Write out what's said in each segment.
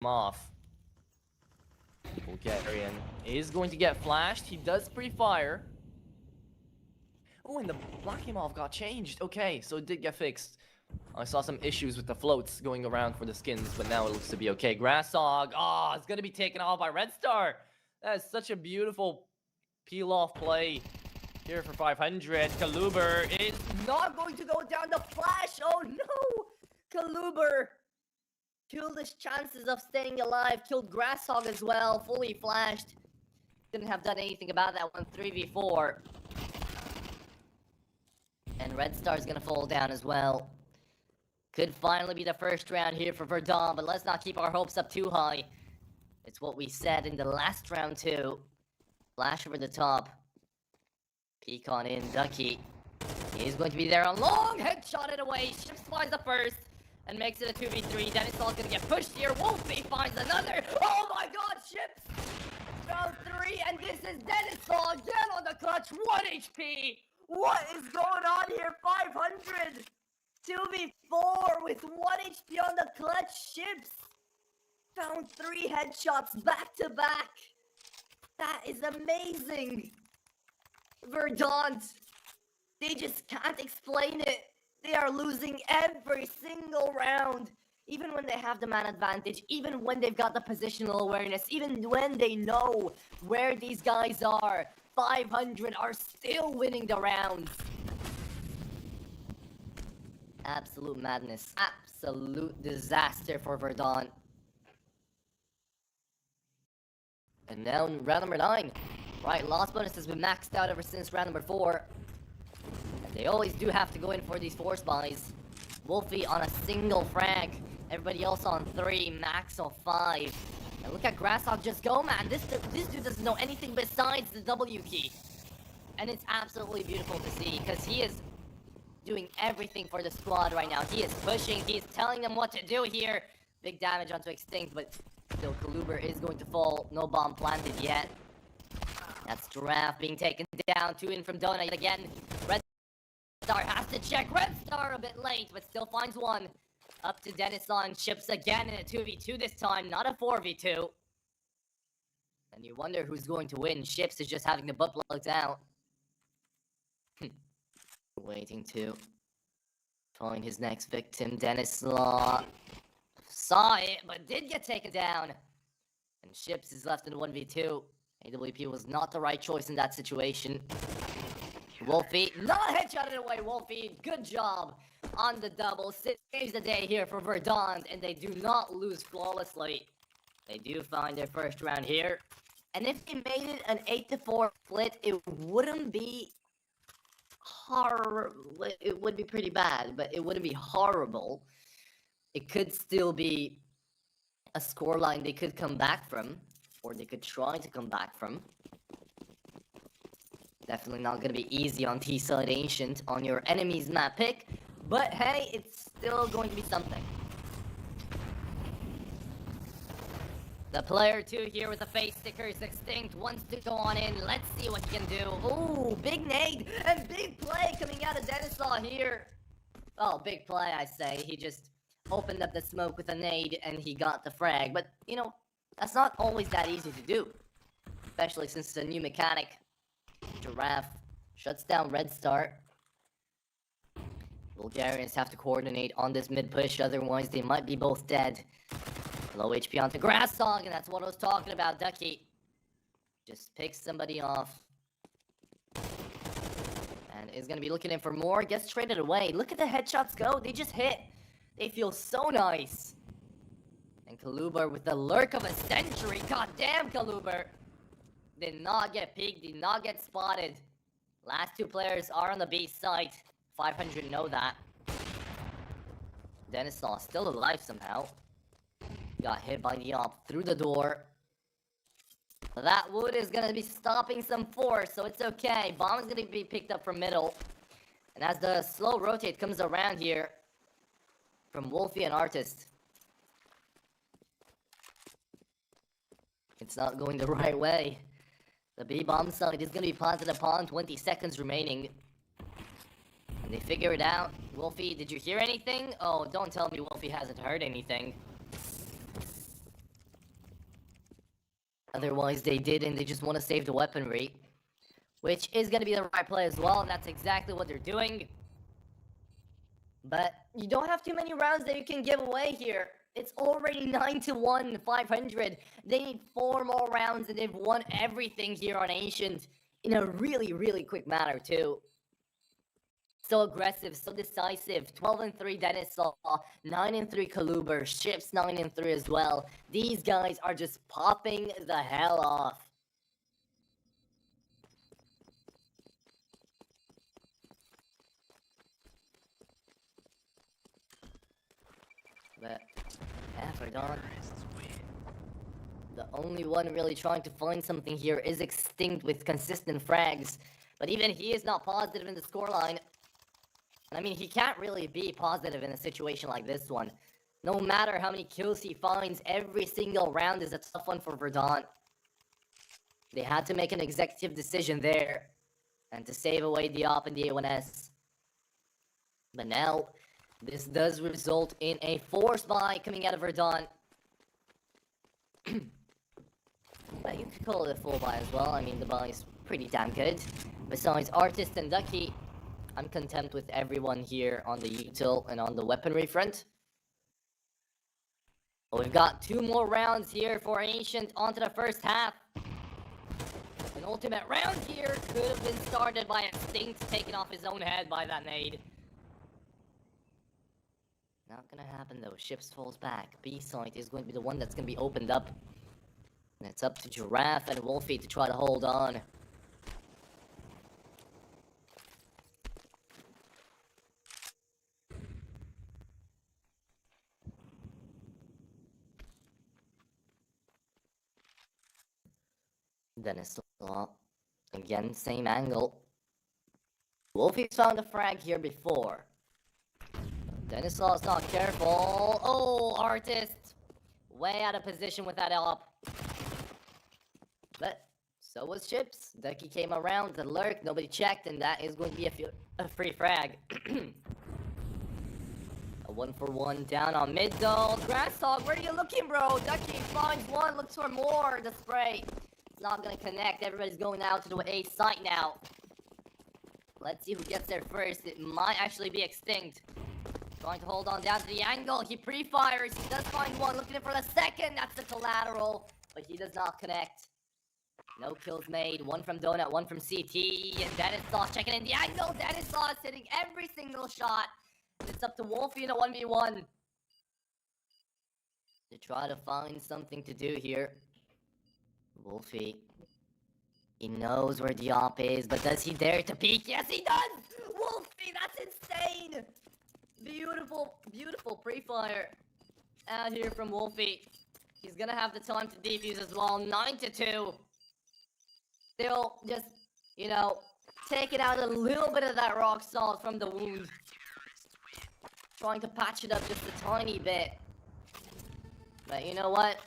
off. Bulgarian is going to get flashed. He does pre-fire. Oh, and the Black Himov got changed. Okay, so it did get fixed. I saw some issues with the floats going around for the skins, but now it looks to be okay. Grasshog, it's gonna be taken off by Red Star. That is such a beautiful peel-off play here for 500. Kaluber is not going to go down the flash. Oh no! Kaluber killed his chances of staying alive. Killed Grasshog as well, fully flashed. Didn't have done anything about that one. 3v4. And Red Star's gonna fall down as well. Could finally be the first round here for VERDANT, but let's not keep our hopes up too high. It's what we said in the last round too. Flash over the top. Peek on in, Ducky. He's going to be there on long, headshot it away. Ships finds the first and makes it a 2v3. Dennison's gonna get pushed here. Wolfie finds another. Oh my god, Ships! Round 3, and this is Denison again on the clutch. 1 HP! What is going on here? 500! 2v4 with 1 HP on the clutch. Ships found 3 headshots back to back. That is amazing. VERDANT, they just can't explain it. They are losing every single round. Even when they have the man advantage, even when they've got the positional awareness, even when they know where these guys are, 500 are still winning the rounds. Absolute madness. Absolute disaster for VERDANT. And now in round number 9. Right, loss bonus has been maxed out ever since round number 4. And they always do have to go in for these force buys. Wolfie on a single frag. Everybody else on 3, max on 5. And look at Grasshog just go, man. This dude doesn't know anything besides the W key. And it's absolutely beautiful to see, because he is doing everything for the squad right now. He is pushing, he is telling them what to do here. Big damage onto Extinct, but still Kaluber is going to fall. No bomb planted yet. That's Giraffe being taken down. 2 in from Donut again. Red Star has to check. Red Star a bit late, but still finds 1. Up to Denison. Ships again in a 2v2 this time, not a 4v2. And you wonder who's going to win. Ships is just having the butt plugs out. Waiting to find his next victim. Denison saw it, but did get taken down. And Ships is left in 1v2. AWP was not the right choice in that situation. Wolfie, not headshot it away, Wolfie. Good job on the double. Saves the day here for VERDANT, and they do not lose flawlessly. They do find their first round here. And if they made it an 8-4 split, it wouldn't be horrible. It would be pretty bad, but it wouldn't be horrible. It could still be a scoreline they could come back from, or they could try to come back from. Definitely not going to be easy on T-Side Ancient on your enemy's map pick, but hey, it's still going to be something. The player 2 here with the face stickers, Extinct, wants to go on in. Let's see what he can do. Ooh, big nade and big play coming out of Denison here. Oh, big play, I say. He just opened up the smoke with a nade and he got the frag. But, you know, that's not always that easy to do, especially since it's a new mechanic. Giraffe shuts down Red Star. Bulgarians have to coordinate on this mid push, otherwise they might be both dead. Low HP onto Grasshog, and that's what I was talking about. Ducky just picks somebody off and is gonna be looking in for more. Gets traded away. Look at the headshots go. They just hit. They feel so nice. And Kaluber with the lurk of a century. God damn, Kaluber. Did not get peeked, did not get spotted. Last 2 players are on the B site. 500 know that. Denison still alive somehow. Got hit by the op through the door. That wood is gonna be stopping some force, so it's okay. Bomb is gonna be picked up from middle. And as the slow rotate comes around here from Wolfie and Artist, it's not going the right way. The B-bomb side is going to be planted upon, 20 seconds remaining. And they figure it out. Wolfie, did you hear anything? Oh, don't tell me Wolfie hasn't heard anything. Otherwise, they didn't. They just want to save the weaponry. Which is going to be the right play as well, and that's exactly what they're doing. But you don't have too many rounds that you can give away here. It's already 9-1, 500. They need 4 more rounds, and they've won everything here on Ancient in a really, really quick manner, too. So aggressive, so decisive. 12-3 Denisaw, 9-3 Kaluber, Ships 9-3 as well. These guys are just popping the hell off. But yeah, Verdant, the only one really trying to find something here is Extinct with consistent frags. But even he is not positive in the scoreline. I mean, he can't really be positive in a situation like this one. No matter how many kills he finds, every single round is a tough one for Verdant. They had to make an executive decision there, and to save away the AWP and the A1S. But now, this does result in a force buy coming out of Verdant. But you could call it a full buy as well. I mean, the buy is pretty damn good. Besides Artist and Ducky, I'm content with everyone here on the util and on the weaponry front. But we've got 2 more rounds here for Ancient onto the first half. An ultimate round here could have been started by Extinct taking off his own head by that nade. Not gonna happen though. Ships falls back. B site is going to be the one that's gonna be opened up. And it's up to Giraffe and Wolfie to try to hold on. Denisaw. Again, same angle. Wolfie's found a frag here before. Denisaw's not careful. Oh, Artist! Way out of position with that AWP. But so was Chips. Ducky came around to lurk, nobody checked, and that is going to be a free frag. A 1-for-1 down on mid though. Grasshog, where are you looking, bro? Ducky finds one, looks for more. The spray. It's not gonna connect. Everybody's going out to the A site now. Let's see who gets there first. It might actually be Extinct. Trying to hold on down to the angle. He pre-fires. He does find one. Looking for the second. That's the collateral. But he does not connect. No kills made. 1 from Donut, 1 from CT. And Denisaw checking in the angle. Denisaw is hitting every single shot. It's up to Wolfie in a 1v1. To try to find something to do here. Wolfie. He knows where the AWP is, but does he dare to peek? Yes, he does! Wolfie, that's insane! Beautiful, beautiful pre-fire out here from Wolfie. He's gonna have the time to defuse as well. 9-2. Still just, you know, taking out a little bit of that rock salt from the wound. Trying to patch it up just a tiny bit. But you know what?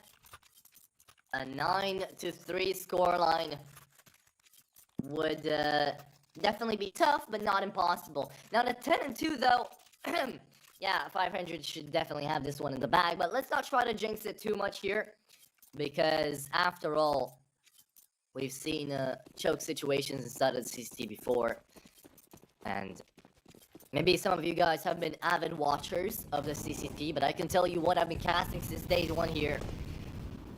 A 9-3 scoreline would definitely be tough, but not impossible. Now the 10-2 though, yeah, 500 should definitely have this one in the bag, but let's not try to jinx it too much here, because after all, we've seen choke situations inside of the CCT before, and maybe some of you guys have been avid watchers of the CCT, but I can tell you what, I've been casting since day 1 here,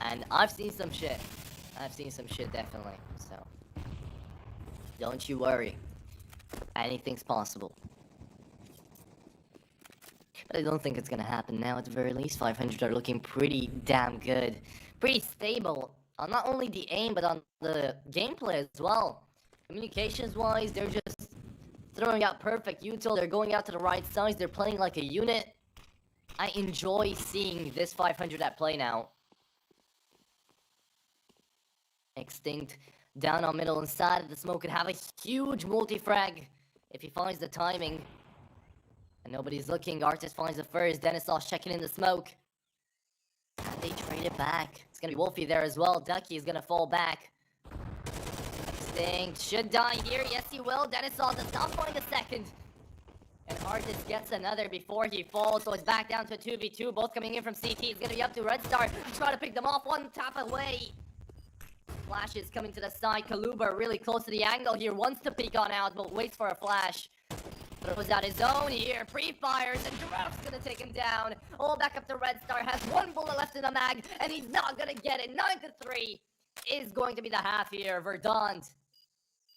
and I've seen some shit. I've seen some shit, definitely, so don't you worry. Anything's possible. But I don't think it's gonna happen now. At the very least, 500 are looking pretty damn good. Pretty stable. On not only the aim, but on the gameplay as well. Communications-wise, they're just throwing out perfect util. They're going out to the right sides. They're playing like a unit. I enjoy seeing this 500 at play now. Extinct down on middle inside of the smoke could have a huge multi-frag if he finds the timing. And nobody's looking. Artist finds the first. Denisaw's checking in the smoke. And they trade it back. It's gonna be Wolfie there as well. Ducky is gonna fall back. Extinct should die here. Yes, he will. Denisaw does not find a second. And Artist gets another before he falls. So it's back down to 2v2. Both coming in from CT. It's gonna be up to Red Star to try to pick them off. One tap away. Flashes coming to the side. Kaluba really close to the angle here. Wants to peek on out, but waits for a flash. Throws out his own here. Pre-fires, and Giraffe's gonna take him down. All back up to Red Star. Has one bullet left in the mag, and he's not gonna get it. 9-3 is going to be the half here. Verdant.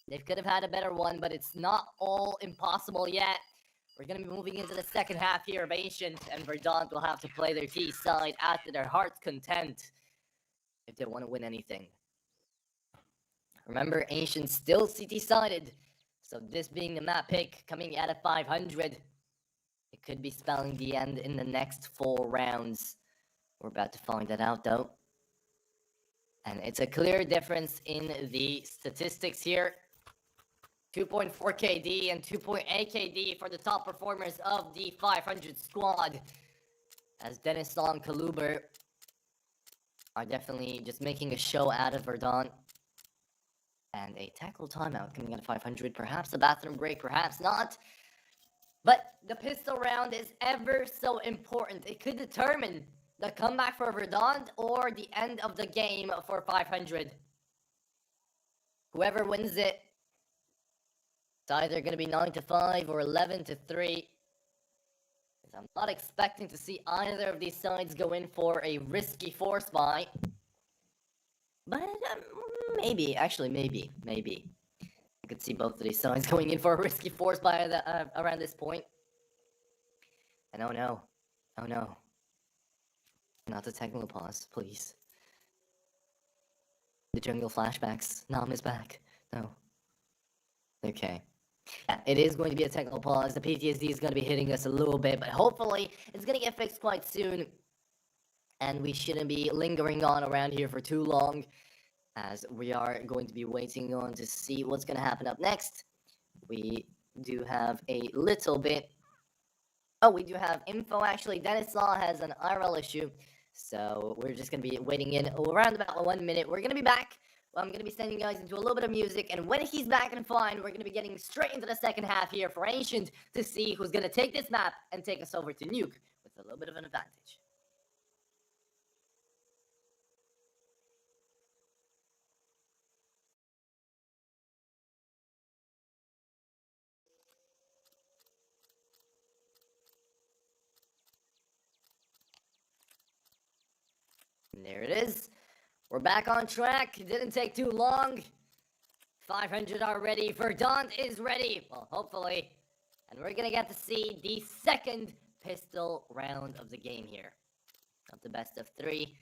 They could have had a better one, but it's not all impossible yet. We're going to be moving into the second half here of Ancient, and Verdant will have to play their T side after their heart's content if they want to win anything. Remember, Ancient still CT sided, so this being the map pick coming out of 500, it could be spelling the end in the next 4 rounds. We're about to find that out, though. And it's a clear difference in the statistics here. 2.4 KD and 2.8 KD for the top performers of the 500 squad. As Denislaw and Kaluber are definitely just making a show out of Verdant. And a tackle timeout coming out of 500. Perhaps a bathroom break, perhaps not. But the pistol round is ever so important. It could determine the comeback for Verdant or the end of the game for 500. Whoever wins it, it's either going to be 9-5 or 11-3. I'm not expecting to see either of these sides go in for a risky force buy. But maybe. I could see both of these sides going in for a risky force buy around this point. And oh no. Not the technical pause, please. The jungle flashbacks. Nam is back. No. Okay. Yeah, it is going to be a technical pause. The PTSD is going to be hitting us a little bit, but hopefully it's going to get fixed quite soon. And we shouldn't be lingering on around here for too long, as we are going to be waiting on to see what's going to happen up next. We do have a little bit... Oh, we do have info, actually. Denislaw has an IRL issue, so we're just going to be waiting in around about 1 minute. We're going to be back. I'm going to be sending you guys into a little bit of music, and when he's back and fine, we're going to be getting straight into the second half here for Ancient to see who's going to take this map and take us over to Nuke with a little bit of an advantage. And there it is. We're back on track. It didn't take too long. 500 are ready. Verdant is ready. Well, hopefully. And we're going to get to see the second pistol round of the game here. Of the best of 3.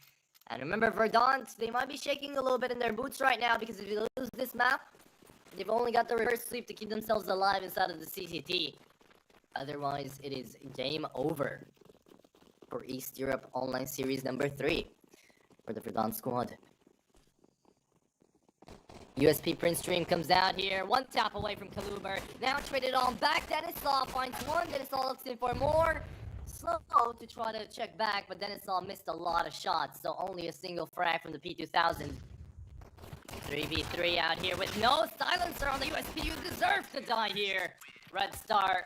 And remember, Verdant, they might be shaking a little bit in their boots right now, because if you lose this map, they've only got the reverse sweep to keep themselves alive inside of the CCT. Otherwise, it is game over for East Europe Online Series number 3. For the Verdant squad. USP Prince Stream comes out here. 1 tap away from Kaluber. Now traded on back. Denislaw finds 1. Denislaw looks in for more. Slow to try to check back, but Denislaw missed a lot of shots, so only a single frag from the P2000. 3v3 out here with no silencer on the USP. You deserve to die here. Red Star,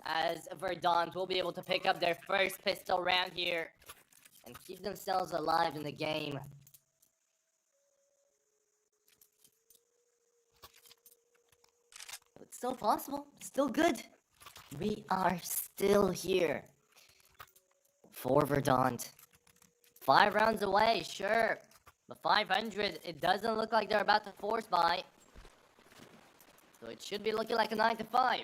as Verdant will be able to pick up their first pistol round here and keep themselves alive in the game. It's still possible. Still good. We are still here. For Verdant. 5 rounds away, sure. But 500, it doesn't look like they're about to force buy. So it should be looking like a 9-5.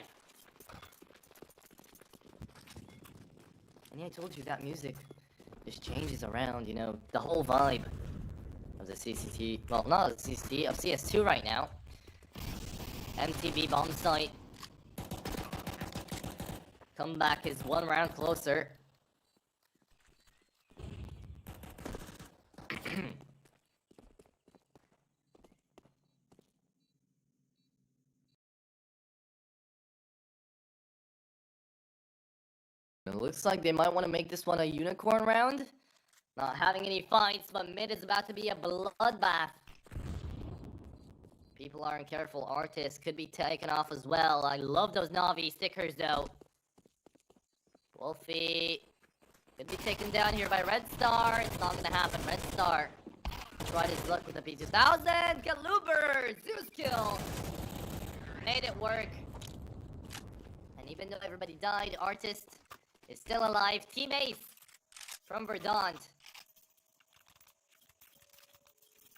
And yeah, I told you that music just changes around, you know, the whole vibe of the CCT. Well, not the CCT, of CS2 right now. MTV bomb site. Comeback is 1 round closer. It looks like they might want to make this one a unicorn round. Not having any fights, but mid is about to be a bloodbath. People aren't careful. Artists could be taken off as well. I love those Navi stickers, though. Wolfie could be taken down here by Red Star. It's not going to happen. Red Star Tried his luck with the P2000. Kaluber! Zeus kill! Made it work. And even though everybody died, Artist is still alive. Team Ace from Verdant.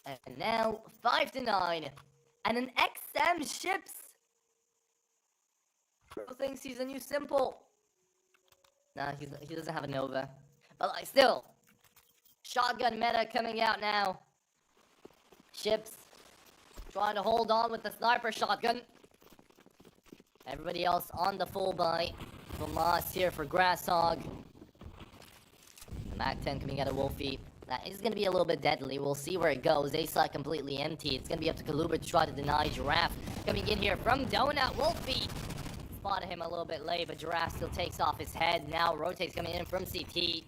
And now 5-9. And an XM ships. Pro thinks he's a new Simple. Nah, he doesn't have a Nova. But like, still. Shotgun meta coming out now. Ships trying to hold on with the sniper shotgun. Everybody else on the full buy. Famas here for Grasshog. Mac 10 coming out of Wolfie. That is going to be a little bit deadly. We'll see where it goes. A-side completely empty. It's going to be up to Kaluba to try to deny Giraffe. Coming in here from Donut. Wolfie spotted him a little bit late, but Giraffe still takes off his head. Now rotates coming in from CT. It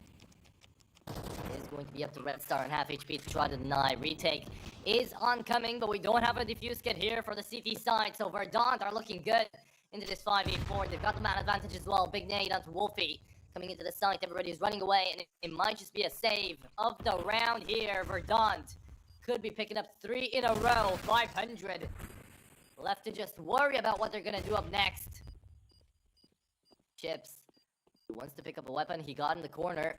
is going to be up to Red Star and half HP to try to deny. Retake is oncoming, but we don't have a defuse kit here for the CT side. So Verdant are looking good into this 5v4. They've got the man advantage as well. Big nade onto Wolfie. Coming into the site, everybody's running away, and it might just be a save of the round here. Verdant could be picking up 3 in a row. 500. Left to just worry about what they're gonna do up next. Chips, who wants to pick up a weapon, he got in the corner.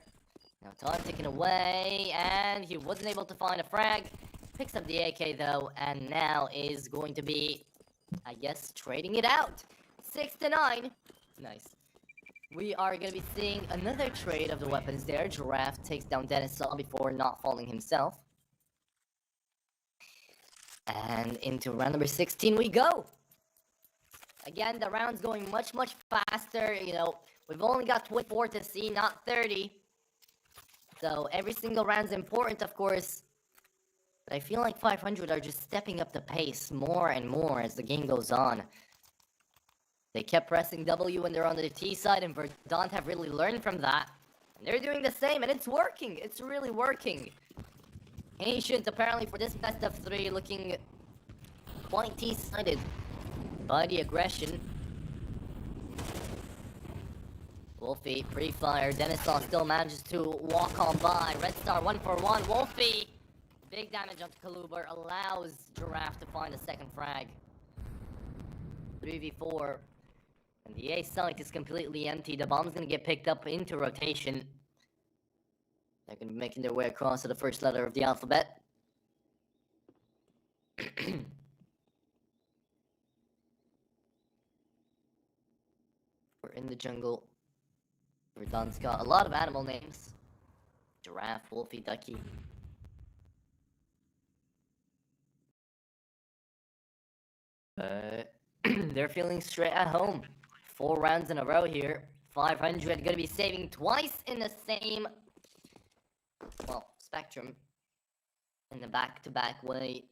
Now time taken away, and he wasn't able to find a frag. Picks up the AK though, and now is going to be, I guess, trading it out. 6-9. Nice. We are going to be seeing another trade of the weapons there. Giraffe takes down Dennis Saw before not falling himself. And into round number 16 we go. Again, the round's going much, much faster. You know, we've only got 24 to see, not 30. So every single round's important, of course. But I feel like 500 are just stepping up the pace more and more as the game goes on. They kept pressing W when they're on the T side, and Verdant have really learned from that. And they're doing the same, and it's working. It's really working. Ancient, apparently, for this best of 3, looking quite T-sided by the aggression. Wolfie, pre-fire. Dennis still manages to walk on by. Red Star 1-for-1. Wolfie! Big damage onto Kaluber. Allows Giraffe to find a second frag. 3v4. And the A site is completely empty. The bomb's gonna get picked up into rotation. They're gonna be making their way across to the first letter of the alphabet. We're in the jungle. Verdant's got a lot of animal names. Giraffe, Wolfie, Ducky. They're feeling straight at home. 4 rounds in a row here. 500 gonna be saving twice in the same, well, spectrum. In the back-to-back way.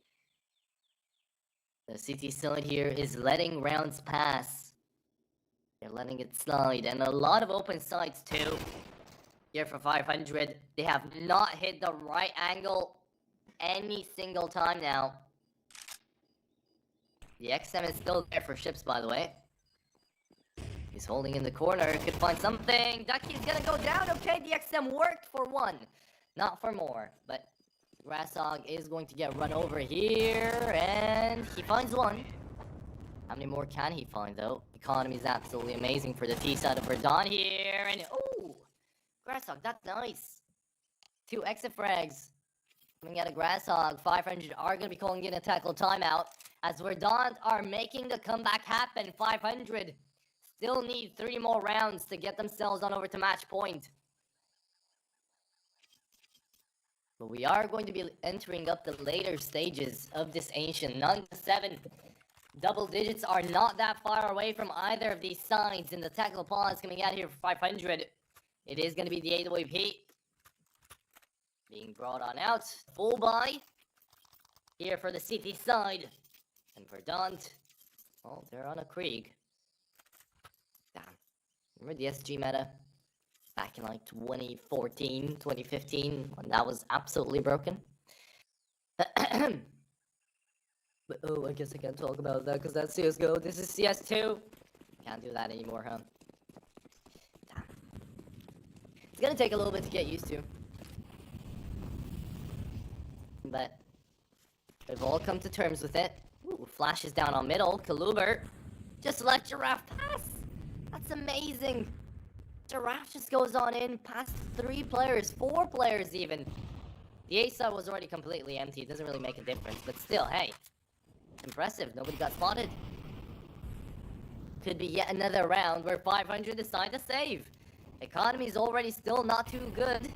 The CT side here is letting rounds pass. They're letting it slide, and a lot of open sides too. Here for 500, they have not hit the right angle any single time now. The XM is still there for ships, by the way. He's holding in the corner, could find something. Ducky's gonna go down. Okay, the XM worked for 1, not for more. But Grasshog is going to get run over here, and he finds 1. How many more can he find, though? Economy is absolutely amazing for the T side of Verdant here, and oh, Grasshog, that's nice. 2 exit frags coming out of Grasshog. 500 are going to be calling in a tackle timeout as Verdant are making the comeback happen. 500 still need 3 more rounds to get themselves on over to match point. But we are going to be entering up the later stages of this Ancient. 9-7. Double digits are not that far away from either of these sides. And the tackle pause coming out here for 500. It is going to be the 8-wave heat being brought on out. Full buy here for the CT side. And Verdant, oh, they're on a Krieg. Damn. Remember the SG meta? Back in like 2014, 2015, when that was absolutely broken. But oh, I guess I can't talk about that because that's CSGO. This is CS2. Can't do that anymore, huh? Damn. It's gonna take a little bit to get used to. but they've all come to terms with it. Ooh, flashes down on middle. Kaluber just let Giraffe pass. That's amazing. Giraffe just goes on in past 3 players, 4 players even. The A side was already completely empty. It doesn't really make a difference, but still, hey, impressive. Nobody got spotted. Could be yet another round where 500 decide to save. Economy's already still not too good.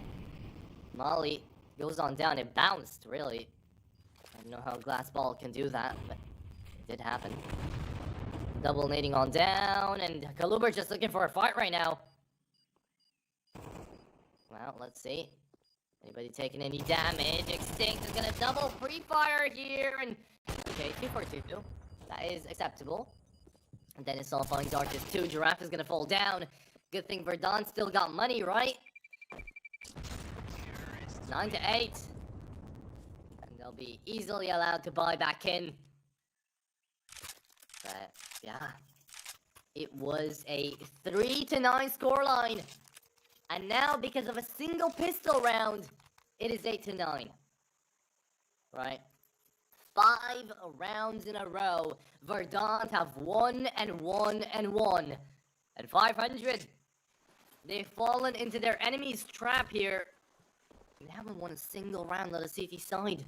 Molly goes on down. It bounced, really. I don't know how glass ball can do that, but it did happen. Double nading on down, and Kaluber just looking for a fight right now. Well, let's see. Anybody taking any damage? Extinct is gonna double pre-fire here, and okay, 2 for 2. That is acceptable. And then it's all finds Arches 2. Giraffe is gonna fall down. Good thing Verdant still got money, right? 9 to 8. And they'll be easily allowed to buy back in. But yeah, it was a 3 to 9 scoreline. And now, because of a single pistol round, it is 8 to 9. Right? 5 rounds in a row. Verdant have won and won and won. And 500, they've fallen into their enemy's trap here. They haven't won a single round on the CT side.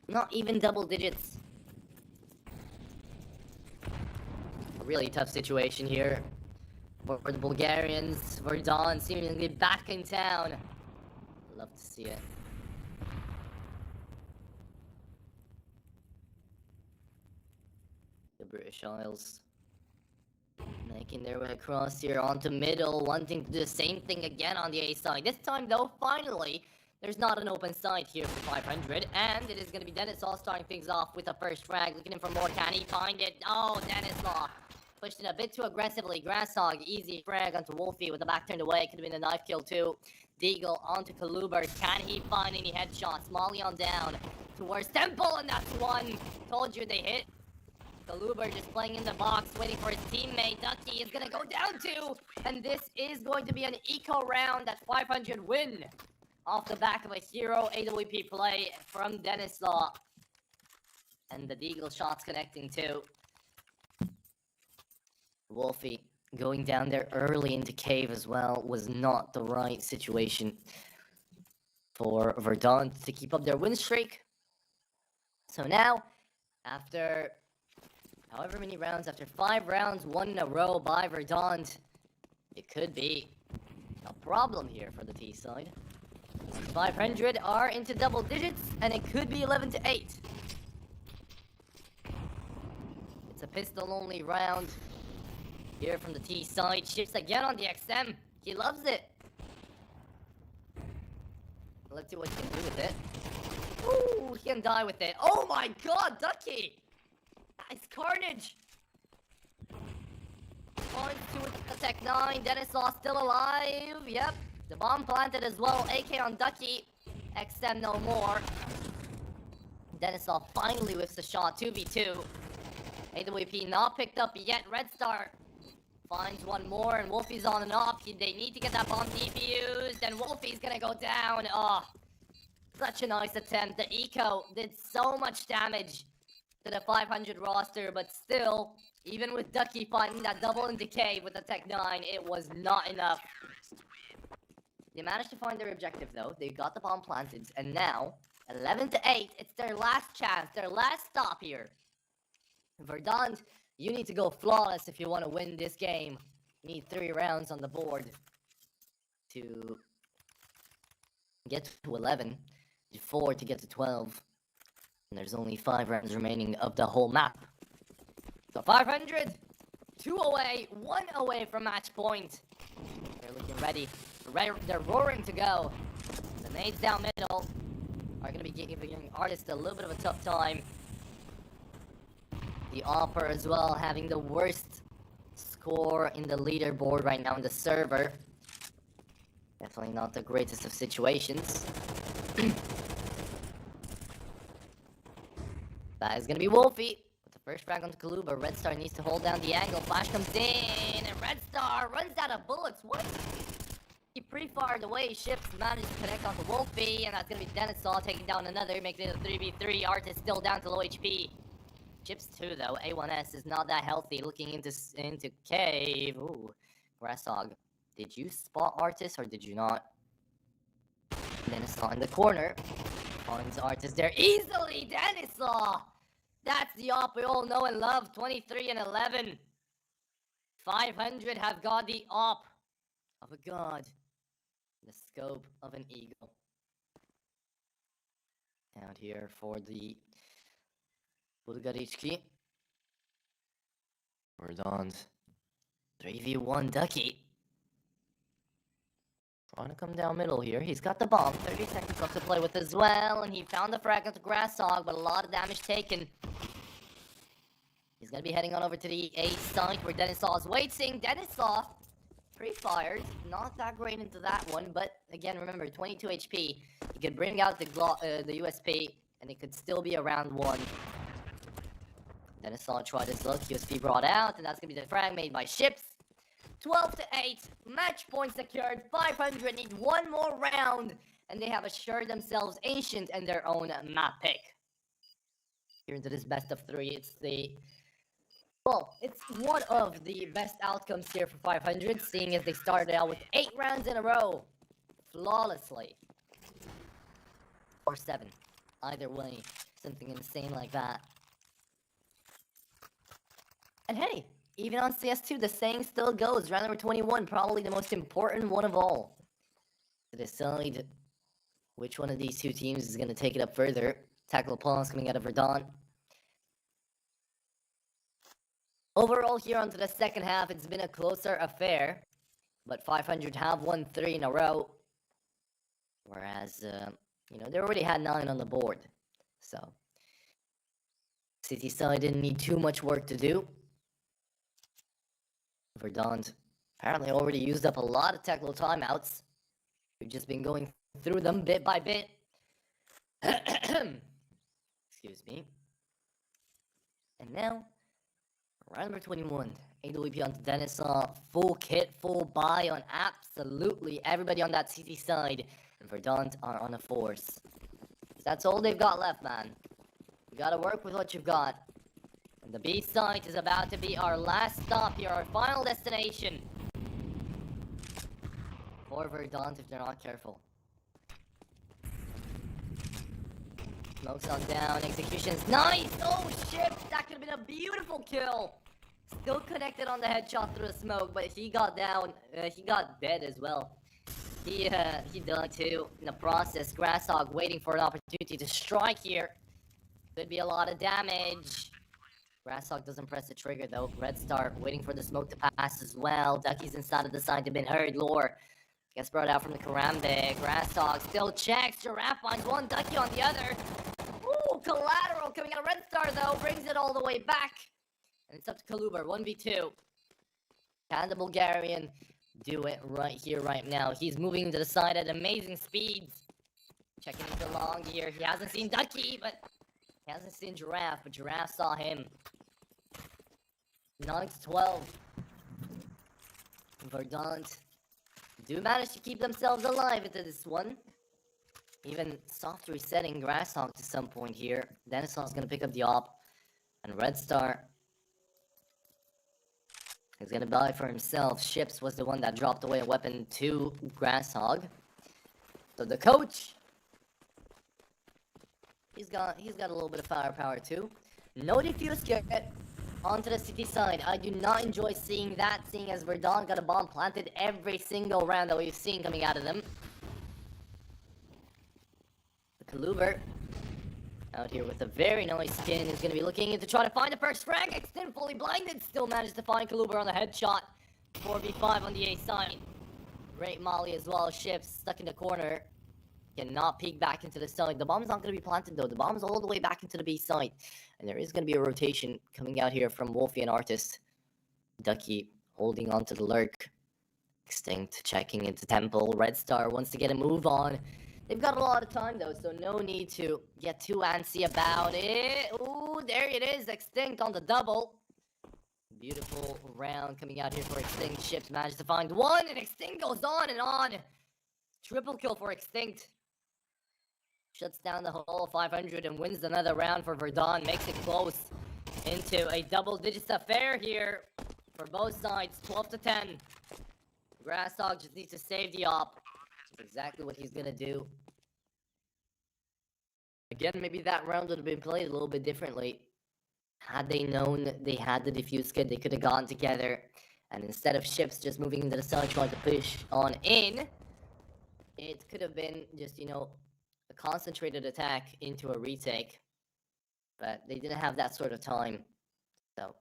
Not even double digits. A really tough situation here for the Bulgarians. Verdant seemingly back in town. Love to see it. The British Isles making their way across here onto middle, wanting to do the same thing again on the A side. This time though, finally, there's not an open side here for 500, and it is going to be Dennis Law starting things off with a first frag, looking in for more. Can he find it? Oh, Dennis Law pushed it a bit too aggressively. Grasshog, easy frag onto Wolfie with the back turned away. Could have been a knife kill too. Deagle onto Kaluber. Can he find any headshots? Molly on down towards Temple, and that's one. Told you they hit. Kaluber just playing in the box, waiting for his teammate. Ducky is gonna go down too, and this is going to be an eco round at 500 win off the back of a hero AWP play from Dennis Law. And the Deagle shots connecting too. Wolfie going down there early into cave as well was not the right situation for Verdant to keep up their win streak. So now, after however many rounds, after 5 rounds, 1 in a row by Verdant, it could be a problem here for the T side. 500 are into double digits, and it could be 11 to 8. It's a pistol-only round here from the T side. Shifts again on the XM. He loves it. Let's see what he can do with it. Ooh, he can die with it. Oh my god, Ducky! It's carnage! Points to Tech 9. Dennis Law still alive. Yep. The bomb planted as well. AK on Ducky. XM no more. Dennis Law finally whiffs the shot. 2v2. AWP not picked up yet. Red Star finds one more, and Wolfie's on and off. They need to get that bomb defused, and Wolfie's gonna go down. Oh, such a nice attempt. The eco did so much damage to the 500 roster, but still, even with Ducky finding that double in decay with the Tech 9, it was not enough. They managed to find their objective though. They got the bomb planted, and now 11 to 8. It's their last chance, their last stop here. Verdant, you need to go flawless if you want to win this game. You need 3 rounds on the board to get to 11, 4 to get to 12. And there's only 5 rounds remaining of the whole map. So 500, 2 away, 1 away from match point. They're looking ready. They're roaring to go. The nades down middle are going to be giving Artist a little bit of a tough time. The Opper as well, having the worst score in the leaderboard right now in the server. Definitely not the greatest of situations. That is going to be Wolfie with the first frag onto Kaluba. Red Star needs to hold down the angle. Flash comes in, and Red Star runs out of bullets. What? He pre-fired away. Ships managed to connect onto Wolfie, and that's gonna be Denisaw taking down another, making it a 3v3. Artist still down to low HP. Chips too, though. A1S is not that healthy. Looking into cave. Ooh, Grasshog. Did you spot Artist or did you not? Denisaw in the corner. Finds Artist there easily. Denisaw. That's the op we all know and love. 23 and 11. 500 have got the op of a god. The scope of an eagle. Out here for the Bulgarichki. Verdant. 3v1 Ducky. Trying to come down middle here. He's got the bomb. 30 seconds left to play with as well. And he found the frag of the Grasshog, but a lot of damage taken. He's going to be heading on over to the A site where Denisaw is waiting. Denisaw pre-fired. Not that great into that one, but again, remember, 22 HP. He could bring out the USP, and it could still be around 1. Denisaw tried his luck. USP brought out, and that's going to be the frag made by Ships. 12 to 8. Match point secured. 500 need one more round, and they have assured themselves Ancient and their own map pick. Here into this best of 3, it's the... Well, it's one of the best outcomes here for 500, seeing as they started out with 8 rounds in a row. Flawlessly. Or 7. Either way, something insane like that. And hey, even on CS2, the saying still goes. Round number 21, probably the most important one of all. To decide which one of these two teams is going to take it up further. Tackle Pause coming out of Verdant. Overall, here onto the second half, it's been a closer affair. But 500 have won 3 in a row. Whereas, they already had 9 on the board. So, CT side didn't need too much work to do. Verdant apparently already used up a lot of technical timeouts. We've just been going through them bit by bit. Excuse me. And now, round number 21. AWP onto Denisaw. Full kit, full buy on absolutely everybody on that CT side. And Verdant are on a force. That's all they've got left, man. You gotta work with what you've got. And the B site is about to be our last stop here, our final destination. For Verdant if they're not careful. Smokes on down, execution's nice! Oh shit, that could have been a beautiful kill! Still connected on the headshot through the smoke, but he got down, he got dead as well. He died too in the process. Grasshog waiting for an opportunity to strike here. Could be a lot of damage. Grasshog doesn't press the trigger though. Red Star waiting for the smoke to pass as well. Ducky's inside of the side to been heard. Lore gets brought out from the Karambit. Grasshog still checks. Giraffe finds one. Ducky on the other. Ooh, collateral coming out of Red Star though. Brings it all the way back. And it's up to Kaluber. 1v2. Can the Bulgarian do it right here, right now? He's moving to the side at amazing speeds. Checking into long gear. He hasn't seen Ducky, but he hasn't seen Giraffe, but Giraffe saw him. 9-12. Verdant do manage to keep themselves alive into this one. Even soft resetting Grasshog to some point here. Denisaw's gonna pick up the op. And Red Star is gonna buy for himself. Ships was the one that dropped away a weapon to Grasshog. So the coach, he's got a little bit of firepower too. No defuse kit onto the city side. I do not enjoy seeing that, seeing as Verdant got a bomb planted every single round that we've seen coming out of them. The Kaluber out here with a very nice skin is going to be looking to try to find the first frag. Extend fully blinded. Still managed to find Kaluber on the headshot. 4v5 on the A side. Great molly as well. Ships stuck in the corner. Cannot peek back into the side. The bomb's not going to be planted though. The bomb's all the way back into the B side. And there is going to be a rotation coming out here from Wolfie and Artist. Ducky holding on to the lurk. Extinct checking into Temple. Red Star wants to get a move on. They've got a lot of time though, so no need to get too antsy about it. Ooh, there it is. Extinct on the double. Beautiful round coming out here for Extinct. Ships managed to find one, and Extinct goes on and on. Triple kill for Extinct. Shuts down the whole 500 and wins another round for Verdant. Makes it close into a double-digits affair here for both sides, 12-10. Grasshog just needs to save the op. That's exactly what he's gonna do. Again, maybe that round would have been played a little bit differently. Had they known that they had the defuse kit, they could have gone together. And instead of ships just moving into the side trying to push on in, it could have been just, you know, a concentrated attack into a retake. But they didn't have that sort of time. So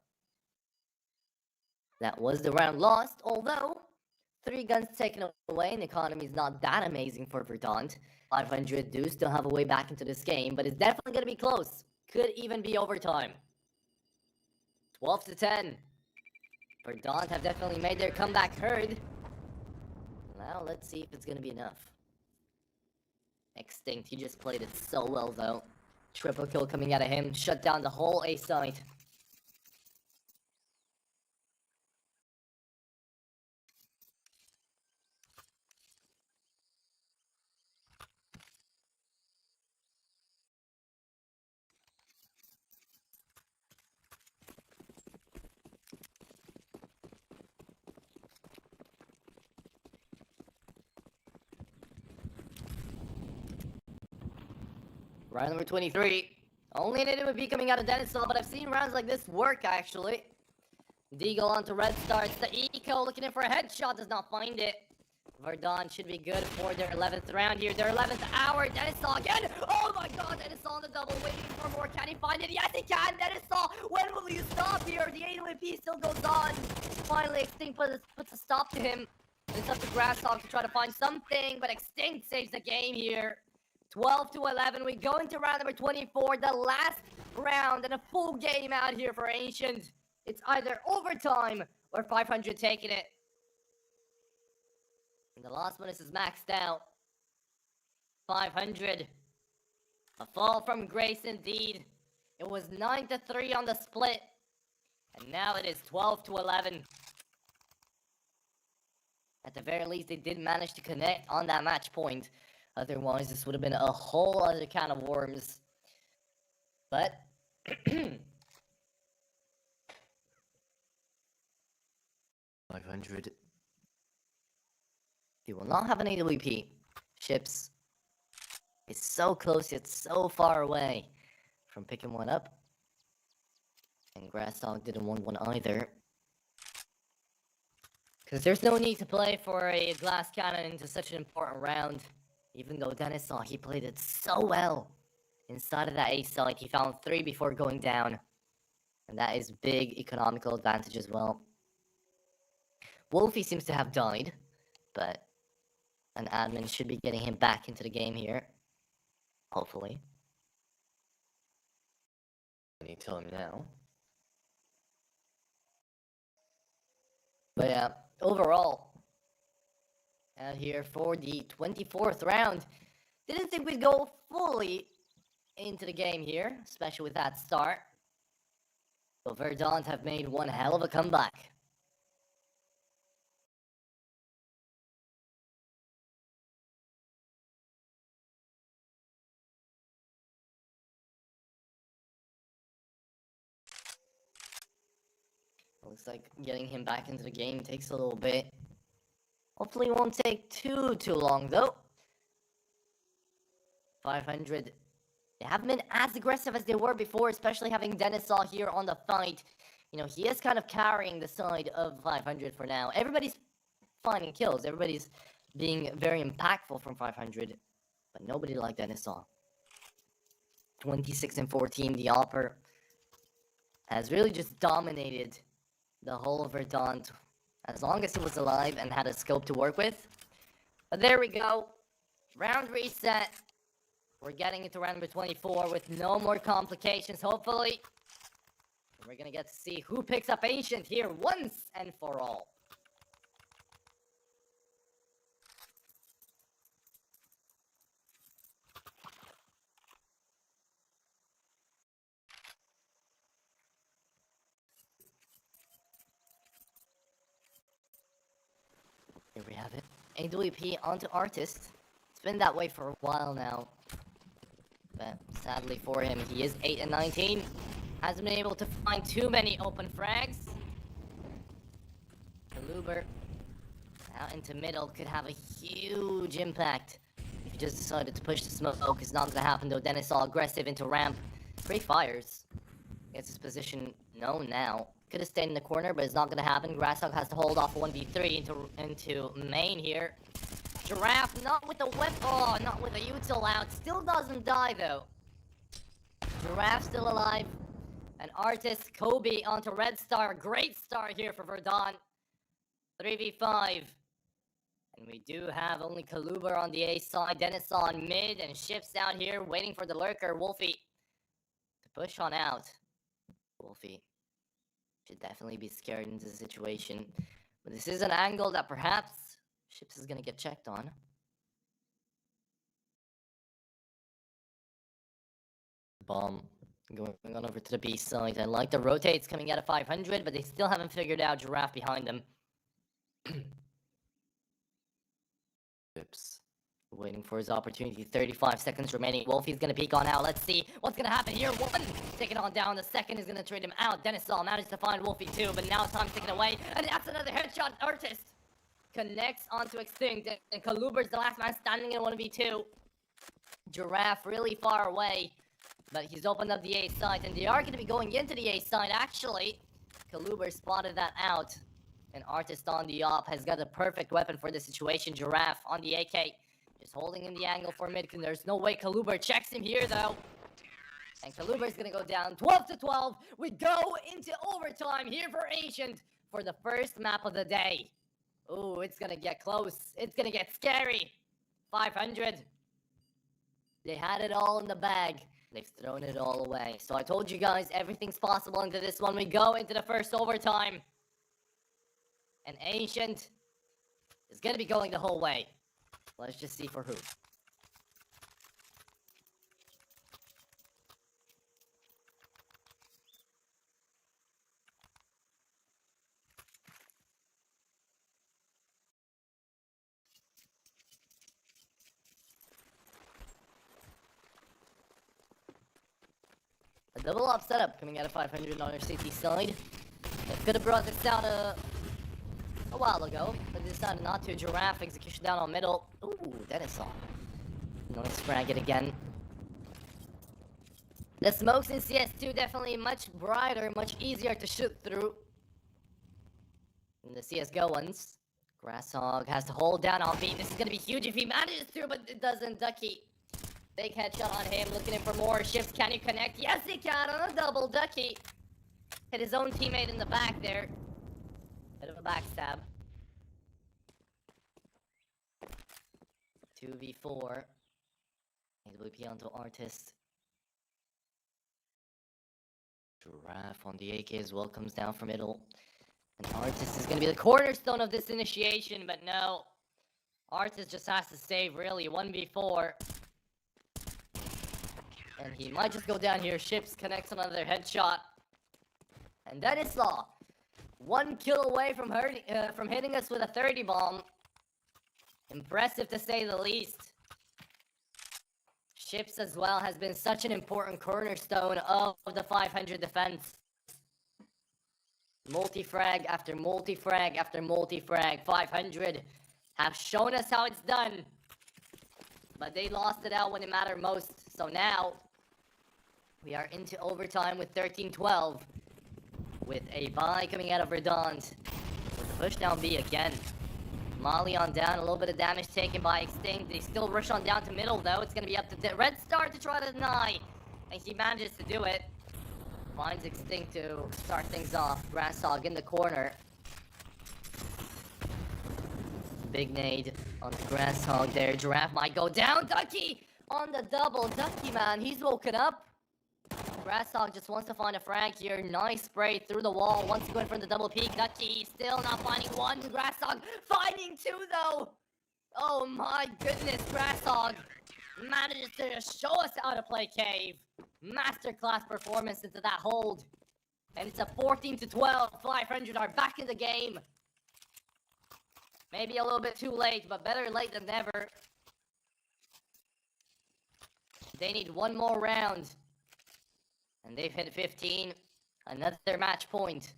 that was the round lost, although 3 guns taken away and the economy is not that amazing for Verdant. 500 do still have a way back into this game, but it's definitely going to be close. Could even be overtime. 12-10. Verdant have definitely made their comeback heard. Now let's see if it's going to be enough. Extinct, he just played it so well though. Triple kill coming out of him, shut down the whole A site. Round number 23. Only an idiot would be coming out of Dennisall, but I've seen rounds like this work, actually. Deagle onto Red starts the eco, looking in for a headshot, does not find it. Verdant should be good for their 11th round here, their 11th hour. Dennisall again! Oh my god, Dennisall on the double, waiting for more. Can he find it? Yes, he can! Dennisall, when will you stop here? The AWP still goes on. Finally, Extinct puts a stop to him. It's up to Grasshog to try to find something, but Extinct saves the game here. 12-11, we go into round number 24, the last round, and a full game out here for Ancient. It's either overtime or 500 taking it. And the last one is maxed out. 500. A fall from grace indeed. It was 9-3 on the split. And now it is 12-11. At the very least, they did manage to connect on that match point. Otherwise, this would have been a whole other can of worms. But 500. They will not have an AWP. Ships is so close yet so far away from picking one up. And Grasshog didn't want one either. Because there's no need to play for a glass cannon into such an important round. Even though Dennis saw he played it so well. Inside of that A site, he found 3 before going down. And that is big economical advantage as well. Wolfie seems to have died. But an admin should be getting him back into the game here. Hopefully. I need to tell him now. But yeah, overall, out here for the 24th round. Didn't think we'd go fully into the game here, especially with that start. But Verdant have made one hell of a comeback. Looks like getting him back into the game takes a little bit. Hopefully it won't take too long though. 500. They haven't been as aggressive as they were before, especially having Dennisall here on the fight. You know, he is kind of carrying the side of 500 for now. Everybody's finding kills. Everybody's being very impactful from 500. But nobody like Dennisall. 26-14, the Opper has really just dominated the whole of Verdant, as long as he was alive and had a scope to work with. But there we go. Round reset. We're getting into round number 24 with no more complications, hopefully. We're gonna get to see who picks up Ancient here once and for all. Here we have it. AWP onto Artist. It's been that way for a while now. But sadly for him, he is 8 and 19. Hasn't been able to find too many open frags. Kaluber out into middle could have a huge impact. If he just decided to push the smoke, it's not gonna happen though. Dennis all aggressive into ramp. Great fires. Gets his position known now. Could have stayed in the corner, but it's not gonna happen. Grasshog has to hold off 1v3 into main here. Giraffe not with the whip. Oh, not with the util out. Still doesn't die though. Giraffe still alive. An Artist, Kobe onto Red Star. Great start here for Verdant. 3v5. And we do have only Kaluber on the A side. Dennis on mid and shifts out here waiting for the lurker, Wolfie, to push on out. Wolfie should definitely be scared into the situation. But this is an angle that perhaps Ships is gonna get checked on. Bomb going on over to the B side. I like the rotates coming out of 500, but they still haven't figured out Giraffe behind them. Ships waiting for his opportunity. 35 seconds remaining. Wolfie's gonna peek on out. Let's see what's gonna happen here. One taking on down. The second is gonna trade him out. Dennis Saul managed to find Wolfie too, but now time's taken away. And that's another headshot. Artist connects onto Extinct. And Kaluber's the last man standing in 1v2. Giraffe really far away, but he's opened up the A side. And they are gonna be going into the A side actually. Kaluber spotted that out. An Artist on the op has got a perfect weapon for this situation. Giraffe on the AK. Just holding in the angle for mid. There's no way Kaluber checks him here though. And Kaluber's gonna go down 12-12. We go into overtime here for Ancient for the first map of the day. Ooh, it's gonna get close. It's gonna get scary. 500. They had it all in the bag. They've thrown it all away. So I told you guys everything's possible into this one. We go into the first overtime. And Ancient is gonna be going the whole way. Let's just see for who. A double up setup coming out of 500 on our CT side. They could have brought this down a while ago, but decided not to. Giraffe execution down on middle. Ooh, Dennis on. Nice frag it again. The smokes in CS2 definitely much brighter, much easier to shoot through than the CSGO ones. Grasshog has to hold down on B. This is gonna be huge if he manages to, but it doesn't. Ducky. Big headshot on him, looking in for more. Ships, can you connect? Yes, he can on a double. Ducky hit his own teammate in the back there. Bit of a backstab. 2v4. AWP onto Artist. Giraffe on the AK as well comes down from middle. And Artist is going to be the cornerstone of this initiation, but no. Artist just has to save, really. 1v4. And he might just go down here. Ships connects another headshot. And that is all. 1 kill away from hitting us with a 30 bomb. Impressive to say the least. Ships as well has been such an important cornerstone of the 500 defense. Multi-frag after multi-frag after multi-frag. 500 have shown us how it's done. But they lost it out when it mattered most. So now, we are into overtime with 13-12. With a bye coming out of Verdant. With a push down B again. Molly on down, a little bit of damage taken by Extinct. They still rush on down to middle though. It's gonna be up to Red Star to try to deny. And he manages to do it. Finds Extinct to start things off. Grasshog in the corner. Big nade on the Grasshog there. Giraffe might go down. Ducky on the double. Ducky, man, he's woken up. Grasshog just wants to find a frag here. Nice spray through the wall. Once going for the double peek. Ducky still not finding one. Grasshog finding two though. Oh my goodness, Grasshog manages to show us how to play Cave. Masterclass performance into that hold. And it's a 14-12. 500 are back in the game. Maybe a little bit too late, but better late than never. They need one more round. And they've hit 15. Another match point.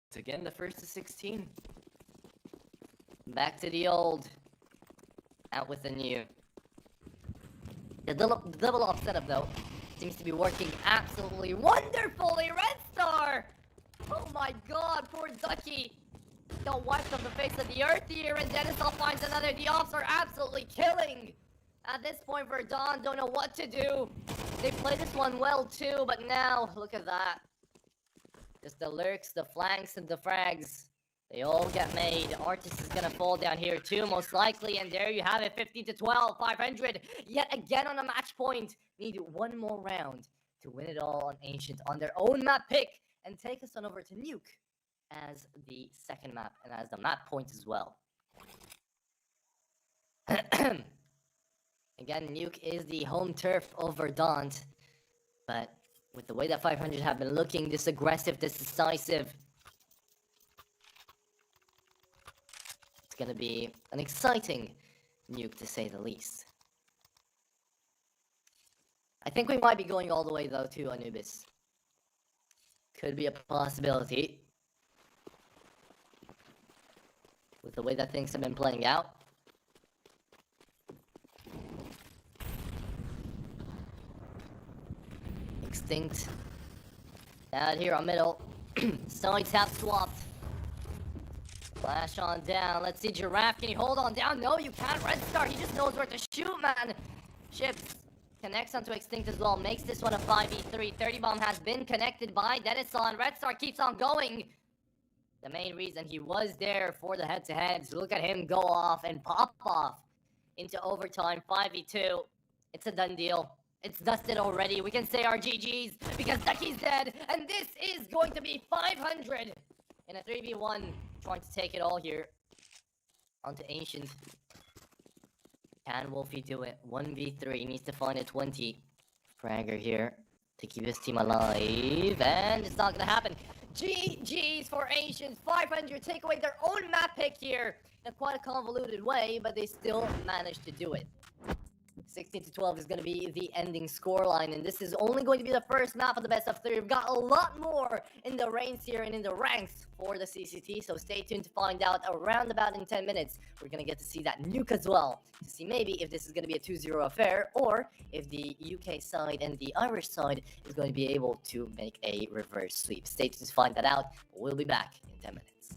It's again the first to 16. Back to the old. Out with the new. The double off setup, though, seems to be working absolutely wonderfully. Red Star! Oh my god, poor Ducky. Got wiped off the face of the earth here, and Denisov finds another. The offs are absolutely killing. At this point, Verdant don't know what to do. They play this one well too, but now, look at that. Just the lurks, the flanks, and the frags. They all get made. Artis is gonna fall down here too, most likely. And there you have it, 15 to 12, 500. Yet again on a match point. Need one more round to win it all on Ancient on their own map pick. And take us on over to Nuke as the second map and as the map point as well. Again, Nuke is the home turf of Verdant. But with the way that 500 have been looking, this aggressive, this decisive, it's gonna be an exciting Nuke to say the least. I think we might be going all the way though to Anubis. Could be a possibility. With the way that things have been playing out. Extinct. Out here on middle. Sides have swapped. Flash on down. Let's see, Giraffe. Can you hold on down? No, you can't. Red Star, he just knows where to shoot, man. Ships. Connects onto Extinct as well. Makes this one a 5v3. 30 bomb has been connected by Denison. Red Star keeps on going. The main reason he was there for the head-to-heads. Look at him go off and pop off into overtime. 5v2. It's a done deal. It's dusted already. We can say our GG's because Ducky's dead. And this is going to be 500 in a 3v1. Trying to take it all here onto Ancient. Can Wolfie do it? 1v3. He needs to find a 20 fragger here to keep his team alive. And it's not going to happen. GG's for Ancient. 500 take away their own map pick here in quite a convoluted way, but they still managed to do it. 16 to 12 is going to be the ending scoreline, and this is only going to be the first map of the best of 3. We've got a lot more in the reigns here and in the ranks for the CCT, so stay tuned to find out around about in 10 minutes. We're going to get to see that Nuke as well, to see maybe if this is going to be a 2-0 affair, or if the UK side and the Irish side is going to be able to make a reverse sweep. Stay tuned to find that out. We'll be back in 10 minutes.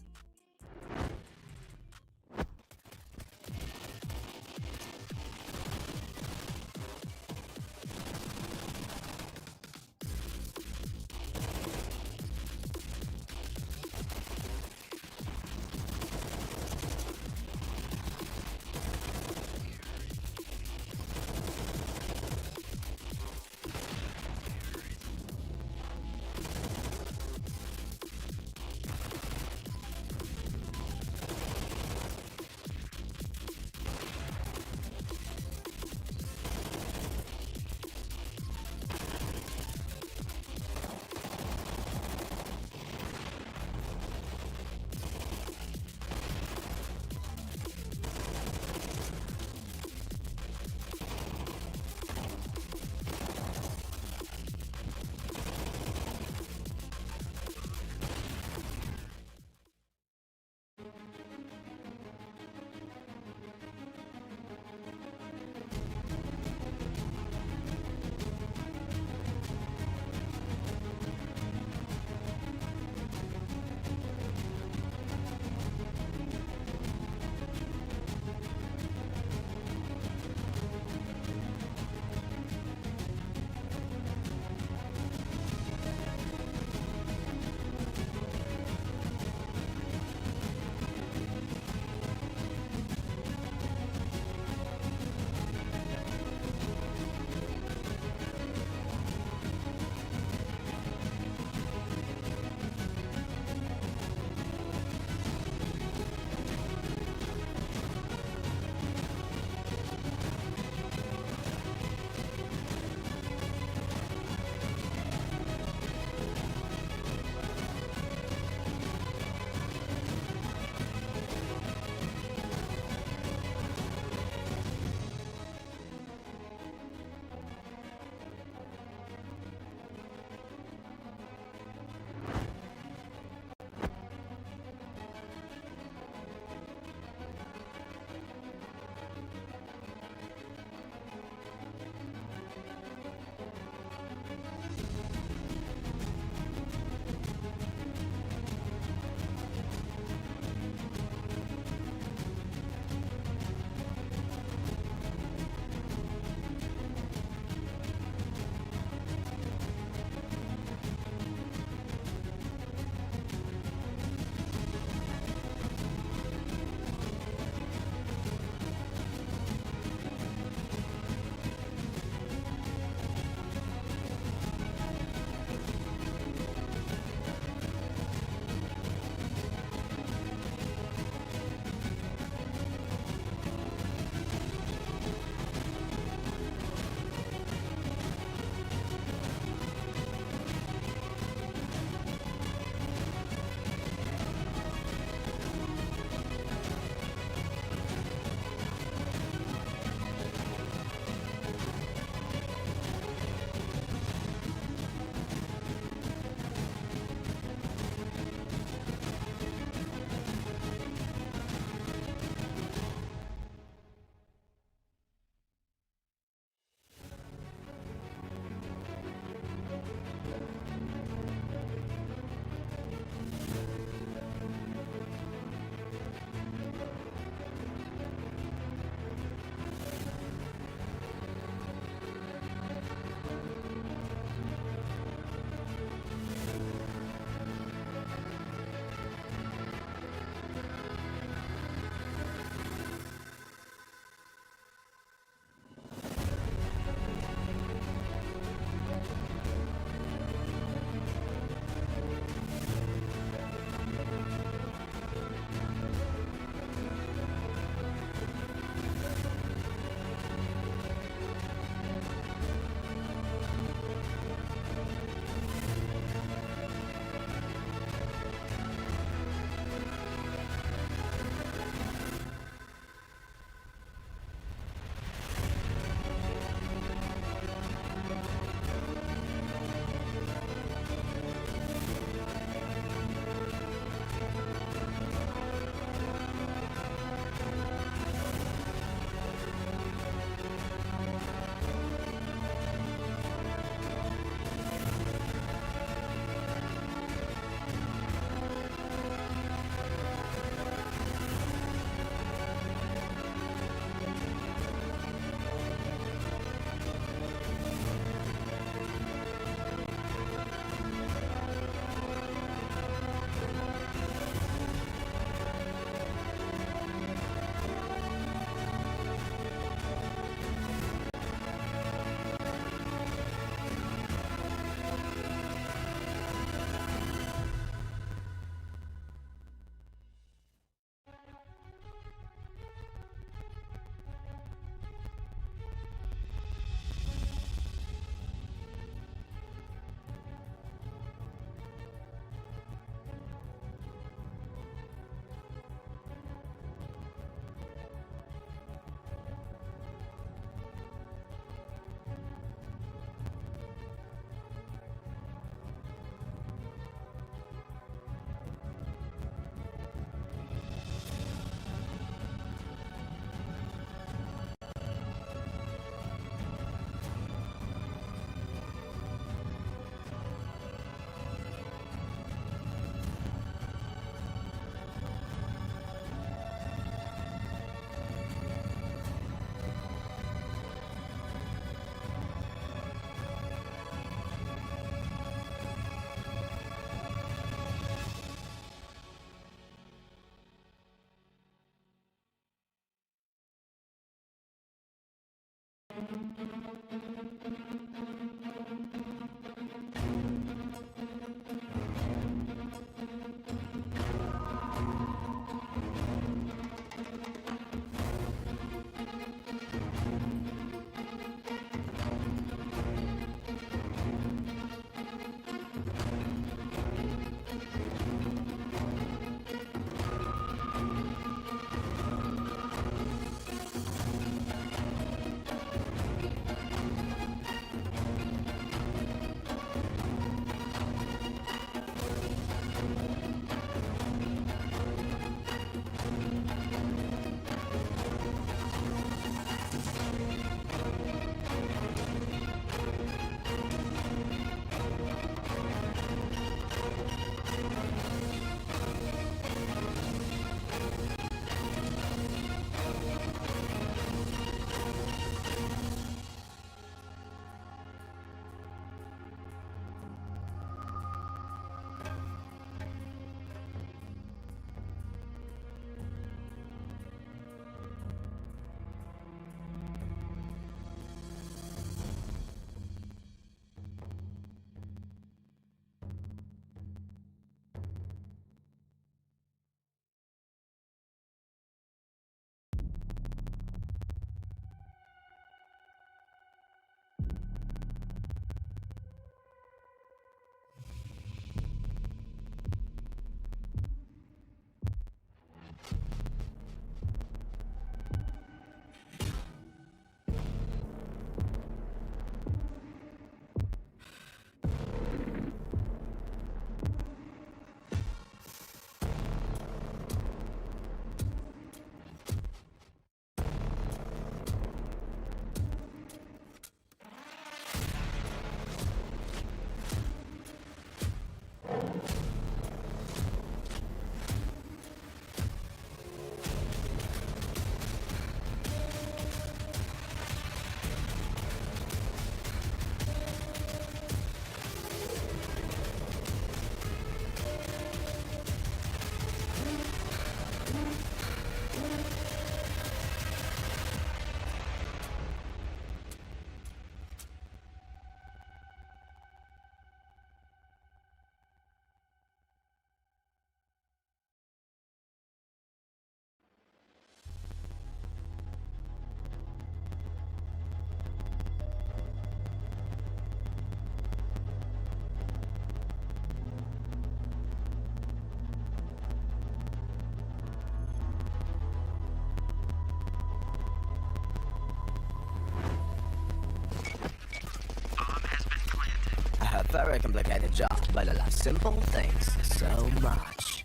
very complicated job, but I love simple things so much.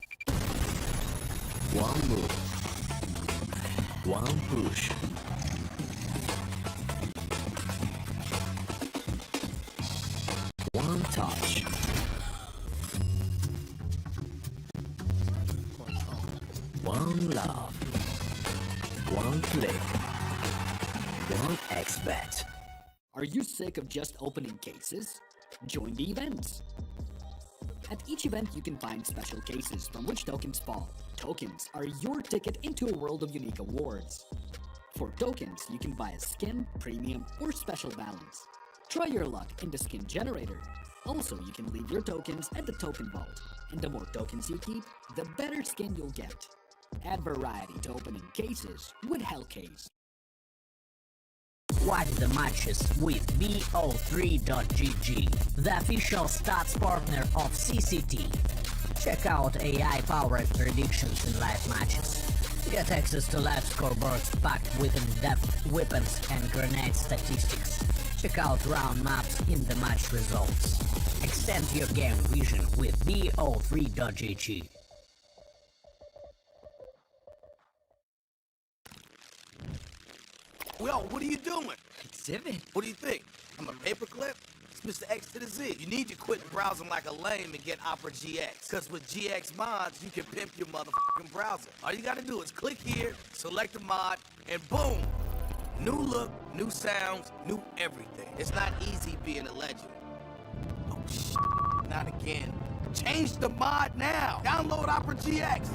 One move, one push. One touch. One love. One click. One expert. Are you sick of just opening cases? Join the events! At each event, you can find special cases from which tokens fall. Tokens are your ticket into a world of unique awards. For tokens, you can buy a skin, premium, or special balance. Try your luck in the skin generator. Also, you can leave your tokens at the token vault. And the more tokens you keep, the better skin you'll get. Add variety to opening cases with Hellcase. Watch the matches with BO3.GG, the official stats partner of CCT. Check out AI-powered predictions in live matches. Get access to live scoreboards packed with in-depth weapons and grenade statistics. Check out round maps in the match results. Extend your game vision with BO3.GG. Yo, what are you doing? Exhibit. What do you think? I'm a paperclip? It's Mr. X to the Z. You need to quit browsing like a lame and get Opera GX. Cause with GX mods, you can pimp your motherfucking browser. All you gotta do is click here, select a mod, and boom! New look, new sounds, new everything. It's not easy being a legend. Oh shit, not again. Change the mod now! Download Opera GX!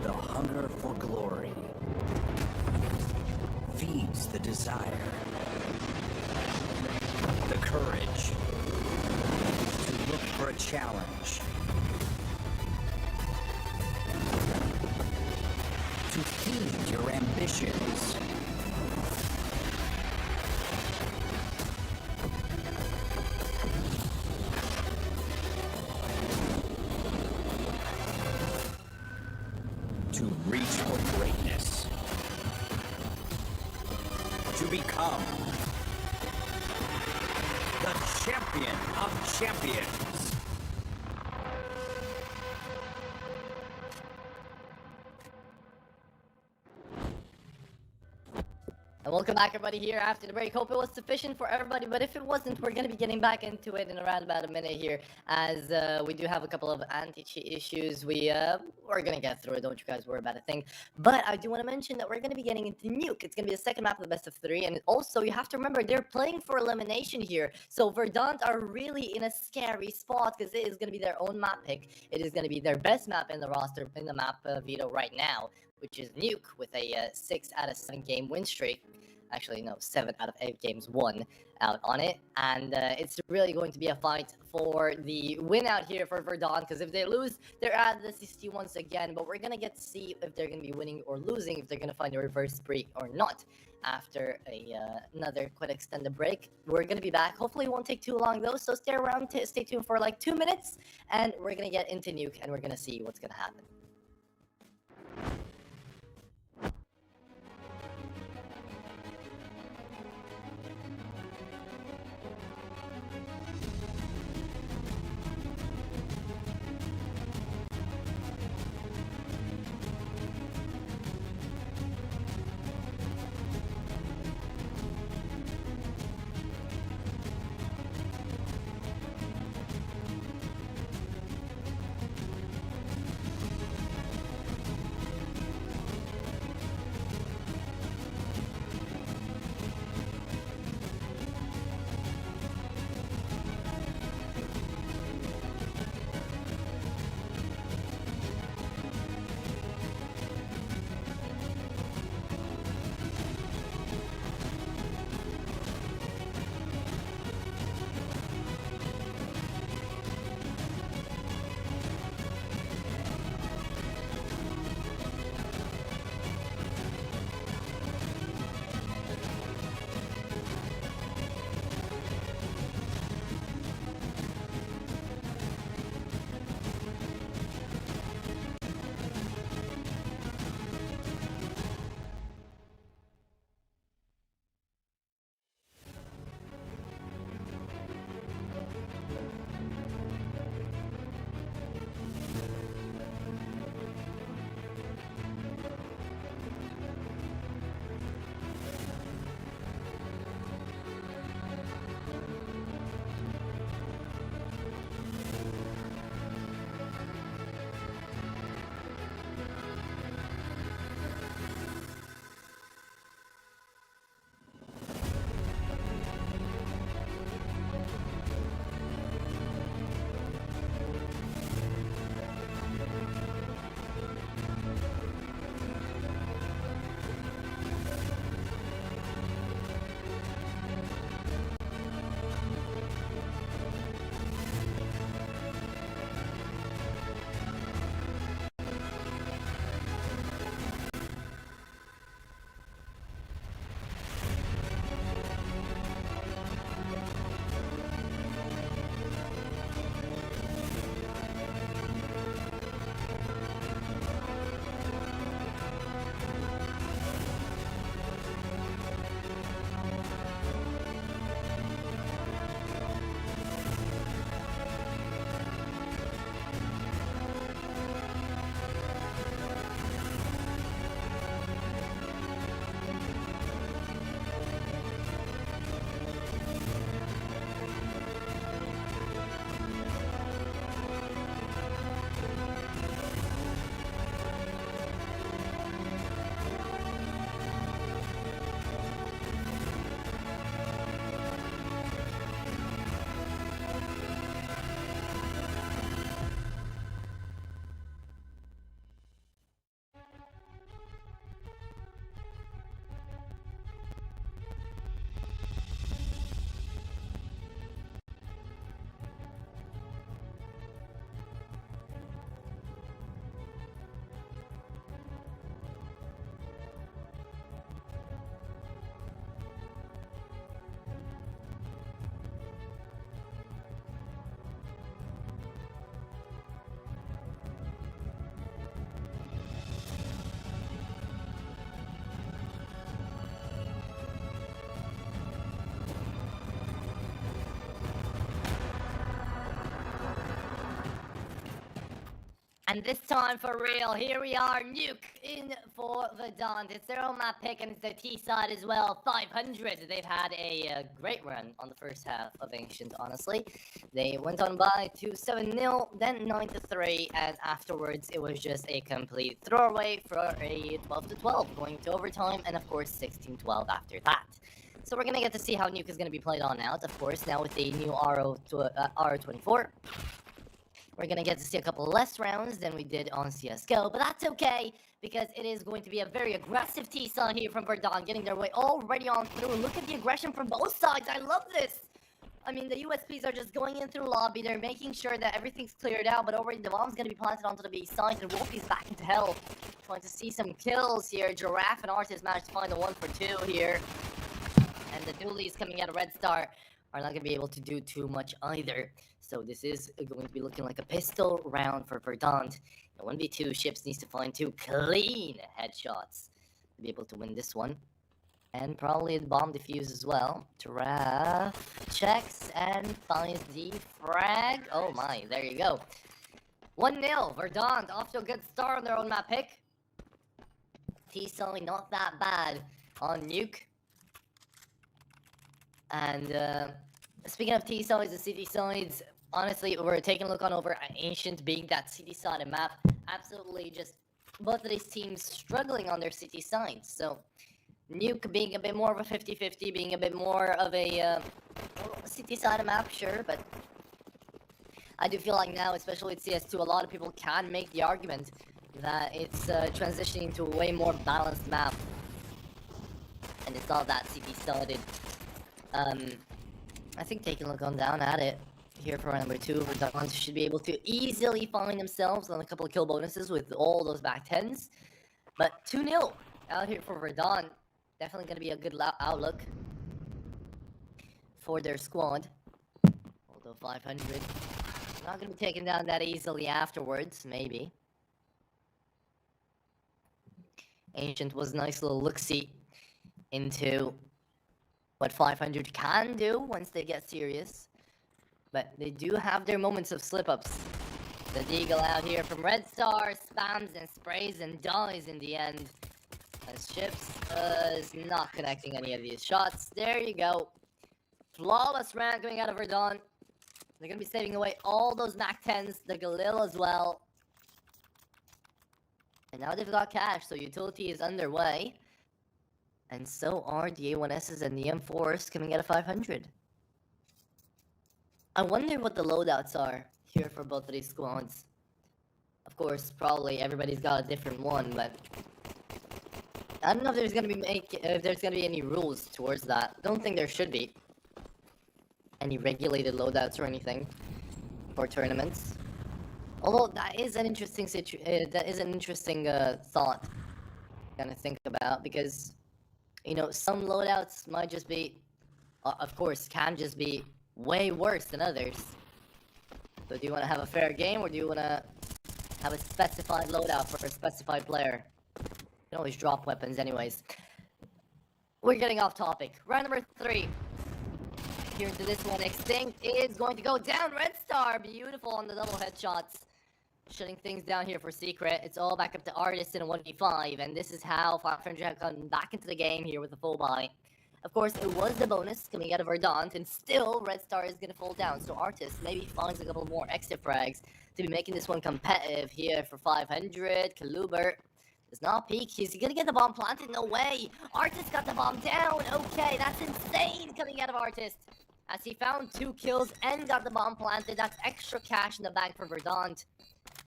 The hunger for glory feeds the desire, the courage to look for a challenge, to feed your ambitions. To reach for greatness. To become the champion of champions. And welcome back, everybody, here after the break. Hope it was sufficient for everybody, but if it wasn't, we're going to be getting back into it in around about a minute here, as we do have a couple of anti-cheat issues. We're going to get through it, don't you guys worry about a thing. But I do want to mention that we're going to be getting into Nuke. It's going to be the second map of the best of 3, and also you have to remember they're playing for elimination here. So Verdant are really in a scary spot because it is going to be their own map pick. It is going to be their best map in the roster, in the map veto right now, which is Nuke, with a 6 out of 7 game win streak. Actually, no, 7 out of 8 games won out on it. And it's really going to be a fight for the win out here for Verdant, because if they lose, they're out of the CCT once again. But we're going to get to see if they're going to be winning or losing, if they're going to find a reverse spree or not. After another quite extended break, we're going to be back. Hopefully it won't take too long, though, so stay around, stay tuned for like 2 minutes, and we're going to get into Nuke, and we're going to see what's going to happen. And this time for real, here we are, Nuke in for VERDANT. It's their own map pick and it's their T side as well, 500. They've had a great run on the first half of Ancient, honestly. They went on by to 7-0, then 9-3, and afterwards it was just a complete throwaway for a 12-12, going to overtime, and of course 16-12 after that. So we're gonna get to see how Nuke is gonna be played on out, of course, now with the new RO24. We're gonna get to see a couple less rounds than we did on CSGO, but that's okay, because it is going to be a very aggressive T-side here from VERDANT, getting their way already on through. Look at the aggression from both sides, I love this! I mean, the USPs are just going in through lobby, they're making sure that everything's cleared out, but already the bomb's gonna be planted onto the B side, and Wolfie's back into hell. Trying to see some kills here. Giraffe and Artist managed to find a 1 for 2 here. And the dualies coming out of Red Star are not going to be able to do too much either. So this is going to be looking like a pistol round for VERDANT. The 1v2 ships needs to find 2 clean headshots to be able to win this one. And probably the bomb defuse as well. Giraffe checks and finds the frag. Oh my, there you go. 1-0, VERDANT off to a good start on their own map pick. T-side not that bad on Nuke. And speaking of T-sides and CT sides, honestly, we're taking a look on over Ancient being that CT side map. Absolutely just both of these teams struggling on their CT sides. So Nuke being a bit more of a 50-50, being a bit more of a CT side map, sure, but I do feel like now, especially with CS2, a lot of people can make the argument that it's transitioning to a way more balanced map. And it's not that CT-sided. I think taking a look on down at it here for round number 2, VERDANT should be able to easily find themselves on a couple of kill bonuses with all those back 10s. But 2-0 out here for VERDANT. Definitely going to be a good outlook for their squad. Although 500, not going to be taken down that easily afterwards, maybe. Ancient was a nice little look-see into what 500 can do once they get serious. But they do have their moments of slip-ups. The Deagle out here from Red Star spams and sprays and dies in the end. As Chips is not connecting any of these shots. There you go. Flawless round going out of VERDANT. They're going to be saving away all those Mac 10s, the Galil as well. And now they've got cash, so utility is underway. And so are the A1Ss and the M4s coming out of 500. I wonder what the loadouts are here for both of these squads. Of course, probably everybody's got a different one, but I don't know if there's gonna be any rules towards that. I don't think there should be any regulated loadouts or anything for tournaments. Although that is an interesting thought to kind of think about, because you know, some loadouts might just be, of course, can just be way worse than others. So do you want to have a fair game, or do you want to have a specified loadout for a specified player? You can always drop weapons anyways. We're getting off topic. Round number 3. Here to this one, Extinct is going to go down. Red Star, beautiful on the double headshots. Shutting things down here for Secret. It's all back up to Artist in a 1v5, and this is how 500 have come back into the game here with a full buy. Of course, it was the bonus coming out of VERDANT, and still Red Star is going to fall down, so Artist maybe finds a couple more exit frags to be making this one competitive here for 500. Kaluber does not peek. He's going to get the bomb planted. No way. Artist got the bomb down. Okay, that's insane coming out of Artist. As he found 2 kills and got the bomb planted, that's extra cash in the bank for VERDANT.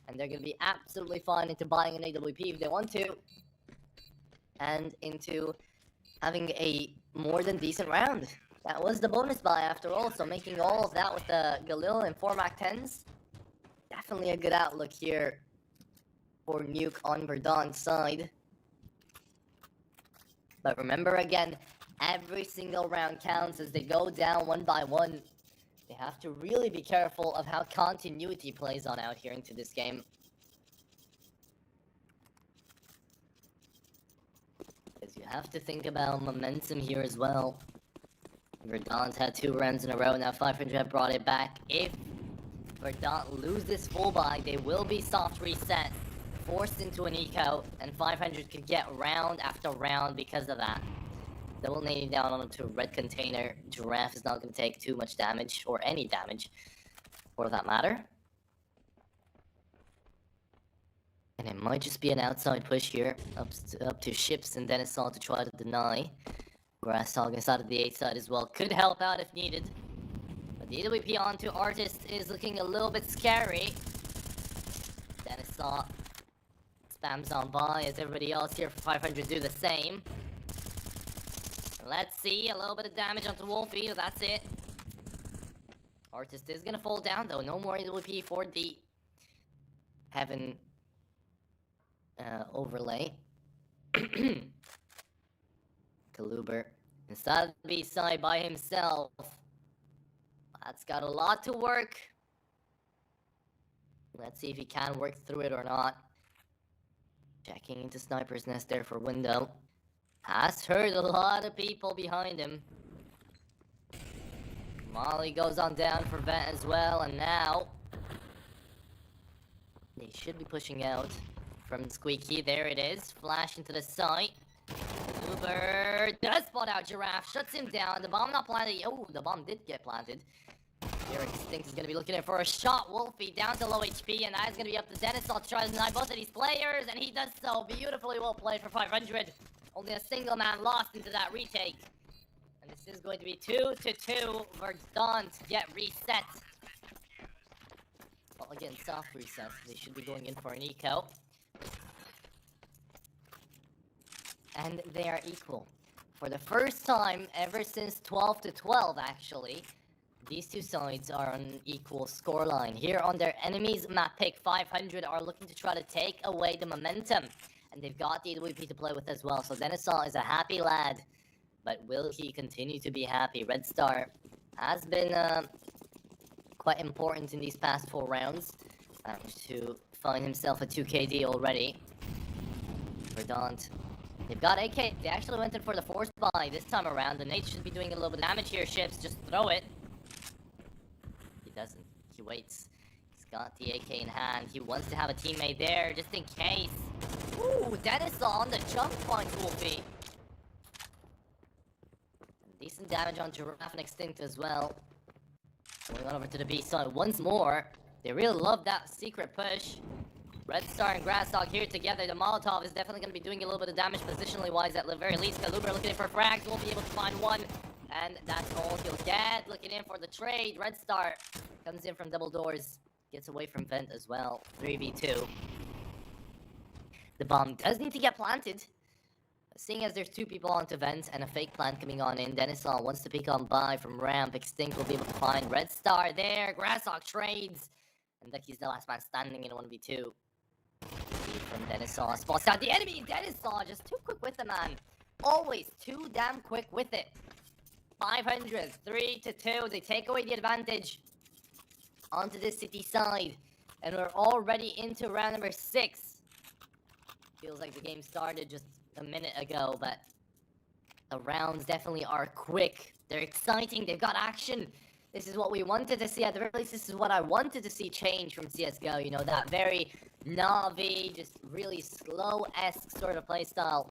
And they're going to be absolutely fine into buying an AWP if they want to. And into having a more than decent round. That was the bonus buy after all, so making all of that with the Galil and 4 Mac 10s. Definitely a good outlook here for Nuke on VERDANT's side. But remember again, every single round counts as they go down one by one. They have to really be careful of how continuity plays on out here into this game. Because you have to think about momentum here as well. VERDANT had 2 rounds in a row, now 500 have brought it back. If Verdant lose this full buy, they will be soft reset, forced into an eco, and 500 could get round after round because of that. Double nading down onto a red container. Giraffe is not going to take too much damage, or any damage, for that matter. And it might just be an outside push here, up to Ships and Denisaw to try to deny. Grass Hog inside of the 8 side as well could help out if needed. But the AWP onto Artist is looking a little bit scary. Denisaw spams on by as everybody else here for 500 do the same. Let's see, a little bit of damage onto Wolfie, that's it. Artist is gonna fall down though, no more AWP for the Heaven overlay. Kaluber inside the B side by himself. That's got a lot to work. Let's see if he can work through it or not. Checking into Sniper's Nest there for window. Has heard a lot of people behind him. Molly goes on down for Vent as well, and now they should be pushing out from Squeaky. There it is. Flash into the site. Uber does spot out Giraffe. Shuts him down. The bomb not planted. Oh, the bomb did get planted. Here Extinct is going to be looking in for a shot. Wolfie down to low HP, and that is going to be up to Dennis. I'll try to deny both of these players, and he does so. Beautifully well played for 500. Only a single man lost into that retake. And this is going to be 2-2. Verdant get reset. Well, again, soft reset. They should be going in for an eco. And they are equal. For the first time ever since 12-12, actually, these two sides are on an equal scoreline. Here on their enemies map pick, 500 are looking to try to take away the momentum. And they've got the AWP to play with as well. So Denisaw is a happy lad. But will he continue to be happy? Red Star has been quite important in these past 4 rounds. Managed to find himself a 2KD already. Verdant. They've got AK. They actually went in for the force buy this time around. The nade should be doing a little bit of damage here, Ships. Just throw it. He doesn't. He waits. He's got the AK in hand. He wants to have a teammate there, just in case. Ooh, Denisaw on the jump finds Wolfie. Decent damage on Giraffe and Extinct as well. Going on over to the B side once more. They really love that secret push. Red Star and Grasshog here together. The Molotov is definitely going to be doing a little bit of damage positionally wise at the very least. Kaluber looking in for frags. Will be able to find one. And that's all he'll get. Looking in for the trade. Red Star comes in from double doors. Gets away from Vent as well. 3v2. The bomb does need to get planted. Seeing as there's 2 people onto Vent and a fake plant coming on in, Denisaw wants to pick on by from ramp. Extinct will be able to find Red Star there. Grasshog trades. And Ducky's the last man standing in a 1v2. From Denisaw. Spots out the enemy. Denisaw just too quick with the man. Always too damn quick with it. 500. 3-2. They take away the advantage onto the city side. And we're already into round number 6. Feels like the game started just a minute ago, but the rounds definitely are quick. They're exciting. They've got action. This is what we wanted to see. At the very least, this is what I wanted to see change from CSGO. You know, that very Navi, just really slow-esque sort of playstyle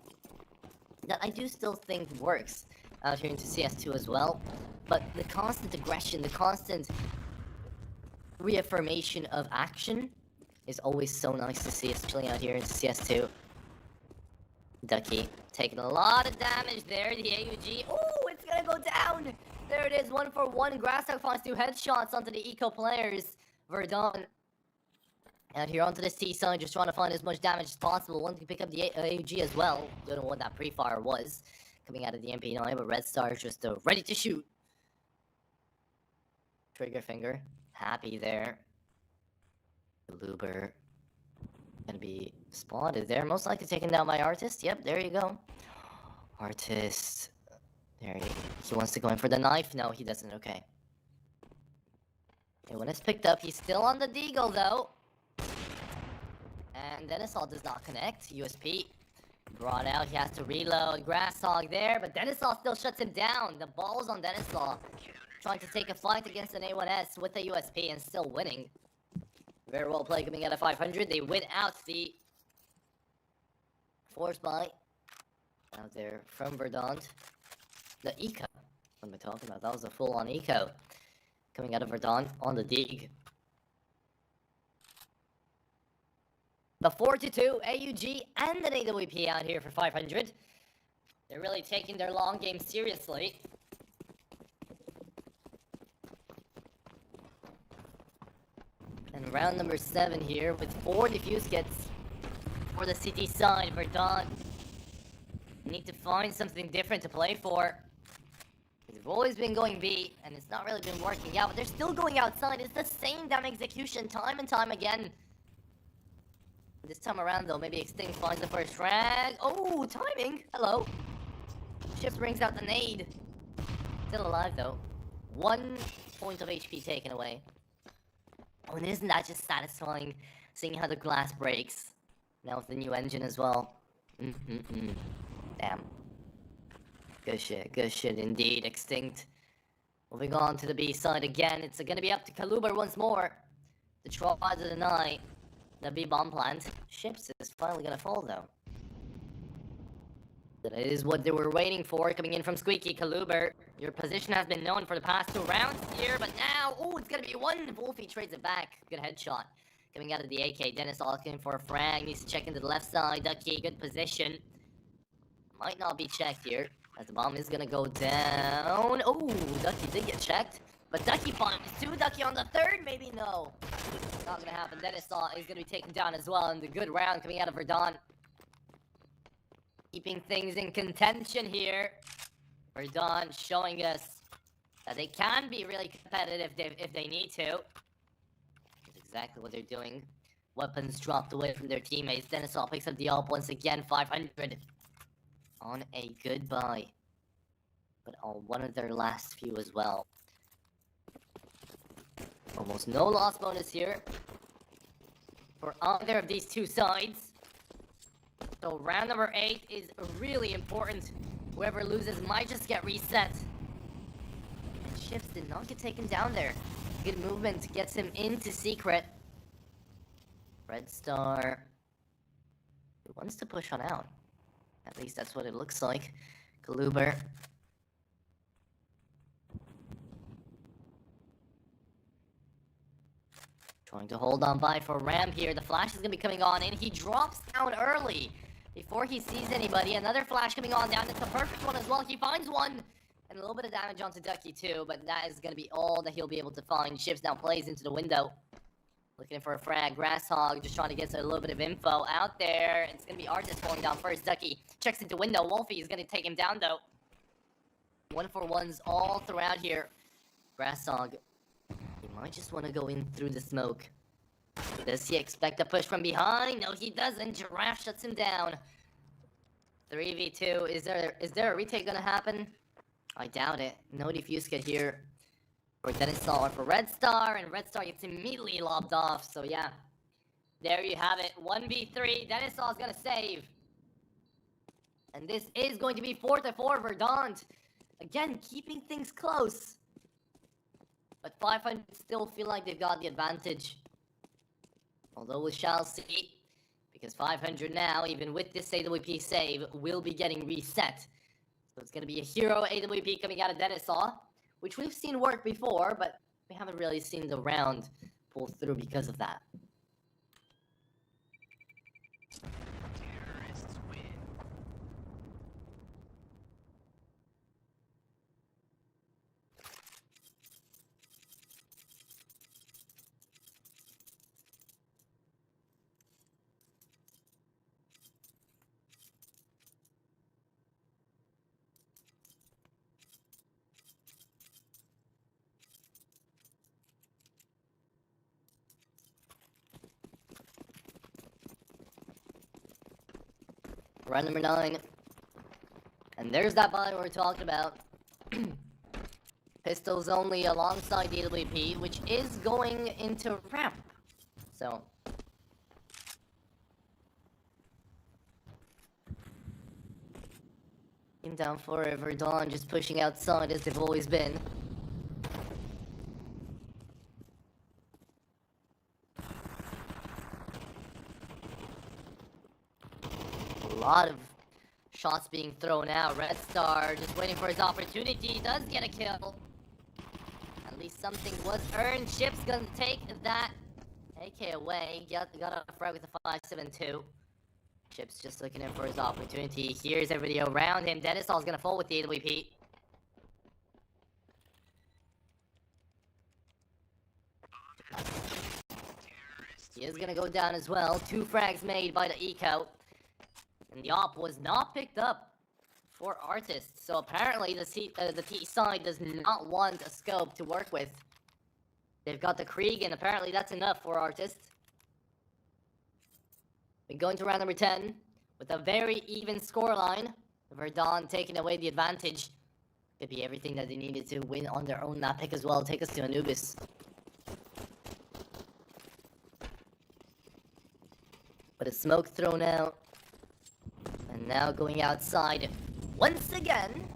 that I do still think works out here into CS2 as well. But the constant aggression, the constant reaffirmation of action is always so nice to see, especially out here into CS2. Ducky taking a lot of damage there. The AUG. Oh, it's gonna go down. There it is. 1-for-1. Grasshog finds 2 headshots onto the eco players. Verdant out here onto this T side, just trying to find as much damage as possible. One can pick up the AUG as well. Don't know what that pre-fire was coming out of the MP9, but Red Star is just ready to shoot. Trigger finger. Happy there. Luber gonna be spotted there, most likely taken down by Artist. Yep, there you go. Artist. There he wants to go in for the knife. No, he doesn't. Okay. Okay, when it's picked up, he's still on the Deagle though. And Denisaw does not connect. USP brought out. He has to reload. Grasshog there, but Denisaw still shuts him down. The ball's on Denisaw. Trying to take a fight against an A1S with the USP and still winning. Very well played coming out of 500. They win out the force buy out there from Verdant. The eco. What am I talking about? That was a full-on eco coming out of Verdant on the dig. The 4-2 AUG and an AWP out here for 500. They're really taking their long game seriously. And round number 7 here with 4 defuse kits for the CT side. Verdant need to find something different to play for. They've always been going B, and it's not really been working out, but they're still going outside. It's the same damn execution time and time again. This time around, though, maybe Extinct finds the first frag. Oh, timing! Hello. Shift brings out the nade. Still alive, though. 1 point of HP taken away. Oh, and isn't that just satisfying, seeing how the glass breaks? Now with the new engine as well. Damn. Good shit indeed, Extinct. Moving on to the B side again, it's gonna be up to Kaluber once more to try to deny the B bomb plant. Ships is finally gonna fall though. That is what they were waiting for, coming in from Squeaky. Kaluber, your position has been known for the past 2 rounds here, but now, oh, it's gonna be 1. Wolfie trades it back. Good headshot. Coming out of the AK, Dennis looking for a frag, needs to check into the left side. Ducky, good position. Might not be checked here, as the bomb is gonna go down. Oh, Ducky did get checked, but Ducky finds 2. Ducky on the 3rd, maybe no. Not gonna happen. Dennis is gonna be taken down as well, and the good round coming out of Verdant. Keeping things in contention here. Verdant showing us that they can be really competitive if they need to. That's exactly what they're doing. Weapons dropped away from their teammates. Dennis picks up the AWP once again. 500 on a goodbye. But on one of their last few as well. Almost no loss bonus here for either of these 2 sides. So round number 8 is really important. Whoever loses might just get reset. And Shifts did not get taken down there. Good movement gets him into secret. Red Star, he wants to push on out. At least that's what it looks like. Kaluber. Trying to hold on by for Ram here. The flash is going to be coming on and he drops down early. Before he sees anybody, another flash coming on down. It's the perfect one as well. He finds one. And a little bit of damage onto Ducky too, but that is going to be all that he'll be able to find. Ships now plays into the window. Looking for a frag. Grasshog just trying to get a little bit of info out there. It's going to be Artist falling down first. Ducky checks into window. Wolfie is going to take him down though. 1-for-1s all throughout here. Grasshog, he might just want to go in through the smoke. Does he expect a push from behind? No, he doesn't. Giraffe shuts him down. 3v2. Is there a retake gonna happen? I doubt it. No defuse kit here for Dennis or for Red Star, and Red Star gets immediately lobbed off. So yeah, there you have it. 1v3. Dennis is gonna save, and this is going to be 4-4 Verdant. Again, keeping things close, but 500 still feel like they've got the advantage. Although we shall see, because 500 now, even with this AWP save, will be getting reset. So it's going to be a hero AWP coming out of Dennisaw, which we've seen work before, but we haven't really seen the round pull through because of that. Round number 9. And there's that buy we're talking about. Pistols only alongside the AWP, which is going into ramp. So team down forever, Dawn just pushing outside as they've always been. lot of shots being thrown out. Red Star just waiting for his opportunity. He does get a kill. At least something was earned. Chip's gonna take that AK away. Got a frag with the 5.72. Chip's just looking in for his opportunity. Here's everybody around him. Denisov's gonna fall with the AWP. He is gonna go down as well. 2 frags made by the eco. And the op was not picked up for Artist. So apparently the T side does not want a scope to work with. They've got the Krieg, and apparently that's enough for Artist. We're going to round number 10 with a very even scoreline. Verdant taking away the advantage. Could be everything that they needed to win on their own map pick as well. Take us to Anubis. But a smoke thrown out. And now going outside. Once again,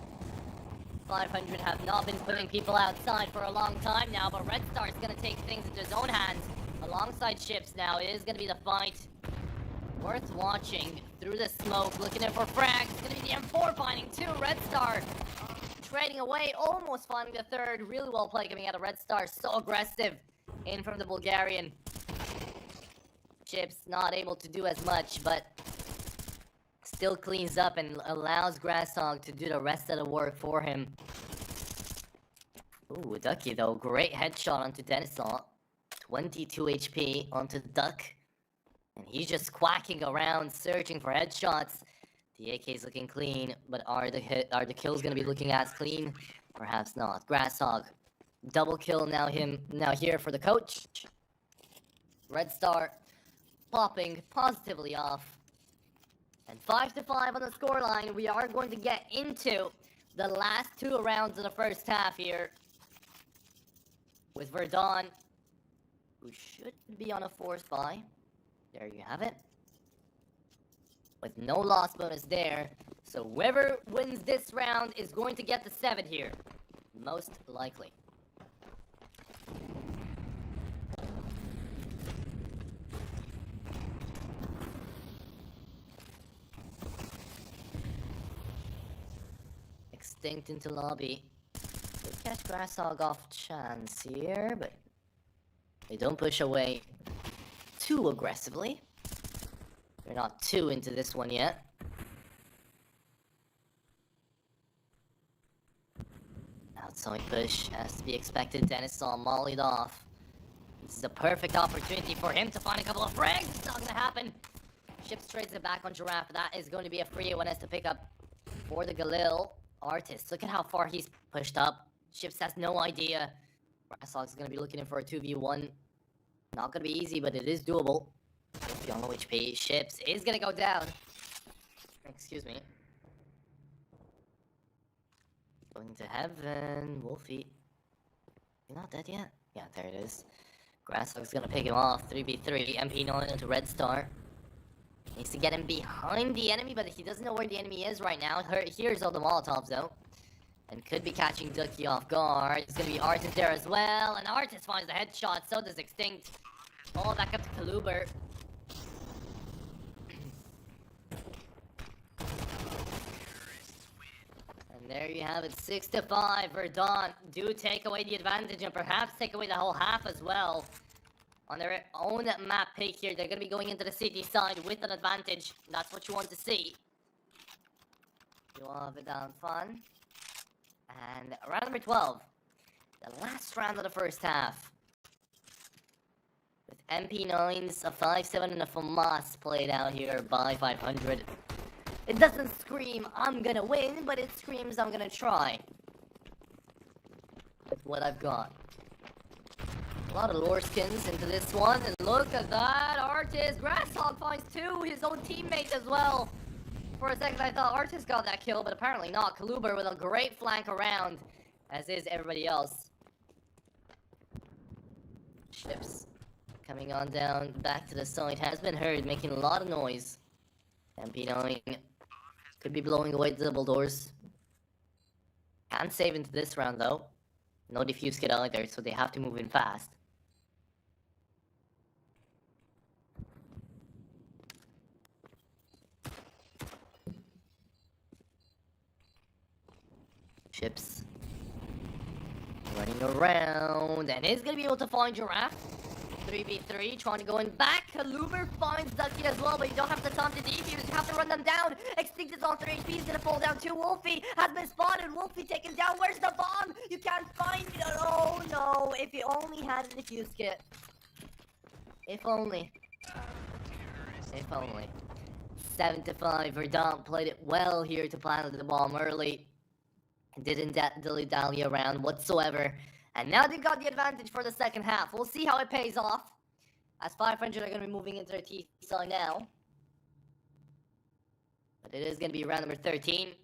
500 have not been putting people outside for a long time now, but Red Star is going to take things into his own hands. Alongside Chips now, it is going to be the fight. Worth watching through the smoke, looking in for frags. It's going to be the M4 finding 2. Red Star trading away, almost finding the 3rd. Really well played coming out of Red Star. So aggressive in from the Bulgarian. Chips not able to do as much, but still cleans up and allows Grasshog to do the rest of the work for him. Ooh, Ducky though, great headshot onto Denisov. 22 HP onto Duck. And he's just quacking around, searching for headshots. The AK's looking clean, but are the kills gonna be looking as clean? Perhaps not. Grasshog, double kill now here for the coach. Red Star popping positively off. And 5-5 on the scoreline. We are going to get into the last 2 rounds of the first half here. With Verdant, who should be on a forced buy. There you have it. With no loss bonus there. So whoever wins this round is going to get the 7 here. Most likely. Extinct into lobby. They catch Grasshog off chance here, but they don't push away too aggressively. They're not too into this one yet. Outside push, as to be expected. Denisov mollied off. This is a perfect opportunity for him to find a couple of frags. It's not gonna happen. Chips trades it back on Giraffe. That is going to be a free one as to pick up for the Galil. Artist, look at how far he's pushed up. Chips has no idea. Grasshog is gonna be looking in for a 2v1. Not gonna be easy, but it is doable. 50 on low HP. Chips is gonna go down. Excuse me. Going to heaven. Wolfie. You're not dead yet? Yeah, there it is. Grasshog's gonna pick him off. 3v3. MP9 into Red Star. Needs to get him behind the enemy, but he doesn't know where the enemy is right now. Here's all the Molotovs, though. And could be catching Ducky off guard. It's gonna be Artist there as well. And Artist finds the headshot, so does Extinct. All back up to Kaluber. And there you have it, 6-5. Verdant do take away the advantage and perhaps take away the whole half as well. On their own map pick here, they're going to be going into the city side with an advantage. That's what you want to see. You all have it down fun. And round number 12. The last round of the first half. With MP9s, a 5-7 and a FAMAS played out here by 500. It doesn't scream, I'm gonna win, but it screams, I'm gonna try. With what I've got. A lot of lore skins into this one, and look at that, Artist! Grasshog finds 2, his own teammate as well! For a second I thought Artist got that kill, but apparently not. Kaluber with a great flank around, as is everybody else. Ships coming on down, back to the side, has been heard, making a lot of noise. MP9 could be blowing away the double doors. Can't save into this round though. No defuse kit either, so they have to move in fast. Chips running around, and is gonna be able to find Giraffe. 3v3, trying to go in back. Kaluber finds Ducky as well, but you don't have the time to defuse. You have to run them down. Extinct is on 3 HP. He's gonna fall down too. Wolfie has been spotted. Wolfie taken down. Where's the bomb? You can't find it. Oh no! If you only had a defuse kit. If only. If only. 7-5. Verdant played it well here to plant the bomb early. Didn't dilly-dally around whatsoever. And now they got the advantage for the second half. We'll see how it pays off. As 500 are going to be moving into their T side now. But it is going to be round number 13.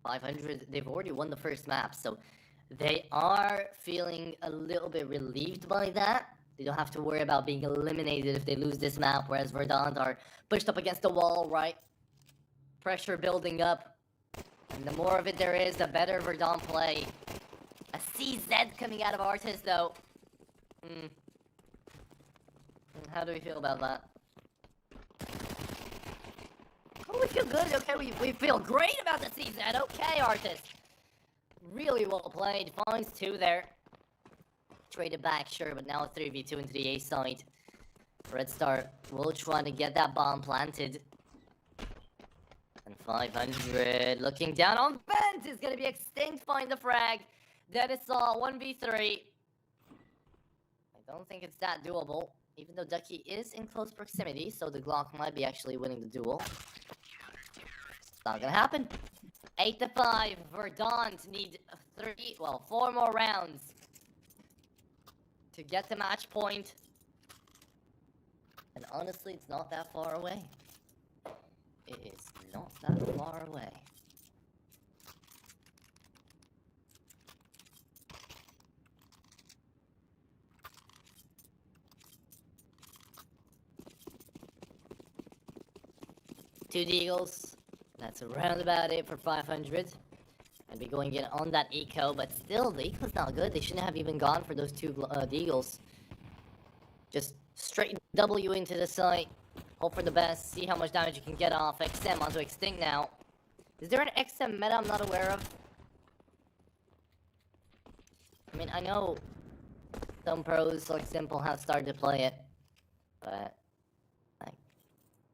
.500, they've already won the first map, so they are feeling a little bit relieved by that. They don't have to worry about being eliminated if they lose this map, whereas Verdant are pushed up against the wall, right? Pressure building up, and the more of it there is, the better Verdant play. A CZ coming out of Artist, though. How do we feel about that? Oh, we feel good. Okay, we feel great about the CZ. Okay, Artist. Really well played. Finds 2 there. Traded back, sure, but now a 3v2 into the A side. Red Star will try to get that bomb planted. And 500 looking down on Vent is going to be extinct. Find the frag. Dennis saw 1v3. I don't think it's that doable, even though Ducky is in close proximity, so the Glock might be actually winning the duel. It's not going to happen. 8-5. Verdant need 4 more rounds to get the match point. And honestly, it's not that far away. It is not that far away. Two Deagles. That's around about it for 500. I'd be going in on that eco, but still, the eco's not good. They shouldn't have even gone for those 2 Deagles. Just straight W into the site. Hope for the best. See how much damage you can get off. XM onto Extinct now. Is there an XM meta I'm not aware of? I mean, I know some pros like Simple have started to play it, but like,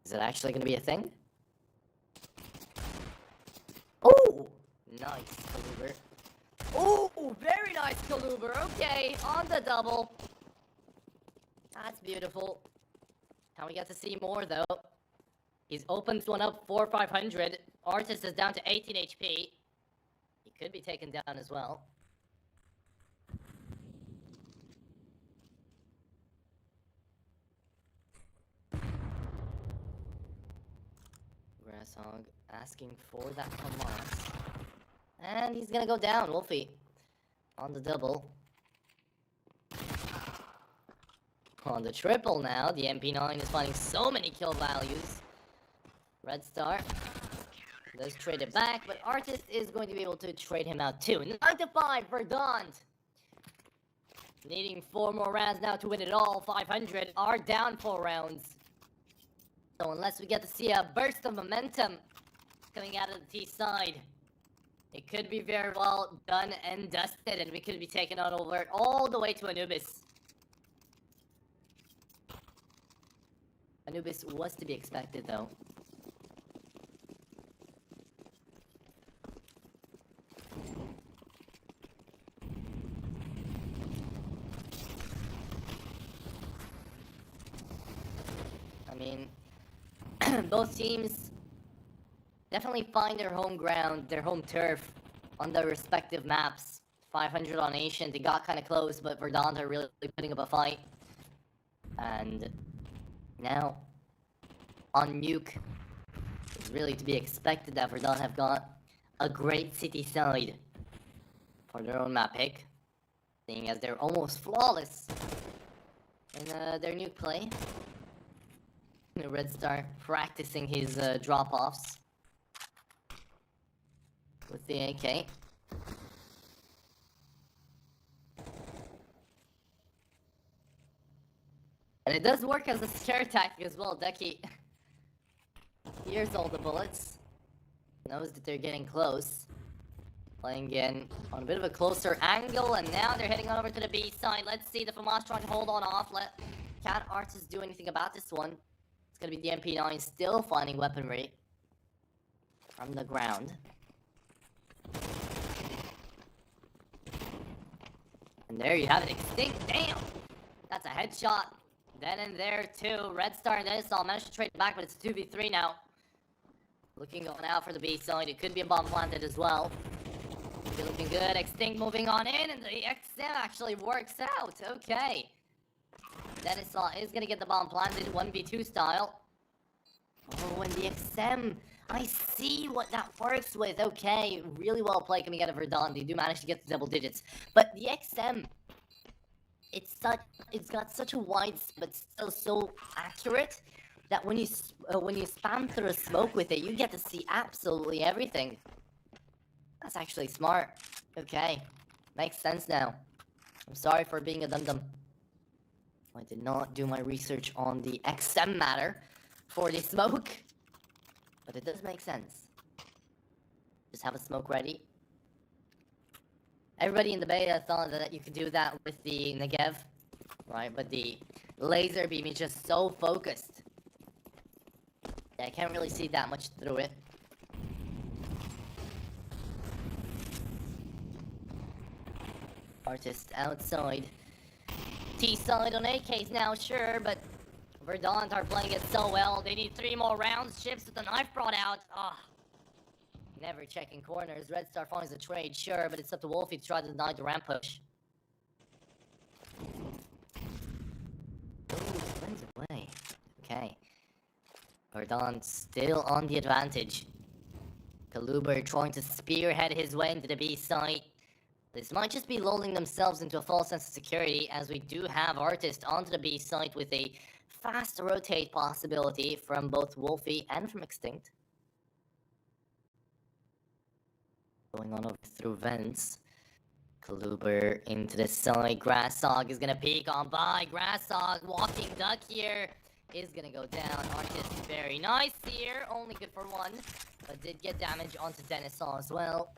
is it actually going to be a thing? Oh, nice Kaluber. Oh, very nice Kaluber. Okay, on the double. That's beautiful. Can we get to see more, though? He's opened one up for 500. Artist is down to 18 HP. He could be taken down as well. Grasshog asking for that Hamas. And he's gonna go down, Wolfie. On the double. On the triple now, the MP9 is finding so many kill values. Red Star does trade it back, but Artist is going to be able to trade him out too. 9-5 for Verdant. Needing 4 more rounds now to win it all. 500 are down 4 rounds. So unless we get to see a burst of momentum coming out of the T side, it could be very well done and dusted, and we could be taken on over all the way to Anubis. Anubis was to be expected, though. I mean, both teams definitely find their home ground, their home turf on their respective maps. 500 on Ancient, they got kind of close, but Verdant are really putting up a fight. And now, on Nuke, it's really to be expected that Verdant have got a great city side for their own map pick, seeing as they're almost flawless in their Nuke play. The Red Star practicing his drop-offs with the AK. And it does work as a scare tactic as well. Ducky hears all the bullets, knows that they're getting close. Playing in on a bit of a closer angle, and now they're heading on over to the B side. Let's see the FAMAS trying to hold on off. Let Cat Artist do anything about this one. It's gonna be the MP9 still finding weaponry from the ground. And there you have it, Extinct. Damn! That's a headshot. Then and there too. Red Star and Dennisol managed to trade back, but it's 2v3 now. Looking on out for the B side. It could be a bomb planted as well. Looking good. Extinct moving on in, and the XM actually works out. Okay. Dennisol is gonna get the bomb planted 1v2 style. Oh, and the XM. I see what that works with. Okay, really well played coming out of Verdant. They do manage to get to double digits, but the XM, it's got such a wide but still so accurate that when you spam through a smoke with it, you get to see absolutely everything. That's actually smart. Okay, makes sense now. I'm sorry for being a dum-dum. I did not do my research on the XM matter for the smoke. But it does make sense. Just have a smoke ready. Everybody in the beta thought that you could do that with the Negev, right? But the laser beam is just so focused. Yeah, I can't really see that much through it. Artist outside. T-side on AKs now, sure, but Verdant are playing it so well. They need 3 more rounds. Chips with the knife brought out. Ah, never checking corners. Red Star finds a trade, sure, but it's up to Wolfie to try to deny the ramp push. Ooh, runs away. Okay. Verdant still on the advantage. Kaluber trying to spearhead his way into the B site. This might just be lulling themselves into a false sense of security, as we do have Artist onto the B site with a fast rotate possibility from both Wolfie and from Extinct. Going on over through vents. Kaluber into the side. Grasshog is gonna peek on by. Grasshog walking duck here is gonna go down. Artist very nice here, only good for 1, but did get damage onto Dennisol as well.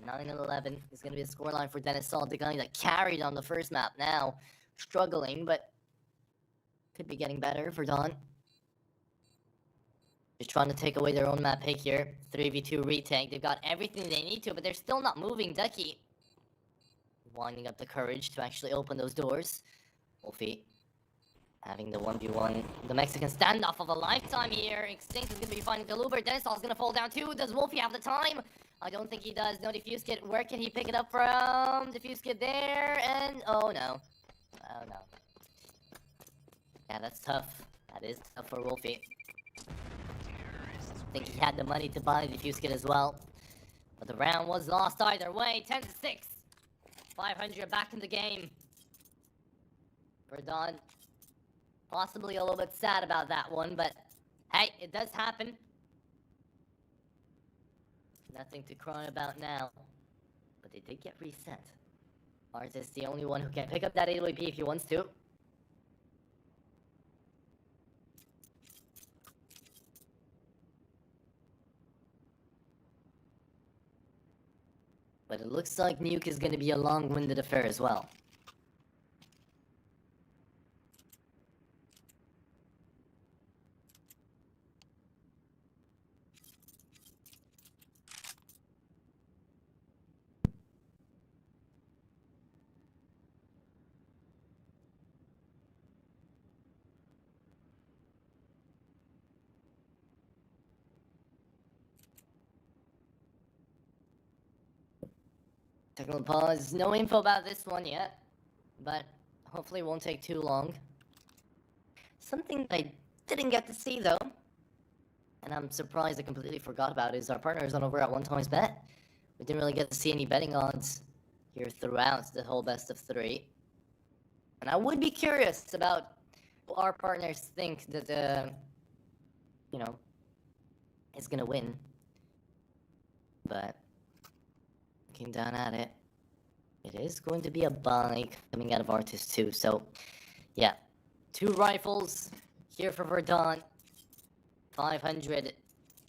9-11 is gonna be a scoreline for Dennisol, the guy that carried on the first map now. Struggling, but could be getting better for Dawn. Just trying to take away their own map pick here. 3v2 retake. They've got everything they need to, but they're still not moving. Ducky winding up the courage to actually open those doors. Wolfie having the 1v1. The Mexican standoff of a lifetime here. Extinct is going to be finding Kaluber. Dennisol is going to fall down too. Does Wolfie have the time? I don't think he does. No defuse kit. Where can he pick it up from? Defuse kit there, and oh no. Oh no. Yeah, that's tough. That is tough for Wolfie. I think he had the money to buy the defuse kit as well. But the round was lost either way. 10-6. 500 back in the game. Verdant possibly a little bit sad about that one, but hey, it does happen. Nothing to cry about now. But they did get reset. Artist the only one who can pick up that AWP if he wants to. But it looks like Nuke is going to be a long-winded affair as well. Technical pause. No info about this one yet, but hopefully it won't take too long. Something that I didn't get to see though, and I'm surprised I completely forgot about, is our partners on over at 1xBet. We didn't really get to see any betting odds here throughout the whole best of 3. And I would be curious about what our partners think that, you know, is gonna win. But looking down at it is going to be a buy coming out of Artist too. So, yeah, 2 rifles here for Verdant. 500.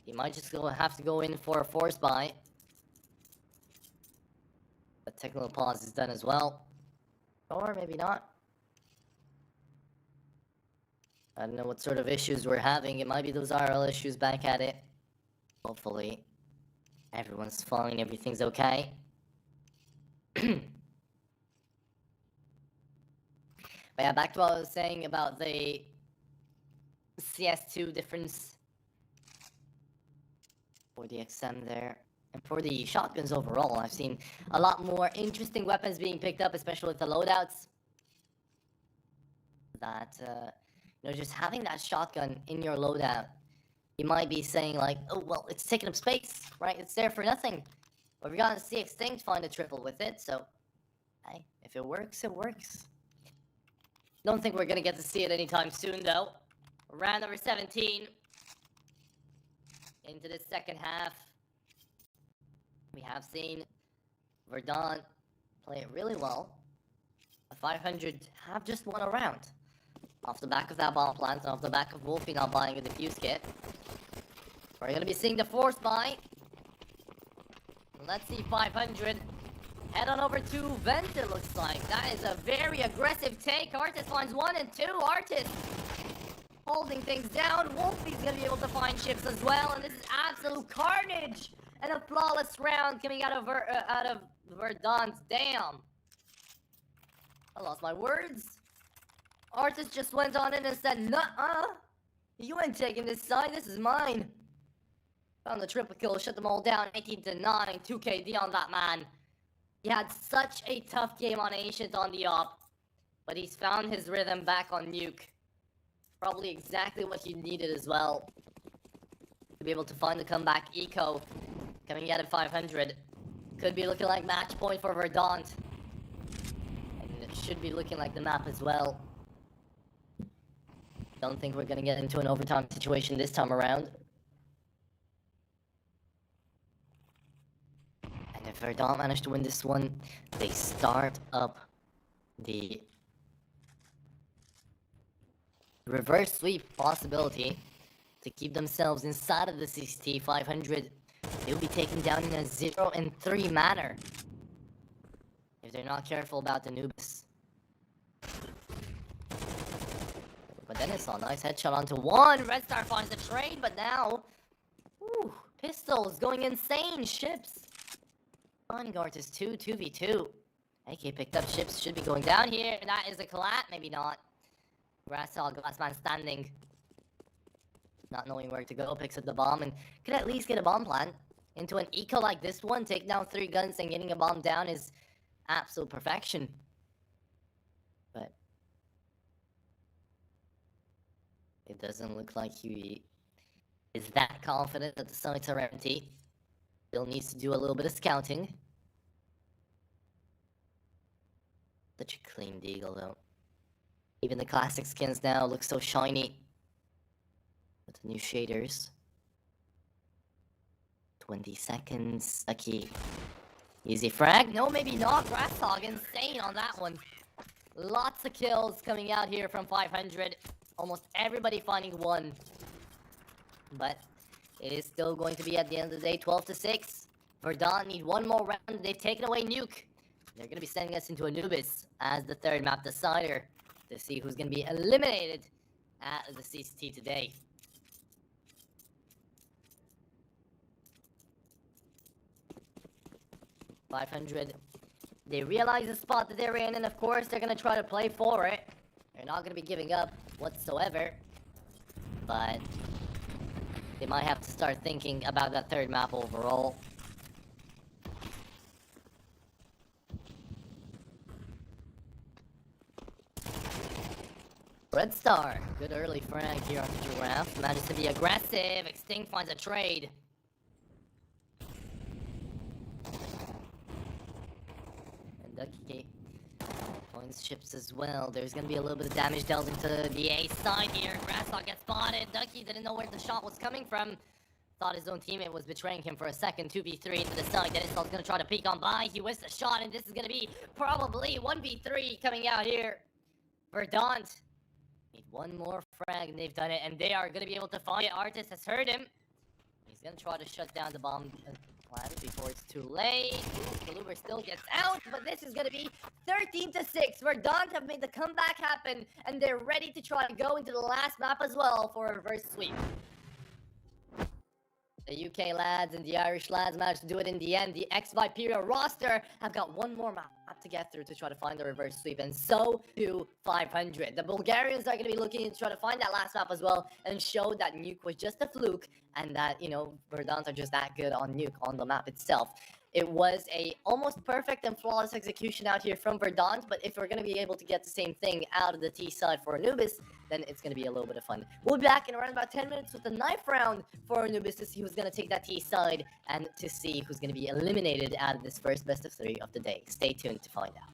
He might just have to go in for a force buy. The technical pause is done as well. Or maybe not. I don't know what sort of issues we're having. It might be those RL issues back at it. Hopefully, everyone's fine, everything's okay. But yeah, back to what I was saying about the CS2 difference for the XM there. And for the shotguns overall, I've seen a lot more interesting weapons being picked up, especially with the loadouts. That, just having that shotgun in your loadout, you might be saying like, oh, well, it's taking up space, right? It's there for nothing. But we're gonna see Extinct find a triple with it, so, hey, if it works, it works. Don't think we're gonna get to see it anytime soon, though. Round number 17. Into the second half. We have seen Verdant play it really well. The 500 have just won a round. Off the back of that bomb plant, off the back of Wolfie not buying a defuse kit. We're going to be seeing the force buy. Let's see 500. Head on over to Vent, it looks like. That is a very aggressive take. Artist finds 1 and 2. Artist holding things down. Wolfie's going to be able to find ships as well. And this is absolute carnage. And a flawless round coming out of Verdant. Damn. I lost my words. Artist just went on in and said, nuh-uh. You ain't taking this side. This is mine. Found the triple kill. Shut them all down. 18-9. 2KD on that man. He had such a tough game on Ancient on the op. But he's found his rhythm back on Nuke. Probably exactly what he needed as well. To be able to find the comeback eco. Coming out at 500. Could be looking like match point for Verdant. And it should be looking like the map as well. Don't think we're gonna get into an overtime situation this time around. And if Verdant manage to win this one, they start up the reverse sweep possibility to keep themselves inside of the CCT 500. They'll be taken down in a 0-3 manner if they're not careful about the Anubis. But then it's a nice headshot onto 1. Red Star finds the trade, but now, pistols going insane. Ships finding Artist 2, 2v2. AK picked up ships, should be going down here. That is a collat, maybe not. Grasshog, last man standing. Not knowing where to go, picks up the bomb and could at least get a bomb plant. Into an eco like this one, take down 3 guns and getting a bomb down is absolute perfection. But it doesn't look like he is that confident that the sites are empty. Still needs to do a little bit of scouting. Such a clean deagle though. Even the classic skins now look so shiny. With the new shaders. 20 seconds. Lucky. Easy frag? No, maybe not. Grasshog insane on that one. Lots of kills coming out here from 500. Almost everybody finding 1. But it is still going to be at the end of the day 12-6. Verdant need 1 more round. They've taken away Nuke. They're going to be sending us into Anubis as the 3rd map decider to see who's going to be eliminated at the CCT today. .500. They realize the spot that they're in, and of course they're going to try to play for it. They're not going to be giving up whatsoever. But they might have to start thinking about that 3rd map overall. Red Star, good early frag here on the Giraffe. Manages to be aggressive. Extinct finds a trade. And Ducky finds ships as well. There's gonna be a little bit of damage dealt into the A side here. Grasshog gets spotted. Ducky didn't know where the shot was coming from. Thought his own teammate was betraying him for a second. 2v3 into the side. Dennis's gonna try to peek on by. He whiffs the shot, and this is gonna be probably 1v3 coming out here. Verdant Need one more frag, and they've done it, and they are going to be able to find it. Artist has heard him. He's going to try to shut down the bomb plan before it's too late. Galuber still gets out, but this is going to be 13-6. Verdant have made the comeback happen, and they're ready to try to go into the last map as well for a reverse sweep. The UK lads and the Irish lads managed to do it in the end. The ex-Viperia roster have got one more map to get through to try to find the reverse sweep, and so do 500. The Bulgarians are going to be looking to try to find that last map as well and show that Nuke was just a fluke and that, you know, Verdant are just that good on Nuke on the map itself. It was a almost perfect and flawless execution out here from Verdant, but if we're going to be able to get the same thing out of the T side for Anubis, then it's going to be a little bit of fun. We'll be back in around about 10 minutes with the knife round for Anubis to see who's going to take that T side and to see who's going to be eliminated out of this first best of 3 of the day. Stay tuned to find out.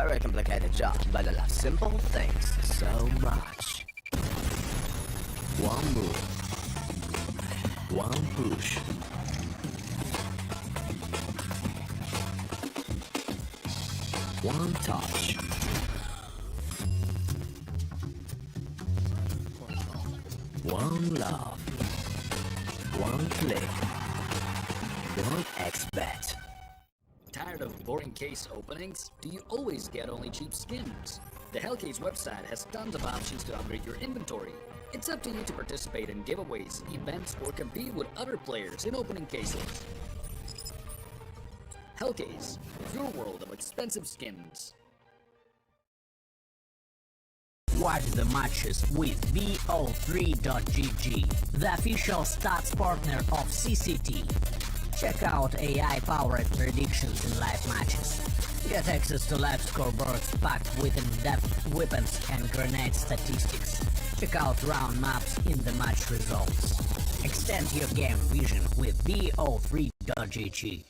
very complicated job, but I love simple things so much. One move, one push. One touch. One love. One click. One X-bet. Tired of boring case openings? Do you always get only cheap skins? The Hellcase website has tons of options to upgrade your inventory. It's up to you to participate in giveaways, events, or compete with other players in opening cases. Hellcase, your world of expensive skins. Watch the matches with VO3.GG, the official stats partner of CCT. Check out AI-powered predictions in live matches. Get access to live scoreboards packed with in-depth weapons and grenade statistics. Check out round maps in the match results. Extend your game vision with VO3.GG.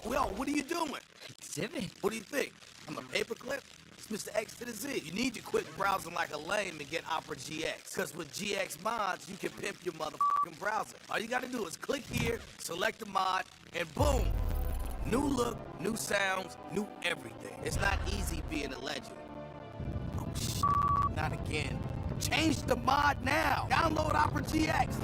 Well, what are you doing? Exhibit. What do you think? I'm a paperclip? It's Mr. X to the Z. You need to quit browsing like a lame and get Opera GX. Because with GX mods, you can pimp your motherfucking browser. All you gotta do is click here, select the mod, and boom! New look, new sounds, new everything. It's not easy being a legend. Oh, shit. Not again. Change the mod now. Download Opera GX.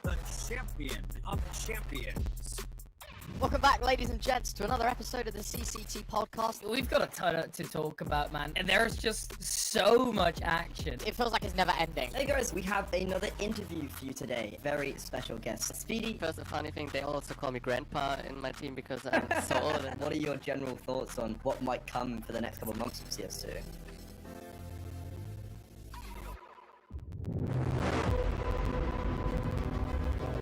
The champion of champions. Welcome back, ladies and gents, to another episode of the CCT podcast. We've got a ton to talk about, man. And there's just so much action. It feels like it's never ending. Hey guys, we have another interview for you today. Very special guest, Speedy. First, the funny thing, they also call me Grandpa in my team because I'm so old. What are your general thoughts on what might come for the next couple of months of CS2?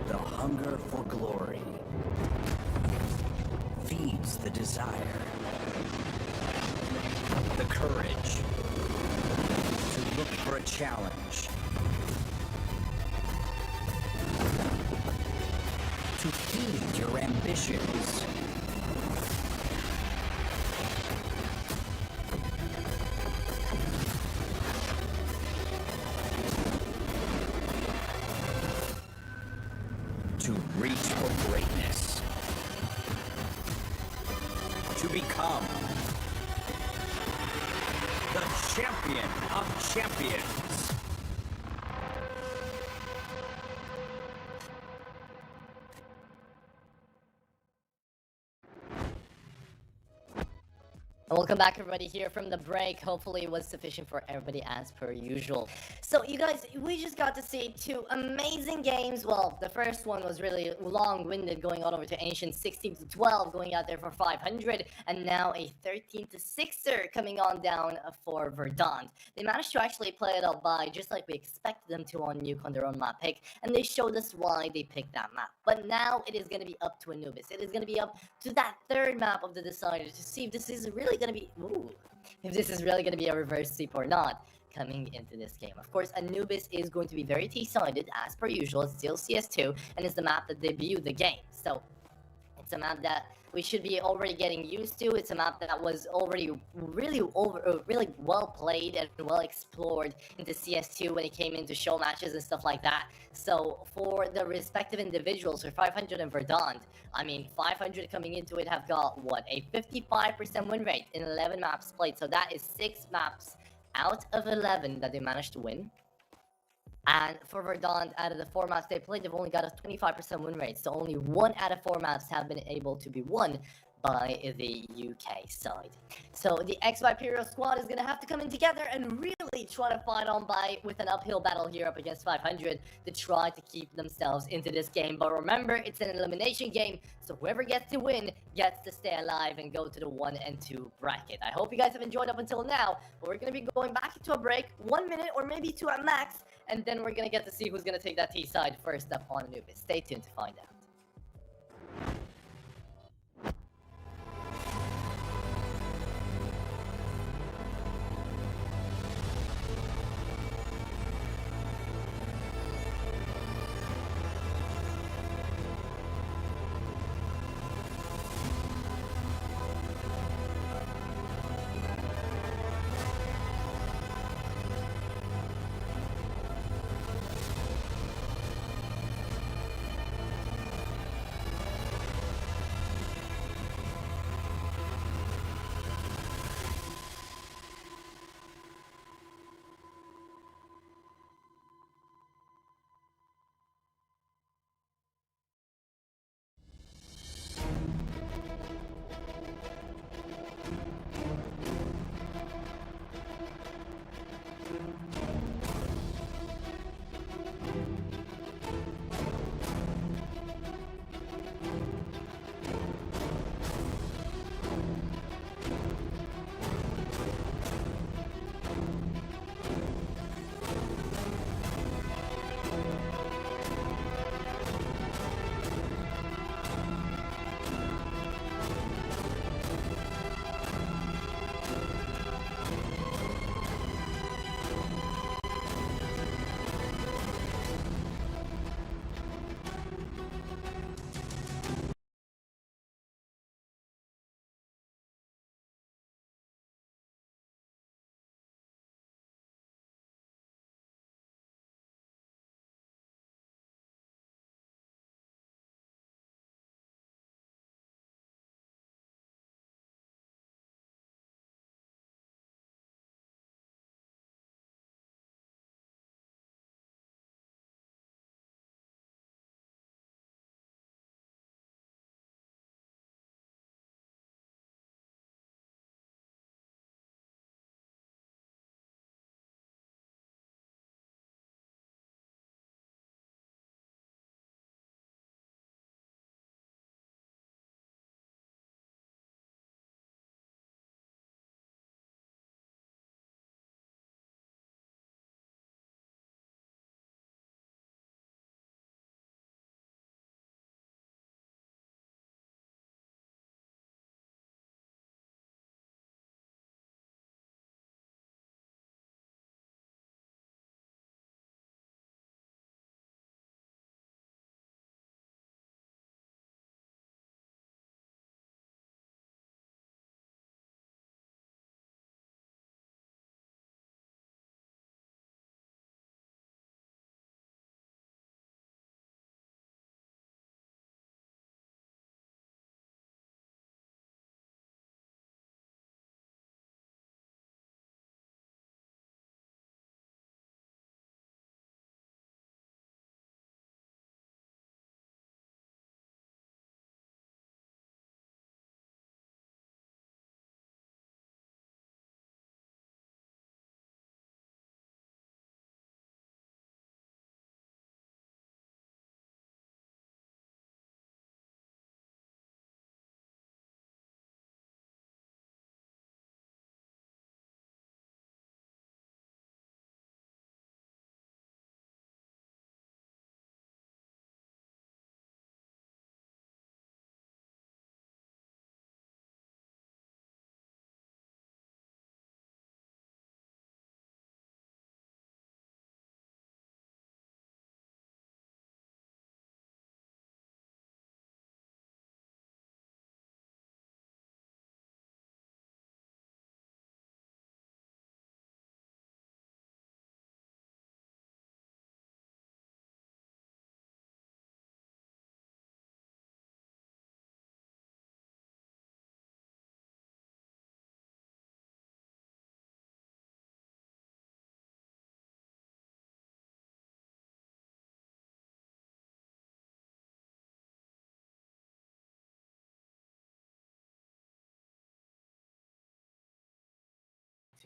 The hunger for glory feeds the desire. The courage to look for a challenge. To feed your ambitions. To reach for greatness. To become the champion of champions. And welcome back, everybody, here from the break. Hopefully it was sufficient for everybody as per usual. So, you guys, we just got to see two amazing games. Well, the first one was really long-winded, going on over to Ancient 16-12, going out there for 500, and now a 13-6er coming on down for Verdant. They managed to actually play it out by just like we expected them to on Nuke on their own map pick, and they showed us why they picked that map. But now it is going to be up to Anubis. It is going to be up to that third map of the Decider to see if this is really going to be, if this is really going to be a reverse sweep or not coming into this game. Of course, Anubis is going to be very T-sided as per usual. It's still CS2, and it's the map that debuted the game. So it's a map that we should be already getting used to. It's a map that was already really well played and well explored into CS2 when it came into show matches and stuff like that. So for the respective individuals for 500 and Verdant, I mean, 500 coming into it have got, what, a 55% win rate in 11 maps played. So that is 6 maps out of 11 that they managed to win. And for Verdant, out of the 4 maps they played, they've only got a 25% win rate. So only 1 out of 4 maps have been able to be won by the UK side. So the X-Imperial squad is going to have to come in together and really try to fight on by with an uphill battle here up against 500 to try to keep themselves into this game. But remember, it's an elimination game, so whoever gets to win gets to stay alive and go to the 1 and 2 bracket. I hope you guys have enjoyed up until now, but we're going to be going back into a break, 1 minute or maybe 2 at max, and then we're going to get to see who's going to take that T side first up on Anubis. Stay tuned to find out.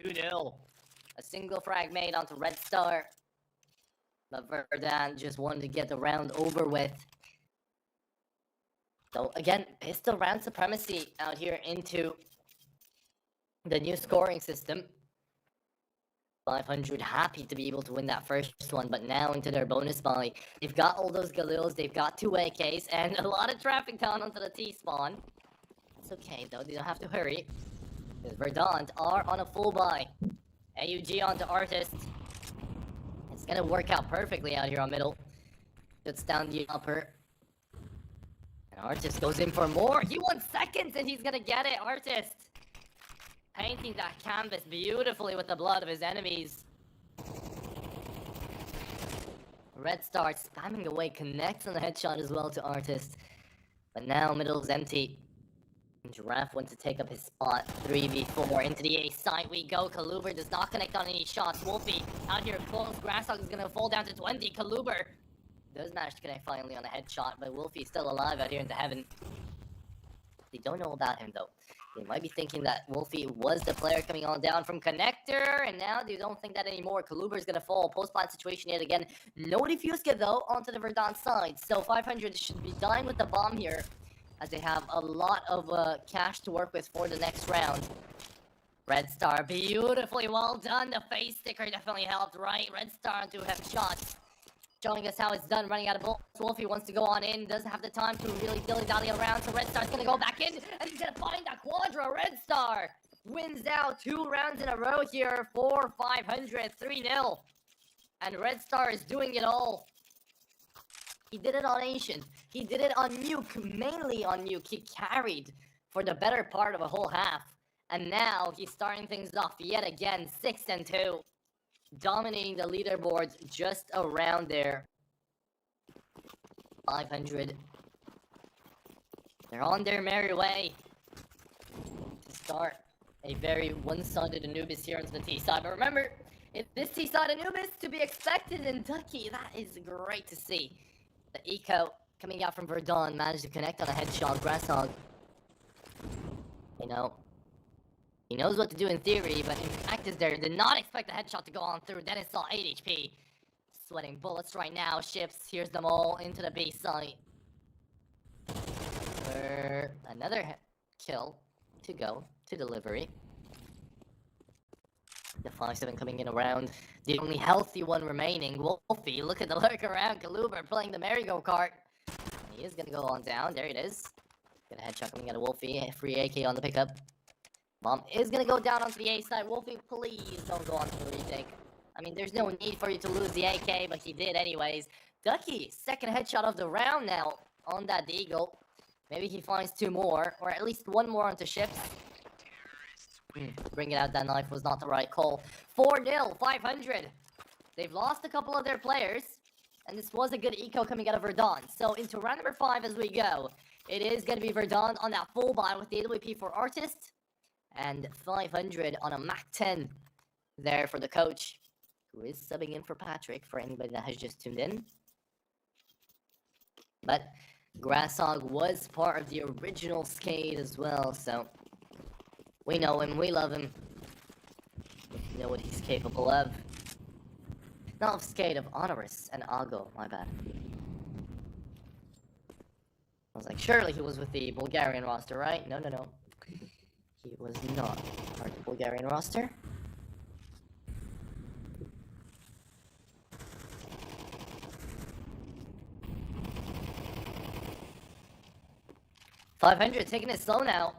2-0. A single frag made onto Red Star. But Verdant just wanted to get the round over with. So again, it's still round supremacy out here into the new scoring system. 500 happy to be able to win that first one, but now into their bonus buy. They've got all those Galils, they've got 2 AKs, and a lot of traffic down onto the T-spawn. It's okay though, they don't have to hurry. Because Verdant are on a full buy. AUG onto Artist. It's gonna work out perfectly out here on middle. Shuts down the upper. And Artist goes in for more. He wants seconds and he's gonna get it, Artist. Painting that canvas beautifully with the blood of his enemies. Red Star spamming away, connects on the headshot as well to Artist. But now middle's empty. Giraffe wants to take up his spot. 3v4 into the A side we go. Kaluber does not connect on any shots. Wolfie out here close. Grasshog is gonna fall down to 20. Kaluber does manage to connect finally on a headshot, but Wolfie's still alive out here into heaven. They don't know about him though. They might be thinking that Wolfie was the player coming on down from Connector, and now they don't think that anymore. Kaluber's gonna fall. Post-plant situation yet again. No Diffuser though onto the Verdant side. So 500 should be dying with the bomb here, as they have a lot of cash to work with for the next round. Red Star, beautifully well done. The face sticker definitely helped, right? Red Star to have shots. Showing us how it's done, running out of bullets. Wolfie wants to go on in, doesn't have the time to really dilly-dally around, so Red Star's gonna go back in, and he's gonna find that Quadra. Red Star wins out 2 rounds in a row here for 500, 3-0. And Red Star is doing it all. He did it on Ancient. He did it on Nuke, mainly on Nuke. He carried for the better part of a whole half. And now he's starting things off yet again, 6-2. Dominating the leaderboards just around there. 500. They're on their merry way to start a very one-sided Anubis here into the T-side. But remember, if this T-side Anubis to be expected in Ducky, that is great to see. The eco coming out from Verdant managed to connect on a headshot. Grasshog, you know, he knows what to do in theory, but in practice there did not expect the headshot to go on through. Dennis saw 8 HP. Sweating bullets right now. Ships, here's them all into the B site. Another kill to go to delivery. The 5-7 coming in around. The only healthy one remaining. Wolfie, look at the lurk around. Kaluber playing the merry-go-kart. He is gonna go on down. There it is. Get a headshot coming out of Wolfie. Free AK on the pickup. Bomb is gonna go down onto the A side. Wolfie, please don't go on to the retake. I mean, there's no need for you to lose the AK, but he did anyways. Ducky, second headshot of the round now on that Deagle. Maybe he finds 2 more, or at least 1 more onto ships. Bringing out that knife was not the right call. 4-0, 500. They've lost a couple of their players, and this was a good eco coming out of Verdant. So into round number 5 as we go. It is going to be Verdant on that full buy with the AWP for Artist. And 500 on a Mac 10 there for the coach, who is subbing in for Patrick, for anybody that has just tuned in. But Grasshog was part of the original Skate as well, so we know him, we love him. We know what he's capable of. Not of Skate, of Honorus and Ago, my bad. I was like, surely he was with the Bulgarian roster, right? No. He was not part of the Bulgarian roster. .500 taking it slow now.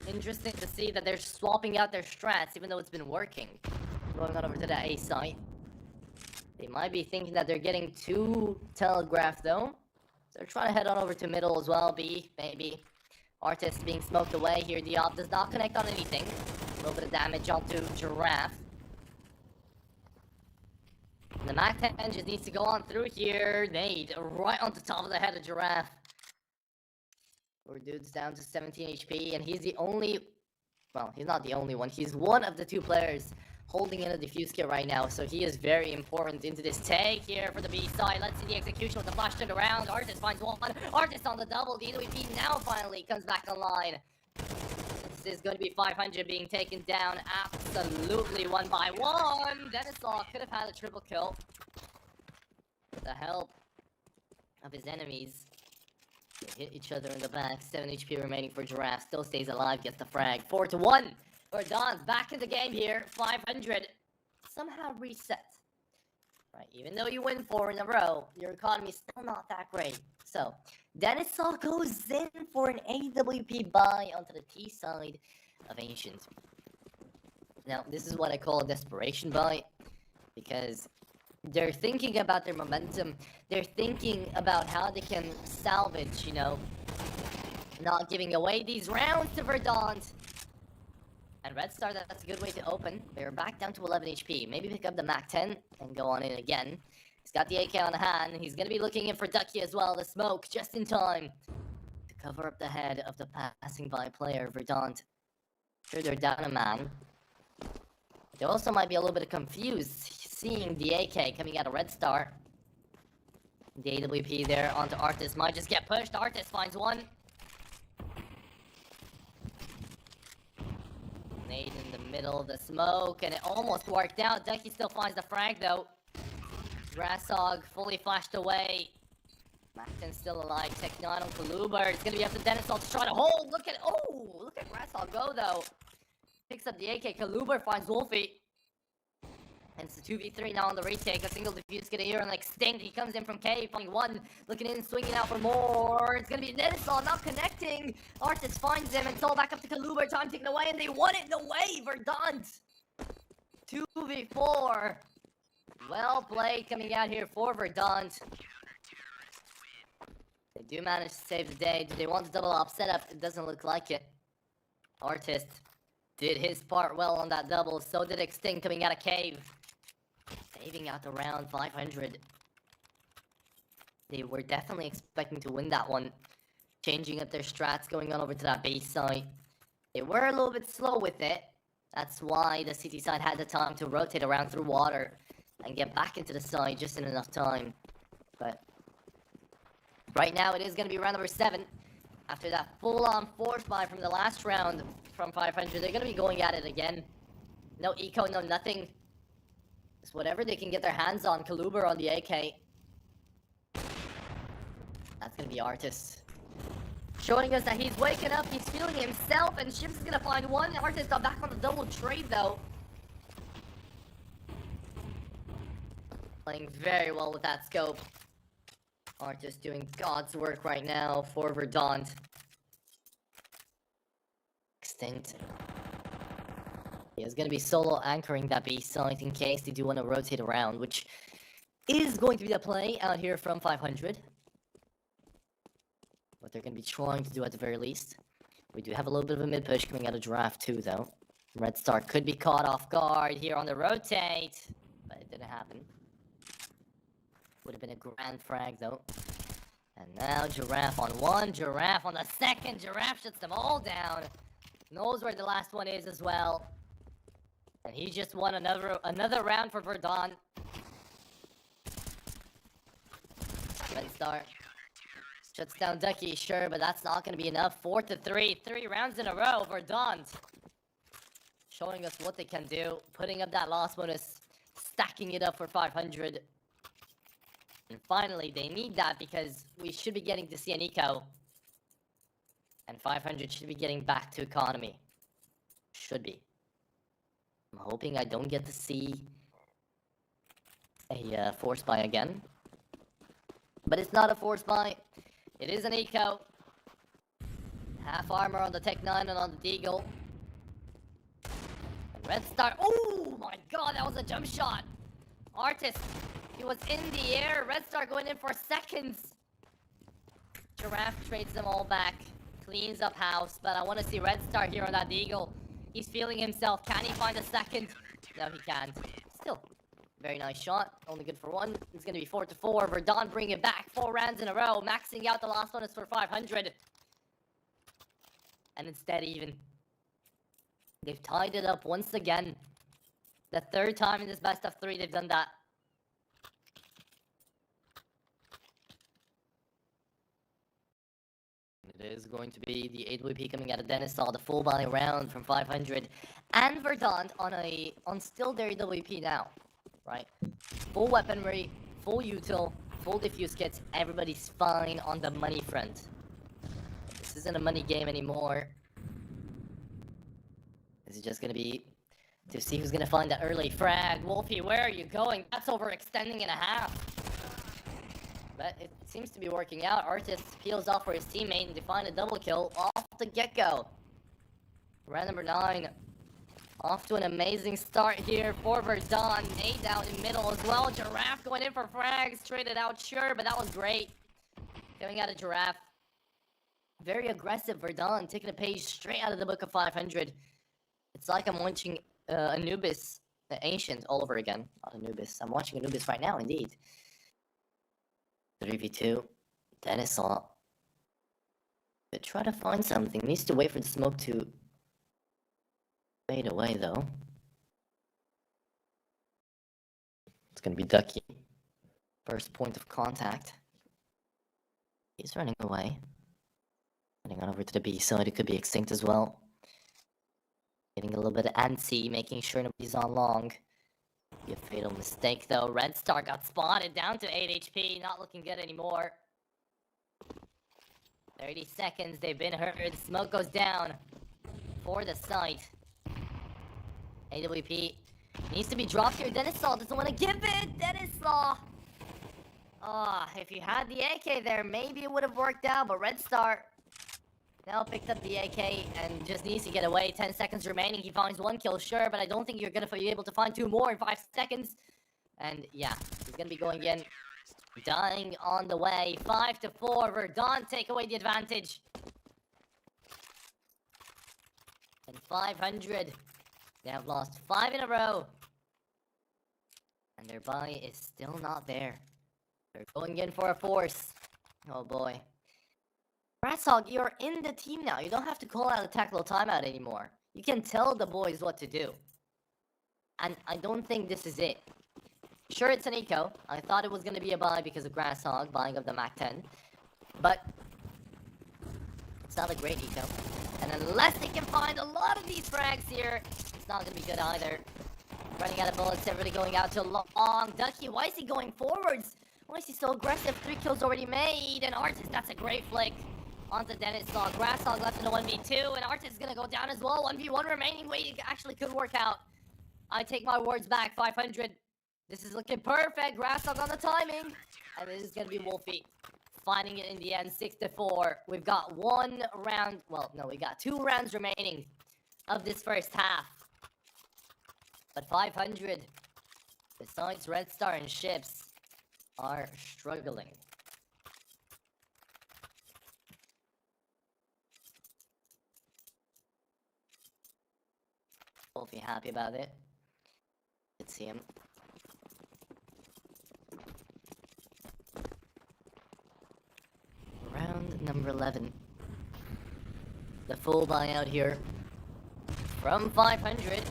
Interesting to see that they're swapping out their strats, even though it's been working. Going on over to the A site. They might be thinking that they're getting too telegraphed though. So they're trying to head on over to middle as well. B, maybe. Artist being smoked away here. The op does not connect on anything. A little bit of damage onto Giraffe. And the Mac 10 just needs to go on through here. Nade right on the top of the head of Giraffe. Poor dude's down to 17 HP, and he's the only... Well, he's not the only one. He's one of the 2 players holding in a defuse kit right now, so he is very important into this take here for the B side. Let's see the execution with the flash turned around. Artist finds one. Artist on the double. The AWP now finally comes back online. This is going to be 500 being taken down absolutely one by one. Denisaw could have had a triple kill with the help of his enemies. They hit each other in the back. 7 HP remaining for Giraffe. Still stays alive, gets the frag. 4-1. Verdant's back in the game here. 500 somehow reset. Right, even though you win 4 in a row, your economy's still not that great. So, Denisaw goes in for an AWP buy onto the T side of Ancient. Now, this is what I call a desperation buy, because they're thinking about their momentum. They're thinking about how they can salvage, you know, not giving away these rounds to Verdant. And Red Star, that's a good way to open. They're back down to 11 HP. Maybe pick up the Mac 10 and go on in again. He's got the AK on hand. He's going to be looking in for Ducky as well. The smoke just in time to cover up the head of the passing by player, Verdant. Sure, they're down a man. They also might be a little bit confused seeing the AK coming out of Red Star. The AWP there onto Artis might just get pushed. Artis finds one. Nade in the middle of the smoke, and it almost worked out. Ducky still finds the frag though. Grasshog fully flashed away. Macton's still alive. Tech 9 on Kaluber. It's gonna be up to Denisaw to try to hold. Look at Grasshog go though. Picks up the AK. Kaluber finds Wolfie. And it's a 2v3 now on the retake. A single defuse gonna hear and extinct. He comes in from cave, finding one. Looking in, swinging out for more. It's gonna be Denisaw not connecting. Artis finds him and it's all back up to Kaluber. Time taken away and they won it. No way, Verdant. 2v4. Well played coming out here for Verdant. They do manage to save the day. Do they want to double up setup? It doesn't look like it. Artist did his part well on that double. So did Extinct coming out of cave. Saving out the round 500. They were definitely expecting to win that one. Changing up their strats, going on over to that base side. They were a little bit slow with it. That's why the CT side had the time to rotate around through water and get back into the side just in enough time. But right now it is going to be round number 7. After that full-on force buy from the last round from 500, they're going to be going at it again. No eco, no nothing. Just whatever they can get their hands on. Kaluber on the AK. That's going to be Artis. Showing us that he's waking up, he's feeling himself, and Shims is going to find one. Artis got back on the double trade though. Playing very well with that scope. Artis doing God's work right now for Verdant. Extinct. He is going to be solo anchoring that B site in case they do want to rotate around, which is going to be the play out here from 500. What they're going to be trying to do at the very least. We do have a little bit of a mid push coming out of Giraffe too, though. Red Star could be caught off guard here on the rotate, but it didn't happen. Would have been a grand frag though. And now Giraffe on one, Giraffe on the second. Giraffe shuts them all down. Knows where the last one is as well. And he just won another round for Verdant. Red Star shuts down Ducky, sure, but that's not going to be enough. 4-3, 3 rounds in a row. Verdant showing us what they can do, putting up that loss bonus, stacking it up for 500. And finally, they need that because we should be getting to see an eco. And 500 should be getting back to economy. Should be. I'm hoping I don't get to see a force buy again. But it's not a force buy. It is an eco. Half armor on the Tech 9 and on the Deagle. And Red Star. Oh my god, that was a jump shot. Artis. He was in the air. Red Star going in for seconds. Giraffe trades them all back. Cleans up house. But I want to see Red Star here on that Deagle. He's feeling himself. Can he find a second? No, he can't. Still, very nice shot. Only good for one. It's going to be 4-4. Verdant bringing it back 4 rounds in a row. Maxing out the last one is for 500. And instead even. They've tied it up once again. The 3rd time in this best of 3 they've done that. It is going to be the AWP coming out of Dennisal, the full body round from 500, and Verdant on still their AWP now, right? Full weaponry, full util, full defuse kits. Everybody's fine on the money front. This isn't a money game anymore. This is just gonna be to see who's gonna find that early frag. Wolfie, where are you going? That's overextending in a half. But it seems to be working out. Artist peels off for his teammate and to find a double kill off the get-go. Round number 9. Off to an amazing start here for Verdant. Nade out in middle as well. Giraffe going in for frags. Traded out, sure, but that was great. Coming out of Giraffe. Very aggressive Verdant, taking a page straight out of the book of 500. It's like I'm watching Anubis, the Ancient, all over again. Not Anubis. I'm watching Anubis right now, indeed. 3v2. Dennisal. But try to find something. Needs to wait for the smoke to fade away, though. It's gonna be Ducky. First point of contact. He's running away. Running on over to the B side. It could be extinct as well. Getting a little bit of antsy, making sure nobody's on long. Be a fatal mistake though. Red Star got spotted down to 8 HP. Not looking good anymore. 30 seconds. They've been heard. Smoke goes down for the site. AWP needs to be dropped here. Dennisal doesn't want to give it. Dennisal. If you had the AK there, maybe it would have worked out. But Red Star now picked up the AK and just needs to get away. 10 seconds remaining. He finds 1 kill, sure, but I don't think you're going to be able to find 2 more in 5 seconds. And yeah, he's going to be going in. Dying on the way. 5-4. Verdant take away the advantage. And 500. They have lost 5 in a row. And their buy is still not there. They're going in for a force. Oh boy. Grasshog, you're in the team now. You don't have to call out a tactical timeout anymore. You can tell the boys what to do. And I don't think this is it. Sure, it's an eco. I thought it was going to be a buy because of Grasshog buying of the Mac 10. But it's not a great eco. And unless they can find a lot of these frags here, it's not going to be good either. Running out of bullets, everybody going out to long. Ducky, why is he going forwards? Why is he so aggressive? 3 kills already made. And Artist, that's a great flick. Onto Dennisal. Grasshog left in a 1v2, and Artist is gonna go down as well. 1v1 remaining. Wait, it actually could work out. I take my words back. 500. This is looking perfect. Grasshog on the timing. And this is gonna be Wolfie finding it in the end. 6-4. We've got 1 round. Well, no, we got 2 rounds remaining of this first half. But 500, besides Red Star and Ships, are struggling. Wolfie happy about it. Let's see him. Round number 11. The full buyout here from 500.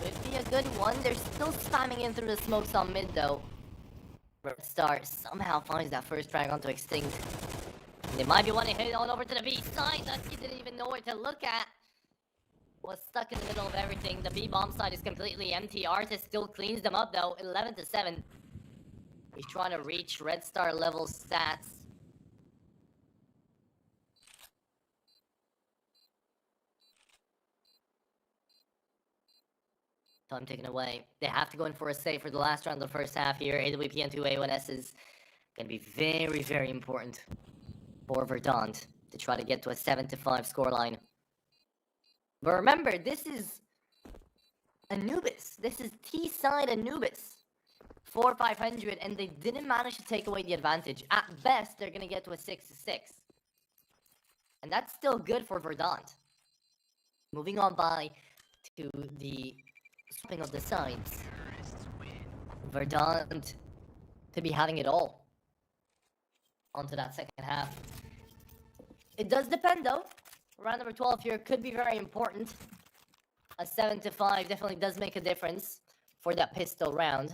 Could be a good one. They're still spamming in through the smokes on mid though. Red Star somehow finds that first frag onto extinct. They might be wanting to hit on over to the B side. Dusky didn't even know where to look at. Was stuck in the middle of everything. The B bomb side is completely empty. Artist still cleans them up though. 11-7. He's trying to reach Red Star level stats. Time taken away. They have to go in for a save for the last round of the first half here. AWP and 2 A1S is going to be very, very important for Verdant to try to get to a 7-5 scoreline. But remember, this is Anubis. This is T-side Anubis for 500, and they didn't manage to take away the advantage. At best, they're going to get to a 6-6. And that's still good for Verdant. Moving on by to the swapping of the sides. Verdant to be having it all onto that second half. It does depend though. Round number 12 here could be very important. A 7-5 definitely does make a difference for that pistol round.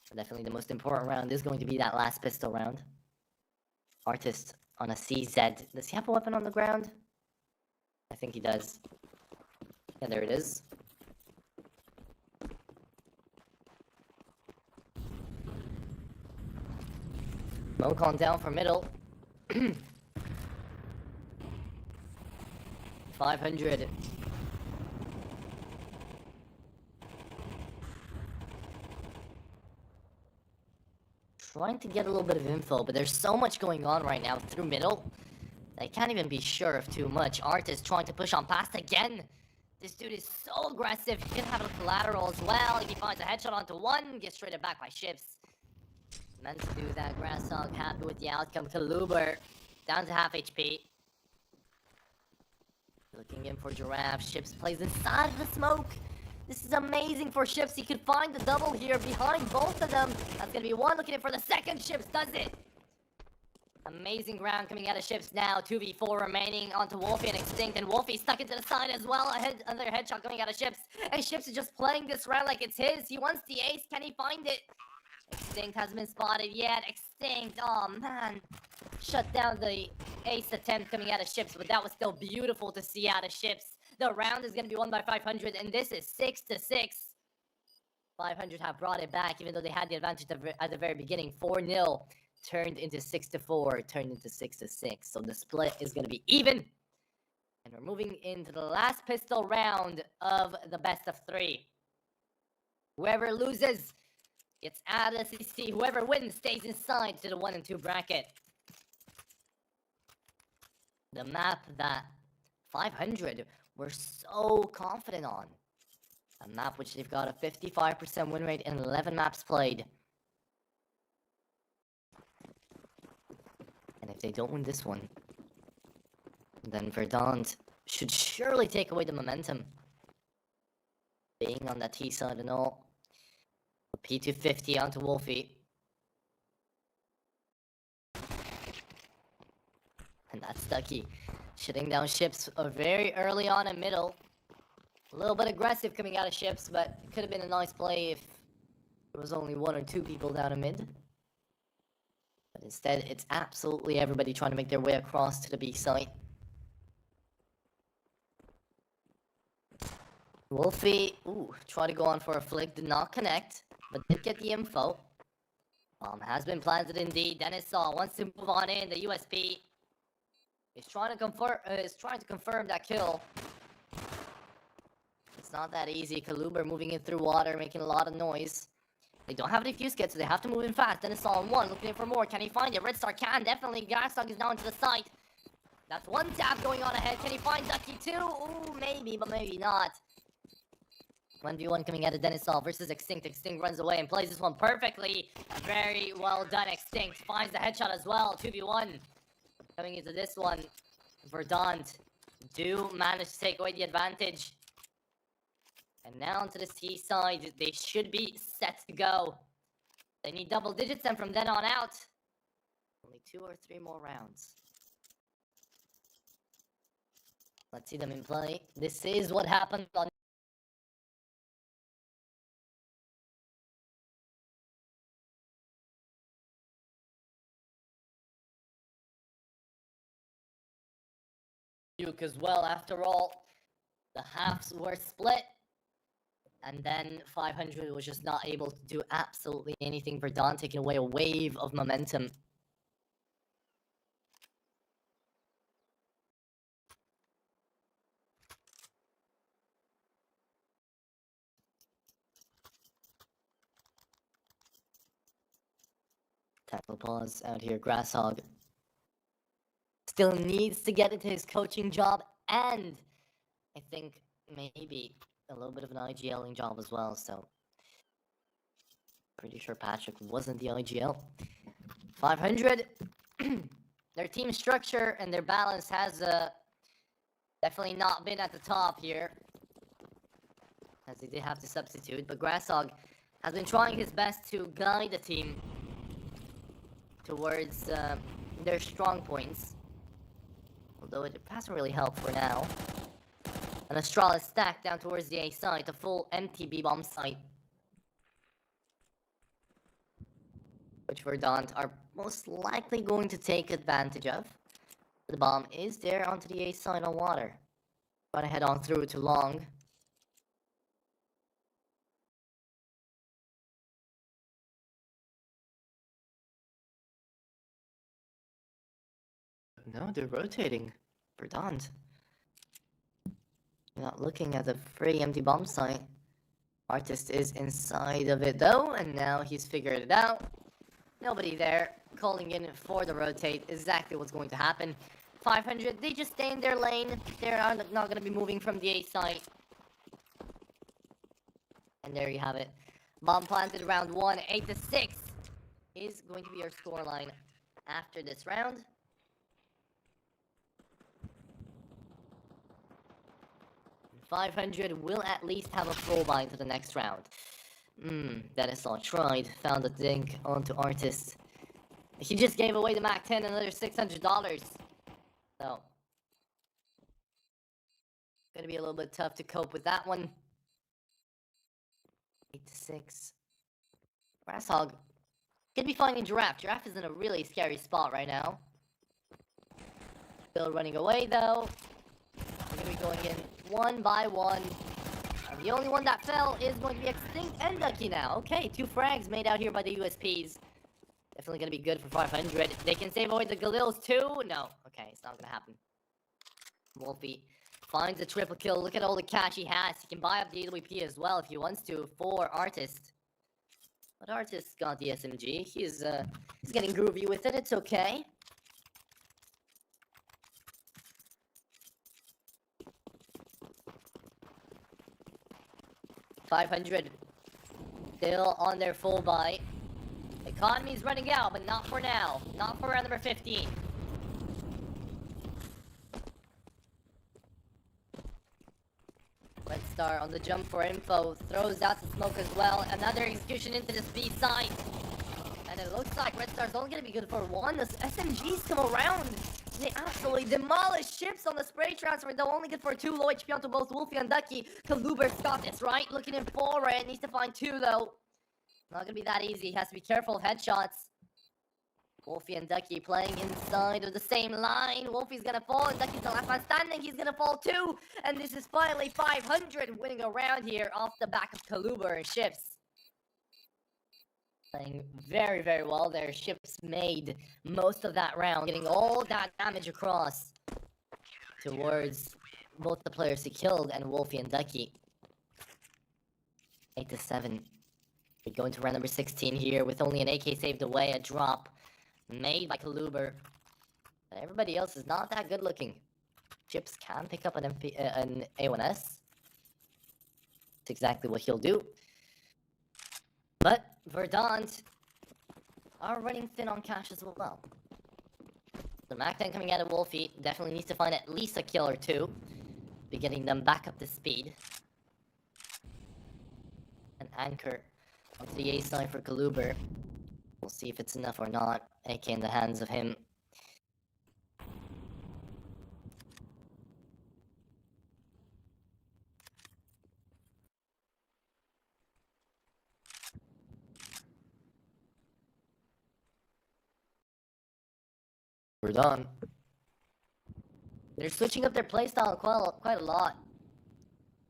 But definitely the most important round is going to be that last pistol round. Artist on a CZ. Does he have a weapon on the ground? I think he does. Yeah, there it is. Smoke on down for middle. 500. Trying to get a little bit of info, but there's so much going on right now through middle. I can't even be sure of too much. Art is trying to push on past again. This dude is so aggressive. He can have a collateral as well. He finds a headshot onto one, gets traded back by ships. Meant to do that. Grasshog happy with the outcome. Kaluber down to half HP. Looking in for Giraffe. Ships plays inside of the smoke. This is amazing for Ships. He could find the double here behind both of them. That's gonna be one. Looking in for the second. Ships does it. Amazing ground coming out of Ships now. 2v4 remaining onto Wolfie and Extinct. And Wolfie stuck into the side as well. Another headshot coming out of Ships. And Ships is just playing this round like it's his. He wants the ace. Can he find it? Extinct hasn't been spotted yet. Extinct. Oh man. Shut down the ace attempt coming out of Ships. But that was still beautiful to see out of Ships. The round is going to be won by 500. And this is 6-6. 500 have brought it back. Even though they had the advantage at the very beginning. 4-0. Turned into 6-4, turned into 6-6. So the split is going to be even. And we're moving into the last pistol round of the best of 3. Whoever loses gets out of the CCT. Whoever wins stays inside to the 1 and 2 bracket. The map that 500 were so confident on. A map which they've got a 55% win rate in 11 maps played. And if they don't win this one, then Verdant should surely take away the momentum. Being on that T side and all. P250 onto Wolfie. And that's Ducky. Shutting down Ships very early on in middle. A little bit aggressive coming out of Ships, but it could have been a nice play if there was only 1 or 2 people down in mid. But instead, it's absolutely everybody trying to make their way across to the B site. Wolfie, tried to go on for a flick, did not connect, but did get the info. Bomb has been planted indeed. Dennis wants to move on in. The USP is trying to confirm that kill. It's not that easy. Kaluber moving in through water, making a lot of noise. They don't have any fuse kits, so they have to move in fast. Dennis on 1, looking in for more. Can he find it? Red Star can, definitely. Garstock is down to the site. That's 1 tap going on ahead. Can he find Ducky 2? Ooh, maybe, but maybe not. 1v1 coming out of Dennis versus Extinct. Extinct runs away and plays this one perfectly. Very well done, Extinct. Finds the headshot as well. 2v1. Coming into this one, Verdant do manage to take away the advantage. And now onto the C side, they should be set to go. They need double digits, and from then on out, only 2 or 3 more rounds. Let's see them in play. This is what happened on Duke as well. After all, the halves were split. And then 500 was just not able to do absolutely anything. Verdant taking away a wave of momentum. Tackle pause out here. Grasshog still needs to get into his coaching job, and I think maybe a little bit of an IGLing job as well, so pretty sure Patrick wasn't the IGL. 500, their team structure and their balance has definitely not been at the top here, as they did have to substitute, but Grasshog has been trying his best to guide the team towards their strong points, although it hasn't really helped for now. And Astral is stacked down towards the A site, a full empty B-bomb site, which Verdant are most likely going to take advantage of. The bomb is there onto the A side on water. Trying to head on through to long. No, they're rotating. Verdant. You're not looking at the free empty bomb site. Artist is inside of it though, and now he's figured it out. Nobody there. Calling in for the rotate. Exactly what's going to happen. 500, they just stay in their lane. They're not going to be moving from the A site. And there you have it. Bomb planted round 1, 8-6 is going to be our scoreline after this round. $500 will at least have a full buy into the next round. Dennis all tried, found a dink onto Artist. He just gave away the Mac 10 another $600. So, gonna be a little bit tough to cope with that one. 8-6. Grasshog could be finding Giraffe. Giraffe is in a really scary spot right now. Still running away though. We're gonna be going in one by one. And the only one that fell is going to be Extinct and Ducky now. Okay, 2 frags made out here by the USPs. Definitely gonna be good for 500. They can save away the Galils too? No. Okay, it's not gonna happen. Wolfie finds a triple kill. Look at all the cash he has. He can buy up the AWP as well if he wants to for Artist. But Artist got the SMG. He's getting groovy with it. It's okay. $500 still on their full buy. Economy's running out, but not for now. Not for round number 15. Red Star on the jump for info. Throws out the smoke as well. Another execution into this B site. And it looks like Red Star's only going to be good for 1. The SMGs come around. They absolutely demolish ships on the spray transfer. They're only good for 2. Low HP onto both Wolfie and Ducky. Kaluber's got this, right? Looking in for it. Needs to find 2, though. Not gonna be that easy. He has to be careful of headshots. Wolfie and Ducky playing inside of the same line. Wolfie's gonna fall, and Ducky's the last man standing. He's gonna fall too. And this is finally 500 winning a round here off the back of Kaluber and Ships. Playing very, very well there. Ships made most of that round, getting all that damage across towards both the players he killed and Wolfie and Ducky. 8-7. We go into round number 16 here with only an AK saved away, a drop made by Kaluber. But everybody else is not that good looking. Chips can pick up an A1S. That's exactly what he'll do. But Verdant are running thin on cash as well. The Mac 10 coming out of Wolfie definitely needs to find at least a kill or 2. Be getting them back up to speed. An anchor onto the A side for Kaluber. We'll see if it's enough or not. AK in the hands of him. We're done. They're switching up their playstyle quite a lot.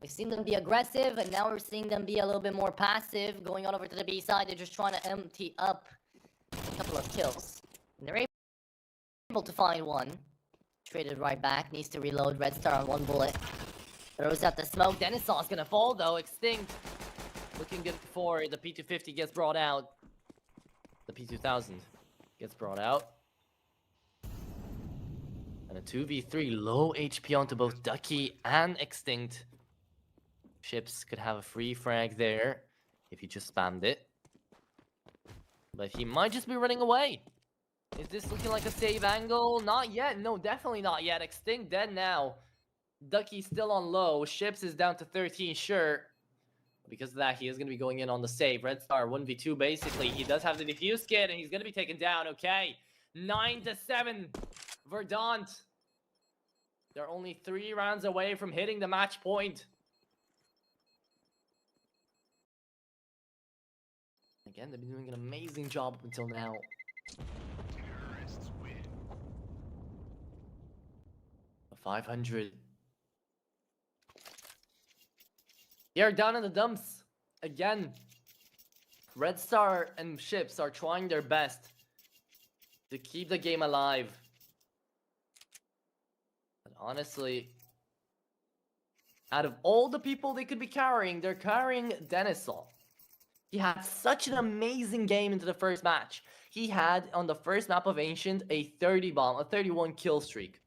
We've seen them be aggressive, and now we're seeing them be a little bit more passive. Going on over to the B side, they're just trying to empty up a couple of kills. And they're able to find 1. Traded right back, needs to reload. Red Star on 1 bullet. Throws out the smoke. Denisaw's gonna fall though. Extinct. Looking good before the P250 gets brought out. The P2000 gets brought out. And a 2v3, low HP onto both Ducky and Extinct. Ships could have a free frag there if he just spammed it. But he might just be running away. Is this looking like a save angle? Not yet. No, definitely not yet. Extinct dead now. Ducky's still on low. Ships is down to 13, sure. Because of that, he is going to be going in on the save. Red Star 1v2 basically. He does have the defuse kit and he's going to be taken down. Okay. 9-7. Verdant. They're only 3 rounds away from hitting the match point. Again, they've been doing an amazing job up until now. 500. They're down in the dumps. Again, Red Star and Ships are trying their best to keep the game alive. But honestly, out of all the people they could be carrying, they're carrying Denisol. He had such an amazing game into the first match. He had, on the first map of Ancient, a 31 kill streak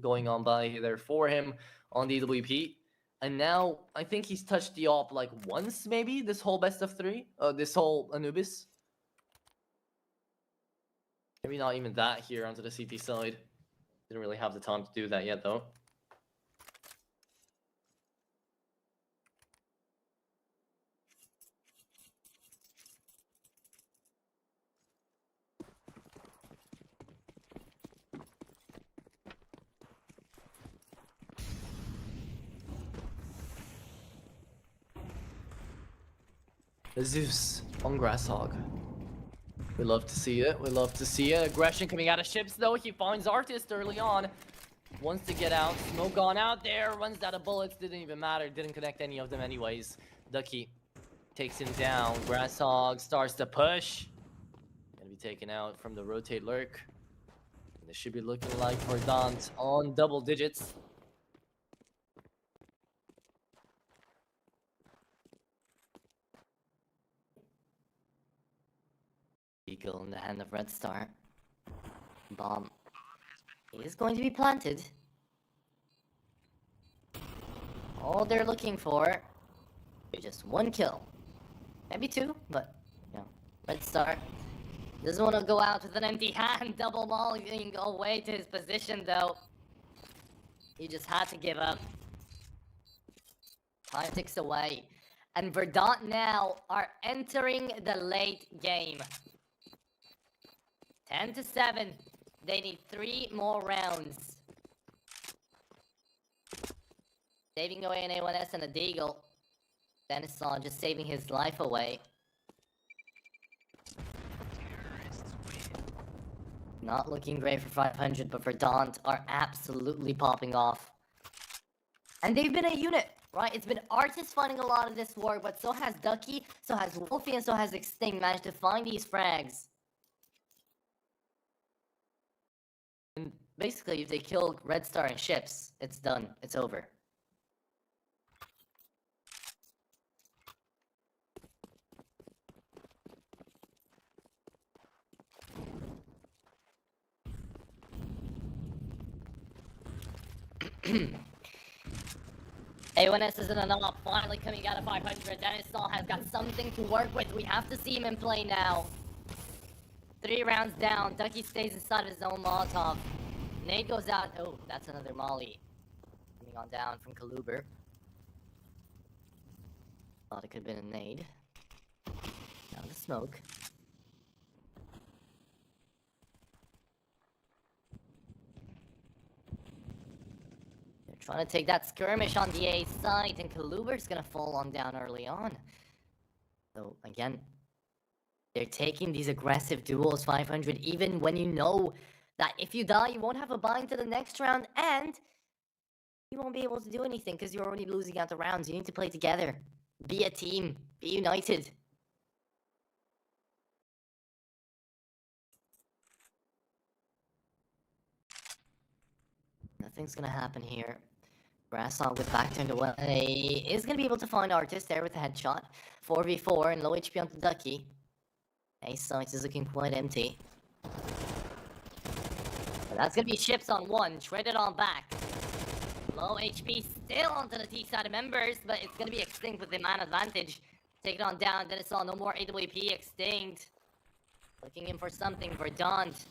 going on by there for him on DWP. And now, I think he's touched the AWP like once, maybe, this whole best of 3? This whole Anubis. Maybe not even that here onto the CT side. Didn't really have the time to do that yet, though. The Zeus on Grasshog. We love to see it. We love to see it. Aggression coming out of Ships, though. He finds Artist early on. Wants to get out. Smoke gone out there. Runs out of bullets. Didn't even matter. Didn't connect any of them anyways. Ducky takes him down. Grasshog starts to push. Gonna be taken out from the rotate lurk. And this should be looking like VERDANT on double digits. Eagle in the hand of Red Star. Bomb is going to be planted. All they're looking for is just 1 kill. Maybe 2, but, you know, Red Star doesn't want to go out with an empty hand. Double mauling away to his position, though. He just had to give up. 5 ticks away. And VERDANT now are entering the late game. 10-7. They need 3 more rounds. Saving away an A1S and a Deagle. Denisol just saving his life away. Not looking great for 500, but VERDANT are absolutely popping off. And they've been a unit, right? It's been Artist finding a lot of this work, but so has Ducky, so has Wolfie, and so has Extinct managed to find these frags. And basically, if they kill Red Star and Ships, it's done. It's over. A1S isn't enough. Finally coming out of 500. Denisol has got something to work with. We have to see him in play now. 3 rounds down. Ducky stays inside of his own Molotov. Nade goes out. Oh, that's another Molly. Coming on down from Kaluber. Thought it could have been a nade. Down the smoke. They're trying to take that skirmish on the A side, and Kaluber's gonna fall on down early on. So, again, they're taking these aggressive duels, 500, even when you know that if you die, you won't have a bind to the next round, and you won't be able to do anything because you're already losing out the rounds. You need to play together. Be a team. Be united. Nothing's gonna happen here. Grasshog with back turned away is gonna be able to find Artist there with a headshot. 4v4 and low HP onto Ducky. A site is looking quite empty. But that's gonna be Ships on 1, traded on back. Low HP still onto the T side of members, but it's gonna be Extinct with the man advantage. Take it on down, Denisol, no more AWP, Extinct. Looking in for something, VERDANT.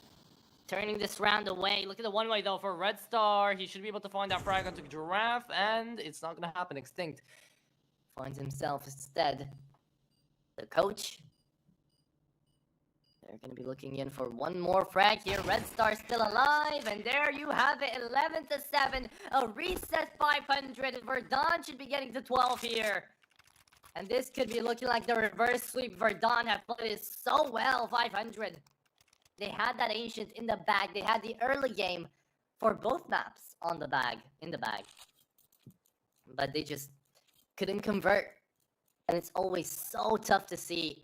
Turning this round away. Look at the one-way though for Red Star. He should be able to find that frag onto Giraffe, and it's not gonna happen. Extinct finds himself instead. The coach. They're gonna be looking in for one more frag here. Red Star still alive, and there you have it, 11-7. A reset 500. VERDANT should be getting to 12 here. And this could be looking like the reverse sweep. VERDANT have played it so well, 500. They had that Ancient in the bag. They had the early game. for both maps in the bag. But they just couldn't convert. And it's always so tough to see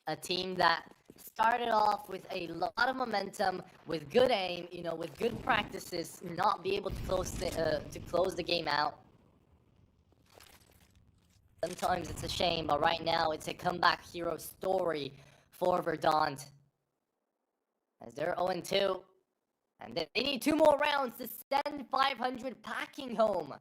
a team that started off with a lot of momentum, with good aim, you know, with good practices, not be able to close the game out. Sometimes it's a shame, but right now it's a comeback hero story for Verdant. As they're 0-2, and they need 2 more rounds to send 500 packing home.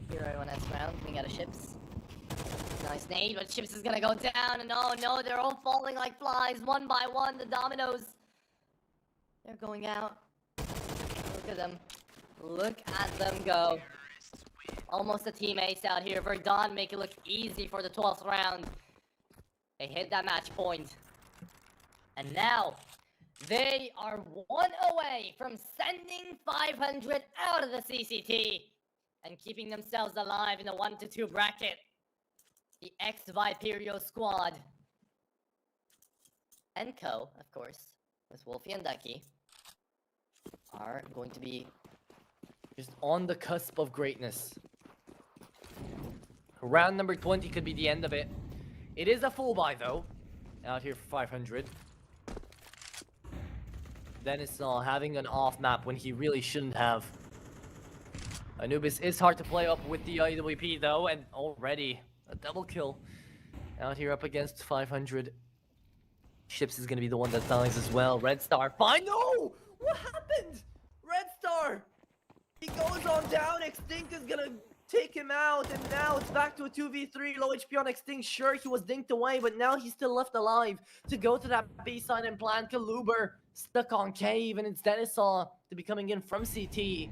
Hero 1S round, we got a Ships. Nice nade, but Ships is gonna go down, and oh no, they're all falling like flies, one by one, the dominoes. They're going out. Look at them. Look at them go. Almost a team ace out here. Verdant make it look easy for the 12th round. They hit that match point. And now, they are 1 away from sending 500 out of the CCT and keeping themselves alive in the 1-2 bracket. The ex-Viperio squad. And Co, of course, with Wolfie and Ducky, are going to be just on the cusp of greatness. Round number 20 could be the end of it. It is a full buy though, out here for 500. Dennis having an off map when he really shouldn't have. Anubis is hard to play up with the IWP though, and already a double kill out here up against 500. Ships is gonna be the one that dies as well. Red Star, fine. No! What happened? Red Star! He goes on down, Extinct is gonna take him out, and now it's back to a 2v3, low HP on Extinct. Sure, he was dinked away, but now he's still left alive to go to that B side and plant. Kaluber stuck on Cave, and it's Denisaw to be coming in from CT.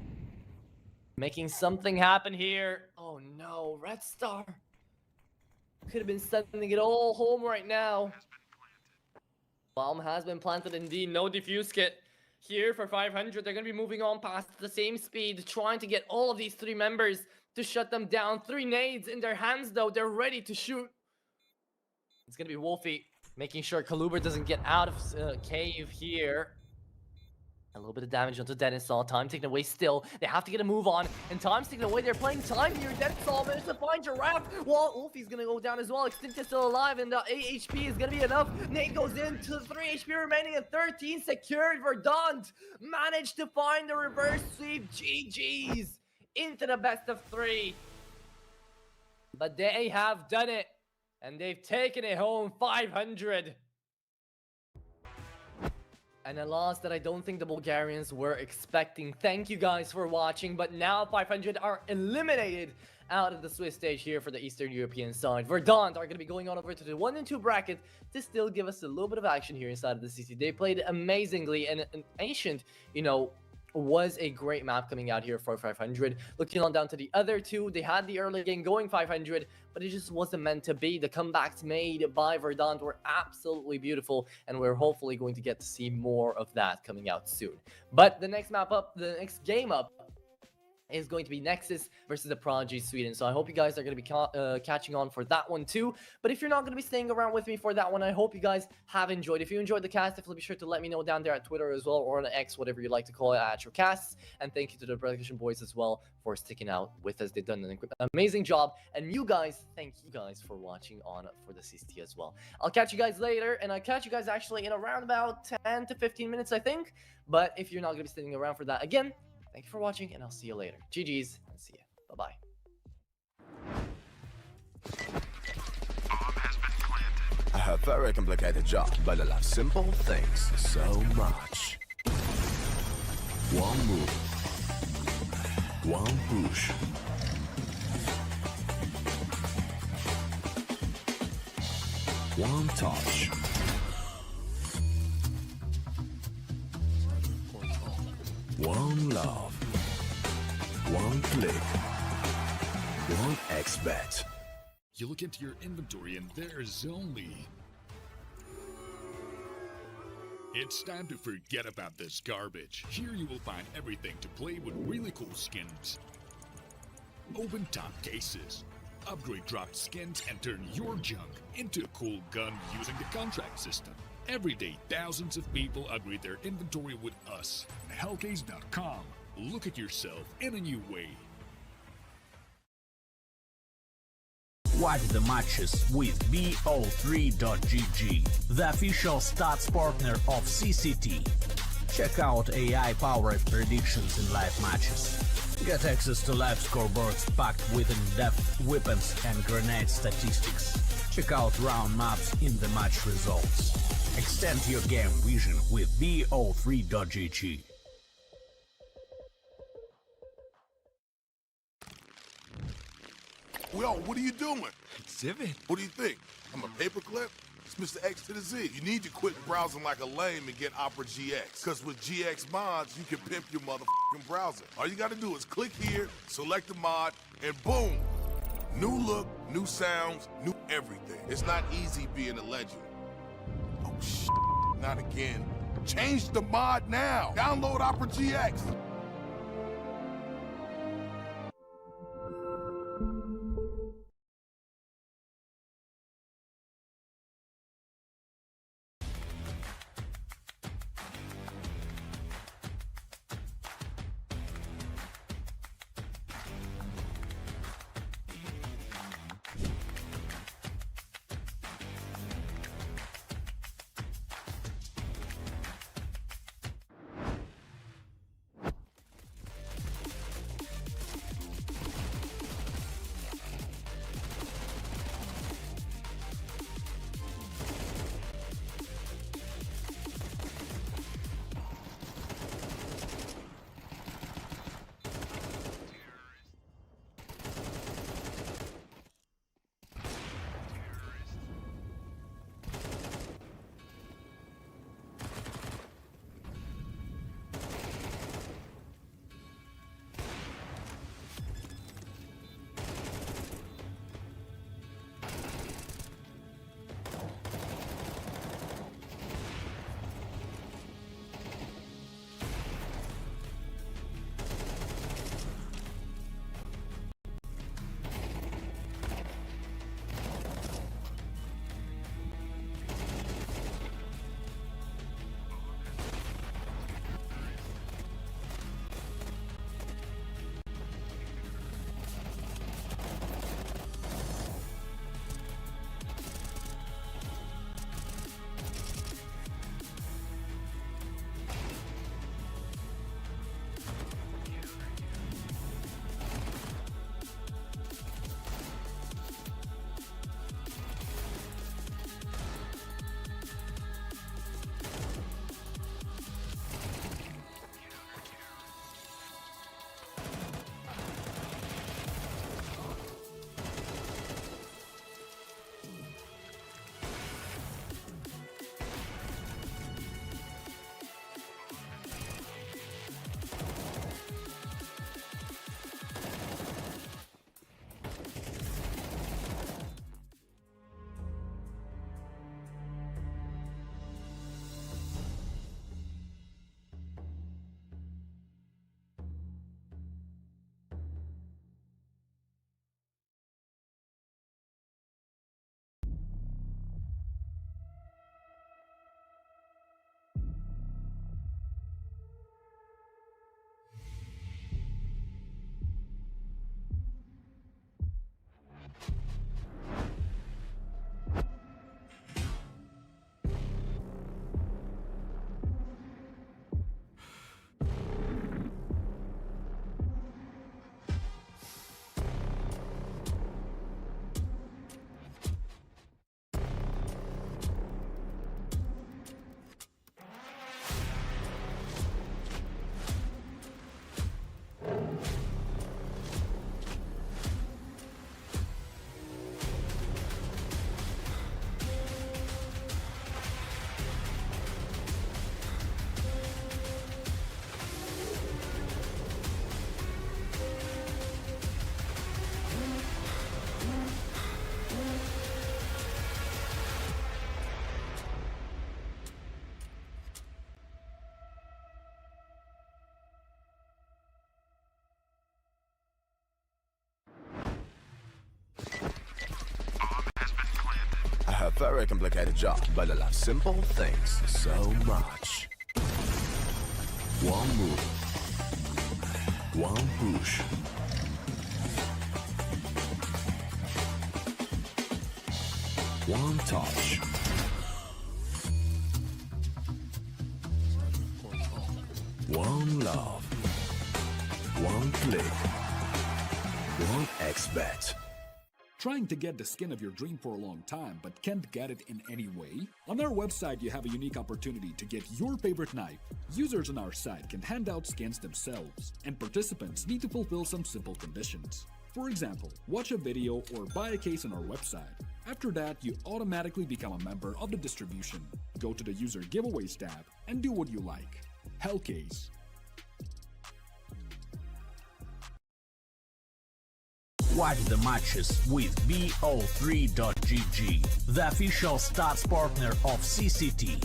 Making something happen here. Oh no, Red Star. Could have been sending it all home right now. Bomb has been planted indeed, no defuse kit. Here for 500, they're going to be moving on past the same speed, trying to get all of these 3 members to shut them down. 3 nades in their hands, though. They're ready to shoot. It's going to be Wolfie making sure Kaluber doesn't get out of Cave here. A little bit of damage onto Denisaw. Time taken away still. They have to get a move on. And time's taken away. They're playing time here. Denisaw managed to find Giraffe. Well, Wolfie's going to go down as well. Extinct is still alive. And the 8 HP is going to be enough. Nate goes in to 3 HP remaining and 13 secured. Verdant managed to find the reverse sweep. GG's into the best of 3. But they have done it. And they've taken it home 500. And a loss that I don't think the Bulgarians were expecting. Thank you guys for watching. But now 500 are eliminated out of the Swiss stage here for the Eastern European side. Verdant are going to be going on over to the 1-2 bracket to still give us a little bit of action here inside of the CC. They played amazingly, and Ancient, you know, was a great map coming out here for 500. Looking on down to the other 2, they had the early game going 500, but it just wasn't meant to be. The comebacks made by Verdant were absolutely beautiful, and we're hopefully going to get to see more of that coming out soon. But the next map up, the next game up, is going to be Nexus versus the Prodigy Sweden. So I hope you guys are going to be catching on for that one too. But if you're not going to be staying around with me for that one, I hope you guys have enjoyed. If you enjoyed the cast, definitely be sure to let me know down there at Twitter as well, or on X, whatever you like to call it, at your casts. And thank you to the Production Boys as well for sticking out with us. They've done an amazing job. And you guys, thank you guys for watching on for the CCT as well. I'll catch you guys later, and I'll catch you guys actually in around about 10 to 15 minutes, I think. But if you're not going to be sitting around for that, again, thank you for watching, and I'll see you later. GG's, and see you. Bye-bye. I have a very complicated job, but I love simple things so much. One move. One push. One touch. One love, one click, one expert. You look into your inventory and there's only It's time to forget about this garbage. Here you will find everything to play with really cool skins. Open top cases. Upgrade dropped skins and turn your junk into a cool gun using the contract system. Every day, thousands of people upgrade their inventory with us. Hellcase.com. Look at yourself in a new way. Watch the matches with BO3.GG, the official stats partner of CCT. Check out AI-powered predictions in live matches. Get access to live scoreboards packed with in-depth weapons and grenade statistics. Check out round maps in the match results. Extend your game vision with BO3.GG. Yo, what are you doing? Exhibit. What do you think? I'm a paperclip? It's Mr. X to the Z. You need to quit browsing like a lame and get Opera GX. Because with GX mods, you can pimp your motherfucking browser. All you gotta do is click here, select the mod, and boom! New look, new sounds, new everything. It's not easy being a legend. Oh, shit. Not again. Change the mod now. Download Opera GX. very complicated job, but I love simple things so much. One move, one push. One touch. One love. One click. One XBet. Trying to get the skin of your dream for a long time but can't get it in any way? On our website you have a unique opportunity to get your favorite knife. Users on our site can hand out skins themselves, and participants need to fulfill some simple conditions. For example, watch a video or buy a case on our website. After that, you automatically become a member of the distribution. Go to the user giveaways tab and do what you like. Hellcase. Watch the matches with BO3.GG, the official stats partner of CCT.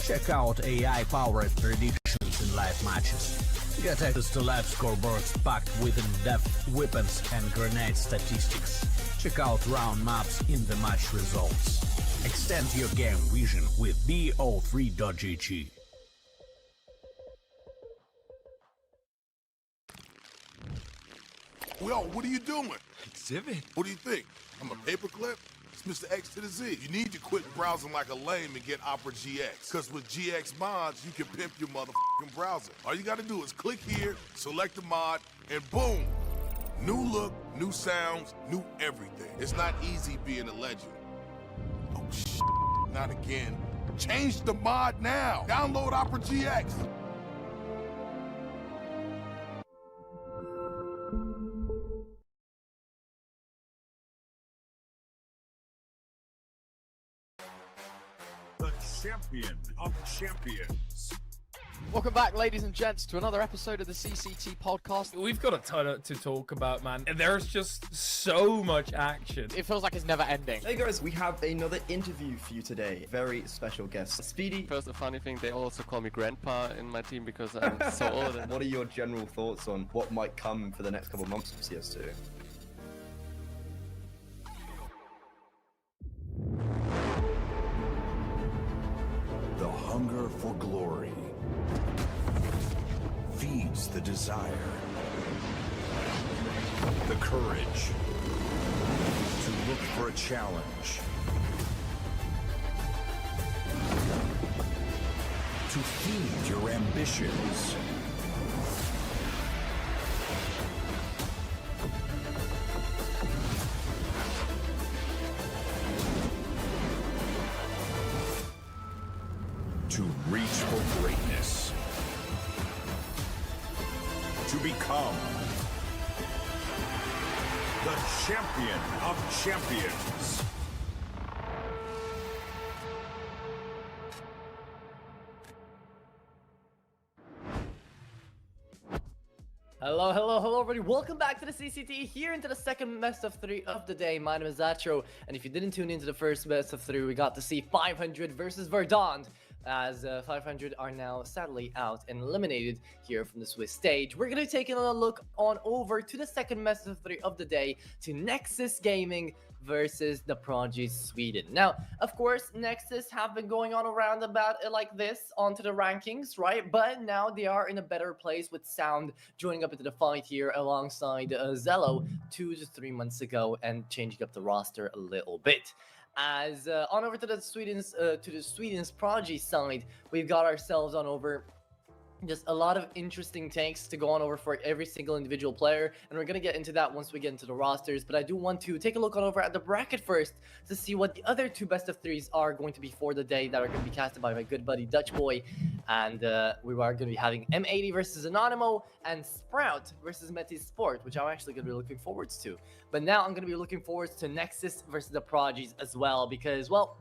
Check out AI-powered predictions in live matches. Get access to live scoreboards packed with in-depth weapons and grenade statistics. Check out round maps in the match results. Extend your game vision with BO3.GG. Yo, what are you doing? Exhibit. What do you think? I'm a paperclip? It's Mr. X to the Z. You need to quit browsing like a lame and get Opera GX. Because with GX mods, you can pimp your motherfucking browser. All you gotta do is click here, select the mod, and boom! New look, new sounds, new everything. It's not easy being a legend. Oh, shit. Not again. Change the mod now. Download Opera GX. The champion of champions. Welcome back, ladies and gents, to another episode of the CCT podcast. We've got a ton to talk about, man. There's just so much action. It feels like it's never ending. Hey guys, we have another interview for you today. Very special guest, Speedy. First, a funny thing, they also call me Grandpa in my team because I'm so old. What are your general thoughts on what might come for the next couple of months of CS2? The hunger for glory feeds the desire. The courage to look for a challenge. To feed your ambitions. To reach for greatness. To become The champion of champions. Hello everybody, welcome back to the CCT, here into the second best of 3 of the day. My name is Zatro, and if you didn't tune into the first best of 3, we got to see 500 versus Verdant, as 500 are now sadly out and eliminated here from the Swiss stage. We're going to be taking a look on over to the second best of 3 of the day, to Nexus Gaming versus the Prodigy Sweden. Now, of course, Nexus have been going on around about like this onto the rankings, right? But now they are in a better place with Sound joining up into the fight here alongside Zello 2 to 3 months ago and changing up the roster a little bit. As on over to the Sweden's Prodigy side, we've got ourselves on over just a lot of interesting takes to go on over for every single individual player, and we're going to get into that once we get into the rosters. But I do want to take a look on over at the bracket first to see what the other 2 best of 3s are going to be for the day that are going to be casted by my good buddy Dutch Boy. And we are going to be having M80 versus Anonymous and Sprout versus Metis Sport, which I'm actually going to be looking forward to. But now I'm going to be looking forward to Nexus versus the Prodigies as well, because, well,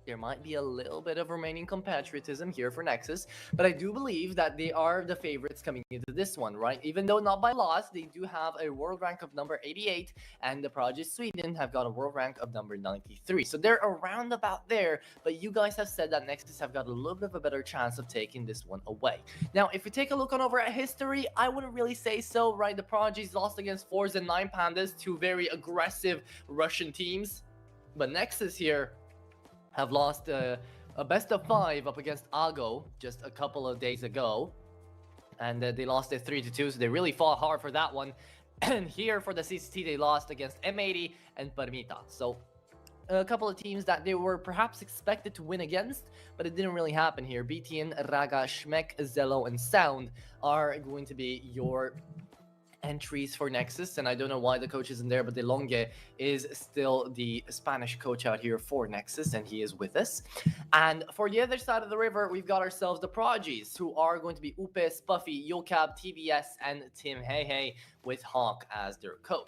there might be a little bit of remaining compatriotism here for Nexus, but I do believe that they are the favorites coming into this one, right? Even though not by loss, they do have a world rank of number 88, and the Prodigy Sweden have got a world rank of number 93. So they're around about there, but you guys have said that Nexus have got a little bit of a better chance of taking this one away. Now, if we take a look on over at history, I wouldn't really say so, right? The Prodigies lost against 4s and 9 Pandas, 2 very aggressive Russian teams, but Nexus here have lost a best of 5 up against Ago just a couple of days ago. And they lost it 3-2, so they really fought hard for that one. And here for the CCT, they lost against M80 and Permita. So a couple of teams that they were perhaps expected to win against, but it didn't really happen here. BTN, Raga, Schmeck, Zello, and Sound are going to be your entries for Nexus, and I don't know why the coach isn't there, but De Longe is still the Spanish coach out here for Nexus, and he is with us. And for the other side of the river, we've got ourselves the Prodigies, who are going to be Upe, Spuffy, Yocab, TBS, and Tim Hey with Hawk as their coach.